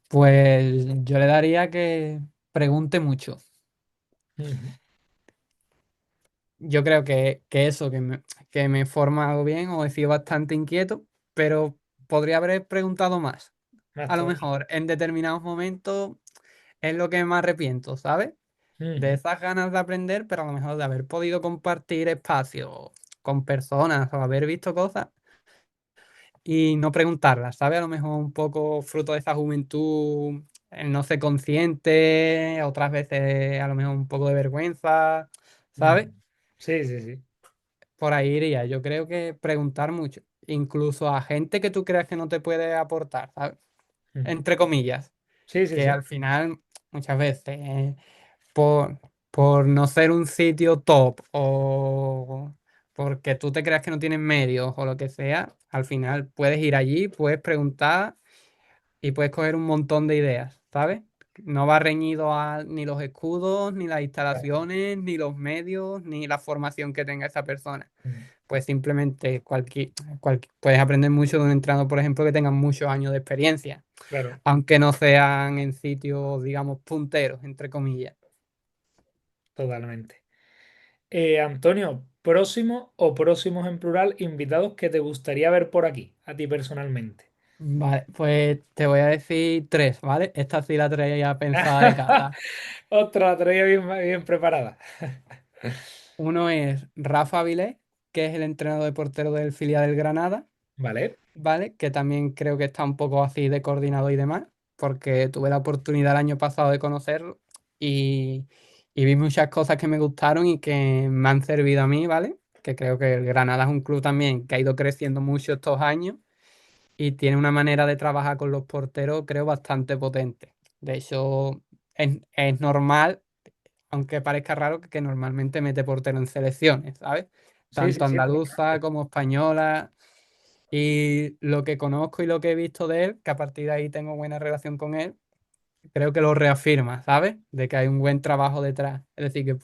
Speaker 2: Pues yo le daría que pregunte mucho.
Speaker 1: Ujú.
Speaker 2: Yo creo que eso, que me he formado bien o he sido bastante inquieto, pero podría haber preguntado más.
Speaker 1: Más
Speaker 2: A lo
Speaker 1: todavía.
Speaker 2: mejor en determinados momentos es lo que me arrepiento, ¿sabes? De
Speaker 1: Ujú,
Speaker 2: esas ganas de aprender, pero a lo mejor de haber podido compartir espacio con personas o haber visto cosas y no preguntarlas, ¿sabes? A lo mejor un poco fruto de esa juventud, el no ser consciente, otras veces a lo mejor un poco de vergüenza, ¿sabes?
Speaker 1: ujú. Sí, sí, sí.
Speaker 2: Por ahí iría. Yo creo que preguntar mucho, incluso a gente que tú creas que no te puede aportar, ¿sabes?
Speaker 1: Ujú.
Speaker 2: Entre comillas,
Speaker 1: Sí, sí,
Speaker 2: que
Speaker 1: sí.
Speaker 2: al final muchas veces por, por no ser un sitio top o porque tú te creas que no tienes medios o lo que sea, al final puedes ir allí, puedes preguntar y puedes coger un montón de ideas, ¿sabes? No va reñido a ni los escudos, ni las
Speaker 1: Claro.
Speaker 2: instalaciones, ni los medios, ni la formación que tenga esa persona.
Speaker 1: Ujú.
Speaker 2: Pues simplemente puedes aprender mucho de un entrenador, por ejemplo, que tenga muchos años de experiencia,
Speaker 1: Claro,
Speaker 2: aunque no sean en sitios, digamos, punteros, entre comillas.
Speaker 1: totalmente. Antonio, próximo o próximos en plural invitados que te gustaría ver por aquí, a ti personalmente.
Speaker 2: Vale, pues te voy a decir tres, ¿vale? Esta sí la traía pensada de casa.
Speaker 1: Otra, traía bien, bien preparada.
Speaker 2: Uno es Rafa Avilés, que es el entrenador de portero del filial del Granada.
Speaker 1: Vale.
Speaker 2: ¿Vale? Que también creo que está un poco así de coordinado y demás, porque tuve la oportunidad el año pasado de conocerlo y, y vi muchas cosas que me gustaron y que me han servido a mí, ¿vale? Que creo que el Granada es un club también que ha ido creciendo mucho estos años y tiene una manera de trabajar con los porteros, creo, bastante potente. De hecho, es normal, aunque parezca raro, que normalmente mete portero en selecciones, ¿sabes?
Speaker 1: Sí, sí,
Speaker 2: Tanto
Speaker 1: sí,
Speaker 2: andaluza
Speaker 1: totalmente.
Speaker 2: como española. Y lo que conozco y lo que he visto de él, que a partir de ahí tengo buena relación con él, creo que lo reafirma, ¿sabes? De que hay un buen trabajo detrás. Es decir, que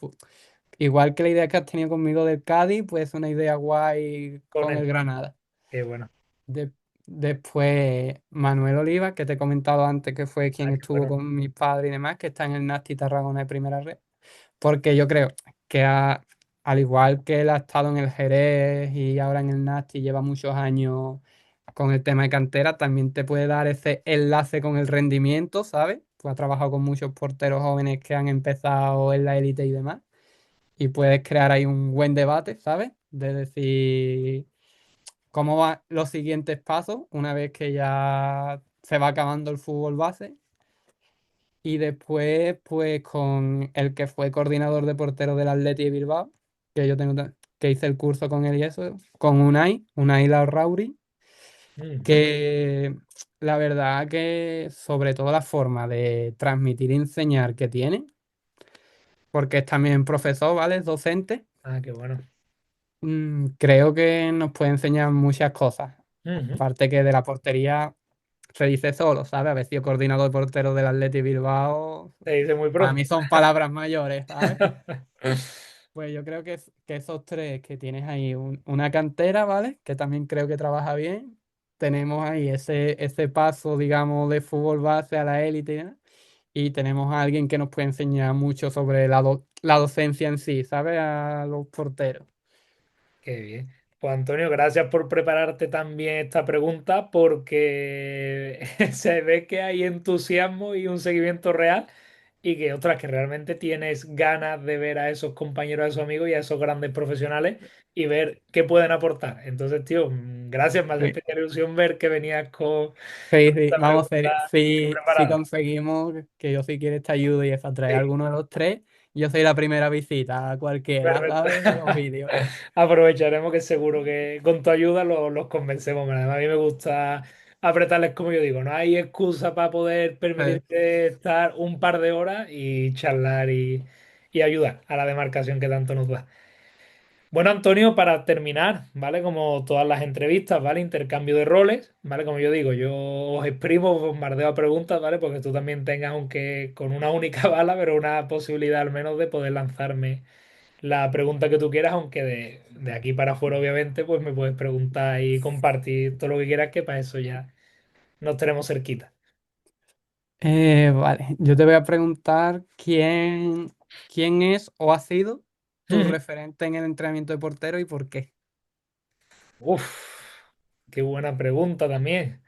Speaker 2: igual que la idea que has tenido conmigo del Cádiz, pues una idea guay
Speaker 1: Con
Speaker 2: con el
Speaker 1: él.
Speaker 2: Granada.
Speaker 1: Qué bueno.
Speaker 2: De- Después Manuel Oliva, que te he comentado antes que fue
Speaker 1: Ah,
Speaker 2: quien
Speaker 1: qué
Speaker 2: estuvo
Speaker 1: bueno.
Speaker 2: con mi padre y demás, que está en el Nasti Tarragona de primera red. Porque yo creo que al igual que él ha estado en el Jerez y ahora en el Nasti, lleva muchos años con el tema de cantera, también te puede dar ese enlace con el rendimiento, ¿sabes? Pues ha trabajado con muchos porteros jóvenes que han empezado en la élite y demás. Y puedes crear ahí un buen debate, ¿sabes? De decir cómo van los siguientes pasos una vez que ya se va acabando el fútbol base. Y después, pues con el que fue coordinador de portero del Atleti de Bilbao, que yo tengo, que hice el curso con él y eso, con Unai Larrauri,
Speaker 1: Ujú.
Speaker 2: que la verdad que sobre todo la forma de transmitir y enseñar que tiene, porque es también profesor, ¿vale? Es docente,
Speaker 1: Ah, qué bueno.
Speaker 2: creo que nos puede enseñar muchas cosas.
Speaker 1: Ujú.
Speaker 2: Aparte que de la portería. se dice solo, ¿sabes? Haber sido coordinador portero del Athletic Bilbao,
Speaker 1: Se dice muy
Speaker 2: para
Speaker 1: pronto.
Speaker 2: mí son palabras mayores, ¿sabes? Pues yo creo que esos tres que tienes ahí, una cantera, ¿vale? Que también creo que trabaja bien. Tenemos ahí ese paso, digamos, de fútbol base a la élite, ¿no? Y tenemos a alguien que nos puede enseñar mucho sobre la docencia en sí, ¿sabes? A los porteros.
Speaker 1: Qué bien. Pues Antonio, gracias por prepararte también esta pregunta porque se ve que hay entusiasmo y un seguimiento real y que, ostras, que realmente tienes ganas de ver a esos compañeros, a esos amigos y a esos grandes profesionales y ver qué pueden aportar. Entonces, tío, gracias, me hace
Speaker 2: Sí,
Speaker 1: especial ilusión ver que venías con
Speaker 2: sí, sí.
Speaker 1: esta
Speaker 2: Vamos a
Speaker 1: pregunta
Speaker 2: ver
Speaker 1: bien
Speaker 2: si
Speaker 1: preparada.
Speaker 2: conseguimos que yo si quieres te ayudo y eso, traer
Speaker 1: Sí,
Speaker 2: alguno de los tres. Yo soy la primera visita a cualquiera,
Speaker 1: perfecto.
Speaker 2: ¿sabes? De los vídeos.
Speaker 1: Aprovecharemos que seguro que con tu ayuda los convencemos. Además, a mí me gusta apretarles como yo digo, no hay excusa para poder
Speaker 2: Sí.
Speaker 1: permitirte estar un par de horas y charlar y ayudar a la demarcación que tanto nos da. Bueno, Antonio, para terminar, ¿vale? Como todas las entrevistas, ¿vale? Intercambio de roles, ¿vale? Como yo digo, yo os exprimo, os bombardeo a preguntas, ¿vale? Porque tú también tengas, aunque con una única bala, pero una posibilidad al menos de poder lanzarme la pregunta que tú quieras, aunque de aquí para afuera, obviamente, pues me puedes preguntar y compartir todo lo que quieras, que para eso ya nos tenemos cerquita.
Speaker 2: Vale, yo te voy a preguntar quién es o ha sido tu
Speaker 1: Ujú.
Speaker 2: referente en el entrenamiento de portero y por qué.
Speaker 1: Uf, qué buena pregunta también,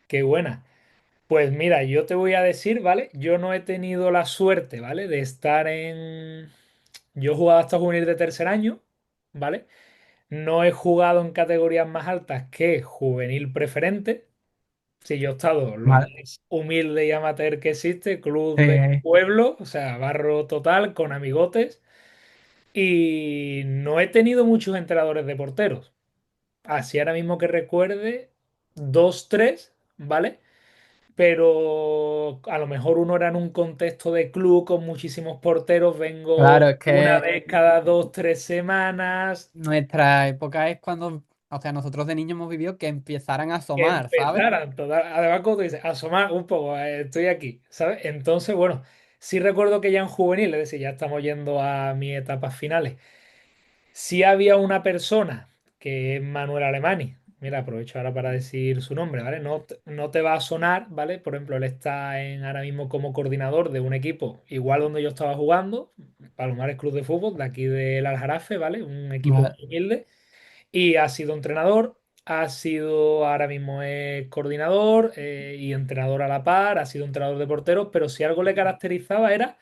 Speaker 1: qué buena. Pues mira, yo te voy a decir, ¿vale? Yo no he tenido la suerte, ¿vale? De estar en... Yo he jugado hasta juvenil de tercer año, ¿vale? No he jugado en categorías más altas que juvenil preferente. Sí, yo he estado lo
Speaker 2: Vale.
Speaker 1: más humilde y amateur que existe, club de
Speaker 2: Eh,
Speaker 1: pueblo, o sea, barro total, con amigotes. Y no he tenido muchos entrenadores de porteros. Así ahora mismo que recuerde, dos, tres, ¿vale? Pero a lo mejor uno era en un contexto de club con muchísimos porteros. Vengo
Speaker 2: claro, es
Speaker 1: una
Speaker 2: que
Speaker 1: vez cada dos, tres semanas.
Speaker 2: nuestra época es cuando, o sea, nosotros de niños hemos vivido que empezaran a
Speaker 1: Que
Speaker 2: asomar, ¿sabes?
Speaker 1: empezaran todas. Además, como tú dices, asomar un poco, estoy aquí, ¿sabes? Entonces, bueno, sí recuerdo que ya en juvenil, es decir, ya estamos yendo a mis etapas finales. Sí había una persona que es Manuel Alemani. Mira, aprovecho ahora para decir su nombre, ¿vale? No, no te va a sonar, ¿vale? Por ejemplo, él está ahora mismo como coordinador de un equipo igual donde yo estaba jugando, Palomares Club de Fútbol, de aquí del Aljarafe, ¿vale? Un equipo
Speaker 2: Vale.
Speaker 1: muy humilde. Y ha sido entrenador, ha sido ahora mismo es coordinador y entrenador a la par, ha sido entrenador de porteros, pero si algo le caracterizaba era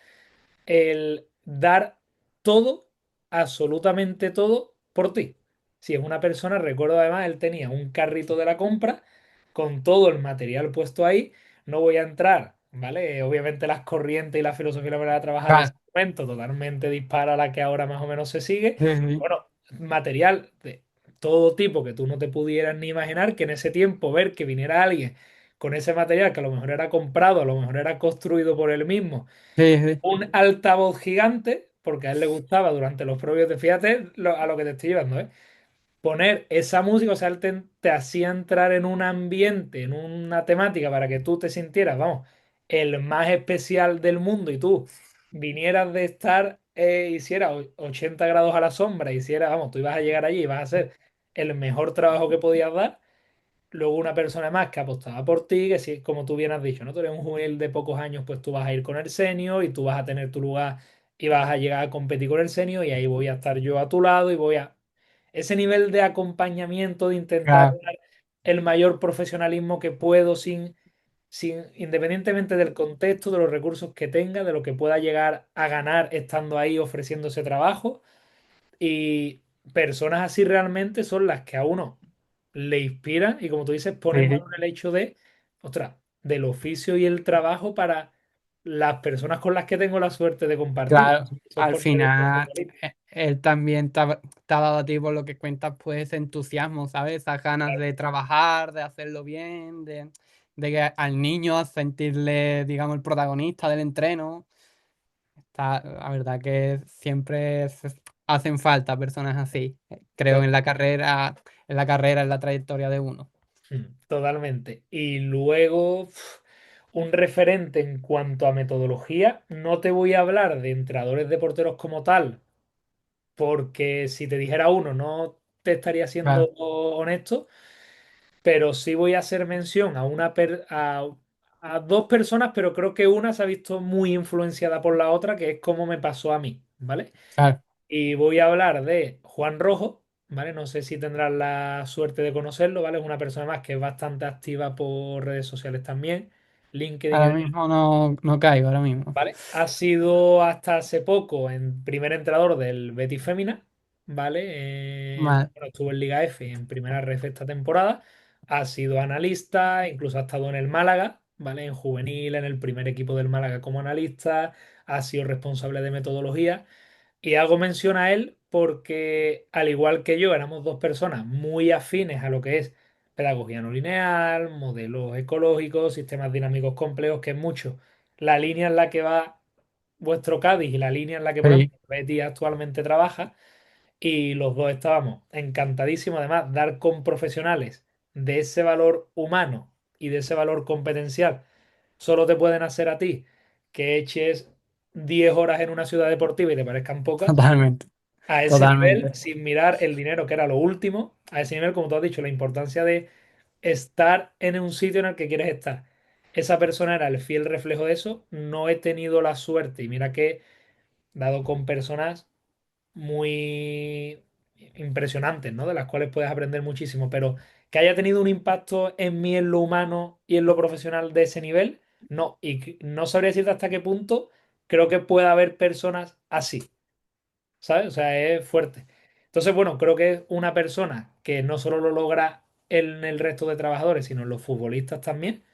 Speaker 1: el dar todo, absolutamente todo, por ti. Si es una persona, recuerdo además, él tenía un carrito de la compra con todo el material puesto ahí. No voy a entrar, ¿vale? Obviamente las corrientes y la filosofía y la manera de trabajar de ese
Speaker 2: Claro.
Speaker 1: momento totalmente dispara a la que ahora más o menos se sigue.
Speaker 2: Sí, sí,
Speaker 1: Bueno, material de todo tipo que tú no te pudieras ni imaginar que en ese tiempo ver que viniera alguien con ese material que a lo mejor era comprado, a lo mejor era construido por él mismo,
Speaker 2: sí, sí,
Speaker 1: un altavoz gigante, porque a él le gustaba durante los propios de, fíjate a lo que te estoy llevando, ¿eh? Poner esa música, o sea, él te hacía entrar en un ambiente, en una temática para que tú te sintieras, vamos, el más especial del mundo y tú vinieras de estar, hiciera 80 grados a la sombra, hiciera, vamos, tú ibas a llegar allí y vas a hacer el mejor trabajo que podías dar. Luego una persona más que apostaba por ti, que si, como tú bien has dicho, ¿no? Tú eres un juvenil de pocos años, pues tú vas a ir con el senior y tú vas a tener tu lugar y vas a llegar a competir con el senior y ahí voy a estar yo a tu lado y voy a... Ese nivel de acompañamiento, de intentar
Speaker 2: claro,
Speaker 1: dar el mayor profesionalismo que puedo independientemente del contexto, de los recursos que tenga, de lo que pueda llegar a ganar estando ahí ofreciendo ese trabajo. Y personas así realmente son las que a uno le inspiran y como tú dices, ponen
Speaker 2: sí,
Speaker 1: en
Speaker 2: sí.
Speaker 1: valor el hecho de, ostras, del oficio y el trabajo para las personas con las que tengo la suerte de compartir.
Speaker 2: Claro,
Speaker 1: Esos
Speaker 2: al
Speaker 1: porteros
Speaker 2: final
Speaker 1: profesionales.
Speaker 2: él también te ha dado a ti por lo que cuentas, pues ese entusiasmo, ¿sabes? Esas ganas de trabajar, de hacerlo bien, de que al niño a sentirle, digamos, el protagonista del entreno. La verdad que siempre hacen falta personas así, creo,
Speaker 1: To-
Speaker 2: en la carrera, en la trayectoria de uno.
Speaker 1: Totalmente. Y luego, un referente en cuanto a metodología, no te voy a hablar de entrenadores de porteros como tal, porque si te dijera uno, no te estaría siendo
Speaker 2: Claro,
Speaker 1: honesto, pero sí voy a hacer mención a dos personas, pero creo que una se ha visto muy influenciada por la otra, que es como me pasó a mí, ¿vale?
Speaker 2: claro.
Speaker 1: Y voy a hablar de Juan Rojo, ¿vale? No sé si tendrás la suerte de conocerlo, ¿vale? Es una persona más que es bastante activa por redes sociales también, LinkedIn y
Speaker 2: Ahora
Speaker 1: demás,
Speaker 2: mismo no caigo, ahora mismo.
Speaker 1: ¿vale? Ha sido hasta hace poco en primer entrenador del Betis Fémina, ¿vale?
Speaker 2: Vale,
Speaker 1: Bueno, estuvo en Liga F en primera ref esta temporada, ha sido analista, incluso ha estado en el Málaga, ¿vale? En juvenil, en el primer equipo del Málaga como analista, ha sido responsable de metodología. Y hago mención a él porque, al igual que yo, éramos dos personas muy afines a lo que es pedagogía no lineal, modelos ecológicos, sistemas dinámicos complejos, que es mucho la línea en la que va vuestro Cádiz y la línea en la que, por
Speaker 2: sí,
Speaker 1: ejemplo, Betty actualmente trabaja. Y los dos estábamos encantadísimos, además, dar con profesionales de ese valor humano y de ese valor competencial. Solo te pueden hacer a ti que eches 10 horas en una ciudad deportiva y te parezcan pocas,
Speaker 2: totalmente,
Speaker 1: a ese nivel,
Speaker 2: totalmente.
Speaker 1: sin mirar el dinero, que era lo último, a ese nivel, como tú has dicho, la importancia de estar en un sitio en el que quieres estar. Esa persona era el fiel reflejo de eso. No he tenido la suerte, y mira que he dado con personas muy impresionantes, ¿no? De las cuales puedes aprender muchísimo, pero que haya tenido un impacto en mí en lo humano y en lo profesional de ese nivel, no. Y no sabría decirte hasta qué punto creo que puede haber personas así, ¿sabes? O sea, es fuerte. Entonces, bueno, creo que es una persona que no solo lo logra en el resto de trabajadores, sino en los futbolistas también,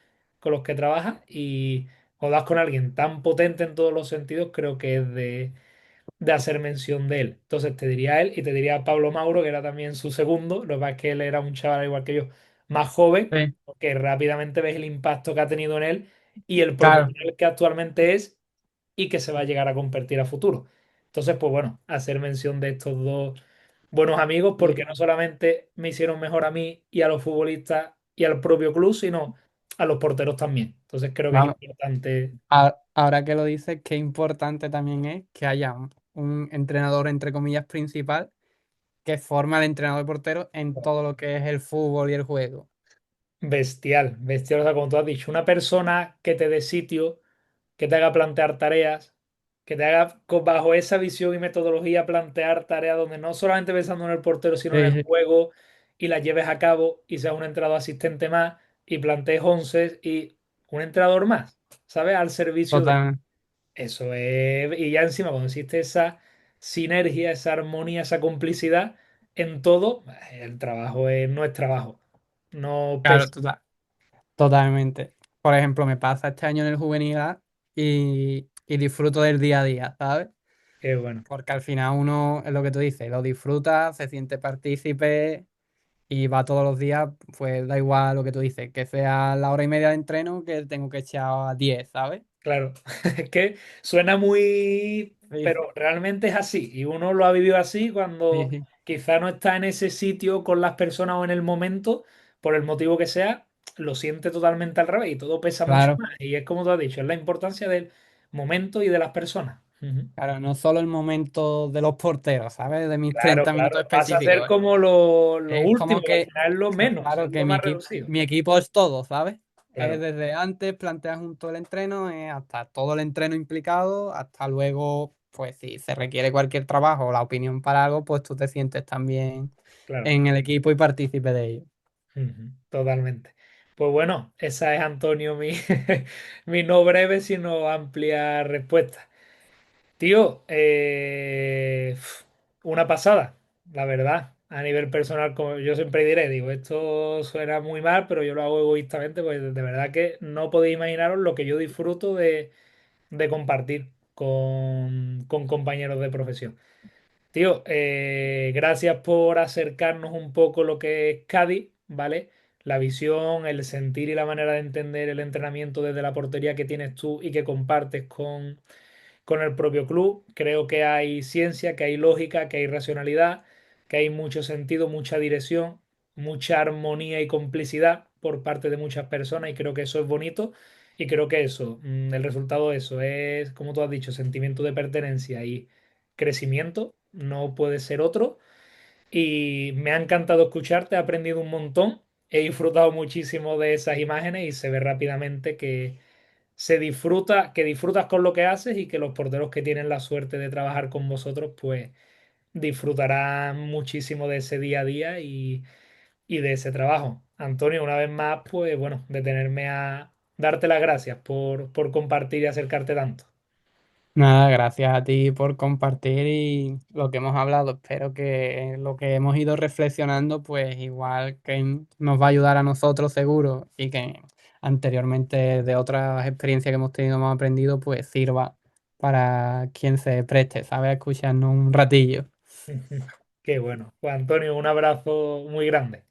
Speaker 1: con los que trabaja, y o das con alguien tan potente en todos los sentidos, creo que es de hacer mención de él. Entonces te diría él y te diría Pablo Mauro, que era también su segundo. Lo que pasa es que él era un chaval igual que yo, más joven,
Speaker 2: Sí,
Speaker 1: que rápidamente ves el impacto que ha tenido en él y el
Speaker 2: claro.
Speaker 1: profesional que actualmente es y que se va a llegar a convertir a futuro. Entonces, pues bueno, hacer mención de estos dos buenos amigos,
Speaker 2: Y
Speaker 1: porque no solamente me hicieron mejor a mí y a los futbolistas y al propio club, sino a los porteros también. Entonces creo que es
Speaker 2: vamos,
Speaker 1: importante.
Speaker 2: ahora que lo dices, qué importante también es que haya un entrenador, entre comillas, principal que forma al entrenador de portero en todo lo que es el fútbol y el juego.
Speaker 1: Bestial, bestial, o sea, como tú has dicho, una persona que te dé sitio, que te haga plantear tareas, que te haga bajo esa visión y metodología plantear tareas donde no solamente pensando en el portero, sino en
Speaker 2: Sí,
Speaker 1: el
Speaker 2: sí.
Speaker 1: juego y las lleves a cabo y seas un entrenador asistente más y plantees once y un entrenador más, ¿sabes? Al servicio de
Speaker 2: Total,
Speaker 1: eso es, y ya encima cuando existe esa sinergia, esa armonía, esa complicidad en todo, el trabajo no es trabajo, no
Speaker 2: claro,
Speaker 1: pesa.
Speaker 2: totalmente. Por ejemplo, me pasa este año en el juvenil A y disfruto del día a día, ¿sabes?
Speaker 1: Qué bueno.
Speaker 2: Porque al final uno, es lo que tú dices, lo disfruta, se siente partícipe y va todos los días, pues da igual lo que tú dices, que sea la hora y media de entreno que tengo que echar a 10, ¿sabes?
Speaker 1: Claro, es que suena muy,
Speaker 2: Sí,
Speaker 1: pero realmente es así. Y uno lo ha vivido así
Speaker 2: sí,
Speaker 1: cuando
Speaker 2: sí.
Speaker 1: quizá no está en ese sitio con las personas o en el momento, por el motivo que sea, lo siente totalmente al revés y todo pesa mucho
Speaker 2: Claro,
Speaker 1: más. Y es como tú has dicho, es la importancia del momento y de las personas. Ujú.
Speaker 2: claro, no solo el momento de los porteros, ¿sabes? De mis
Speaker 1: Claro,
Speaker 2: 30 minutos
Speaker 1: claro, pasa a ser
Speaker 2: específicos.
Speaker 1: como lo
Speaker 2: Es
Speaker 1: último,
Speaker 2: como
Speaker 1: que al
Speaker 2: que,
Speaker 1: final es lo menos,
Speaker 2: claro,
Speaker 1: es
Speaker 2: que
Speaker 1: lo más reducido.
Speaker 2: mi equipo es todo, ¿sabes? Es
Speaker 1: Claro,
Speaker 2: desde antes planteas junto el entreno, hasta todo el entreno implicado, hasta luego, pues si se requiere cualquier trabajo o la opinión para algo, pues tú te sientes también
Speaker 1: claro.
Speaker 2: en el equipo y partícipe de ello.
Speaker 1: Ujú, totalmente. Pues bueno, esa es, Antonio, mi, mi no breve, sino amplia respuesta. Tío, una pasada, la verdad. A nivel personal, como yo siempre diré, digo, esto suena muy mal, pero yo lo hago egoístamente, pues de verdad que no podéis imaginaros lo que yo disfruto de compartir con compañeros de profesión. Tío, gracias por acercarnos un poco lo que es Cádiz, ¿vale? La visión, el sentir y la manera de entender el entrenamiento desde la portería que tienes tú y que compartes con el propio club. Creo que hay ciencia, que hay lógica, que hay racionalidad, que hay mucho sentido, mucha dirección, mucha armonía y complicidad. por parte de muchas personas y creo que eso es bonito y creo que eso, el resultado de eso es, como tú has dicho, sentimiento de pertenencia y crecimiento, no puede ser otro. Y me ha encantado escucharte, he aprendido un montón, he disfrutado muchísimo de esas imágenes y se ve rápidamente que se disfruta, que disfrutas con lo que haces y que los porteros que tienen la suerte de trabajar con vosotros, pues disfrutarán muchísimo de ese día a día y de ese trabajo. Antonio, una vez más, pues bueno, detenerme a darte las gracias por compartir y acercarte tanto.
Speaker 2: Nada, gracias a ti por compartir y lo que hemos hablado. Espero que lo que hemos ido reflexionando, pues igual que nos va a ayudar a nosotros seguro y que anteriormente de otras experiencias que hemos tenido hemos aprendido, pues sirva para quien se preste, ¿sabes? A escucharnos un ratillo.
Speaker 1: Qué bueno. Pues Antonio, un abrazo muy grande.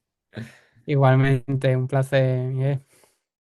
Speaker 2: Igualmente, un placer, Miguel.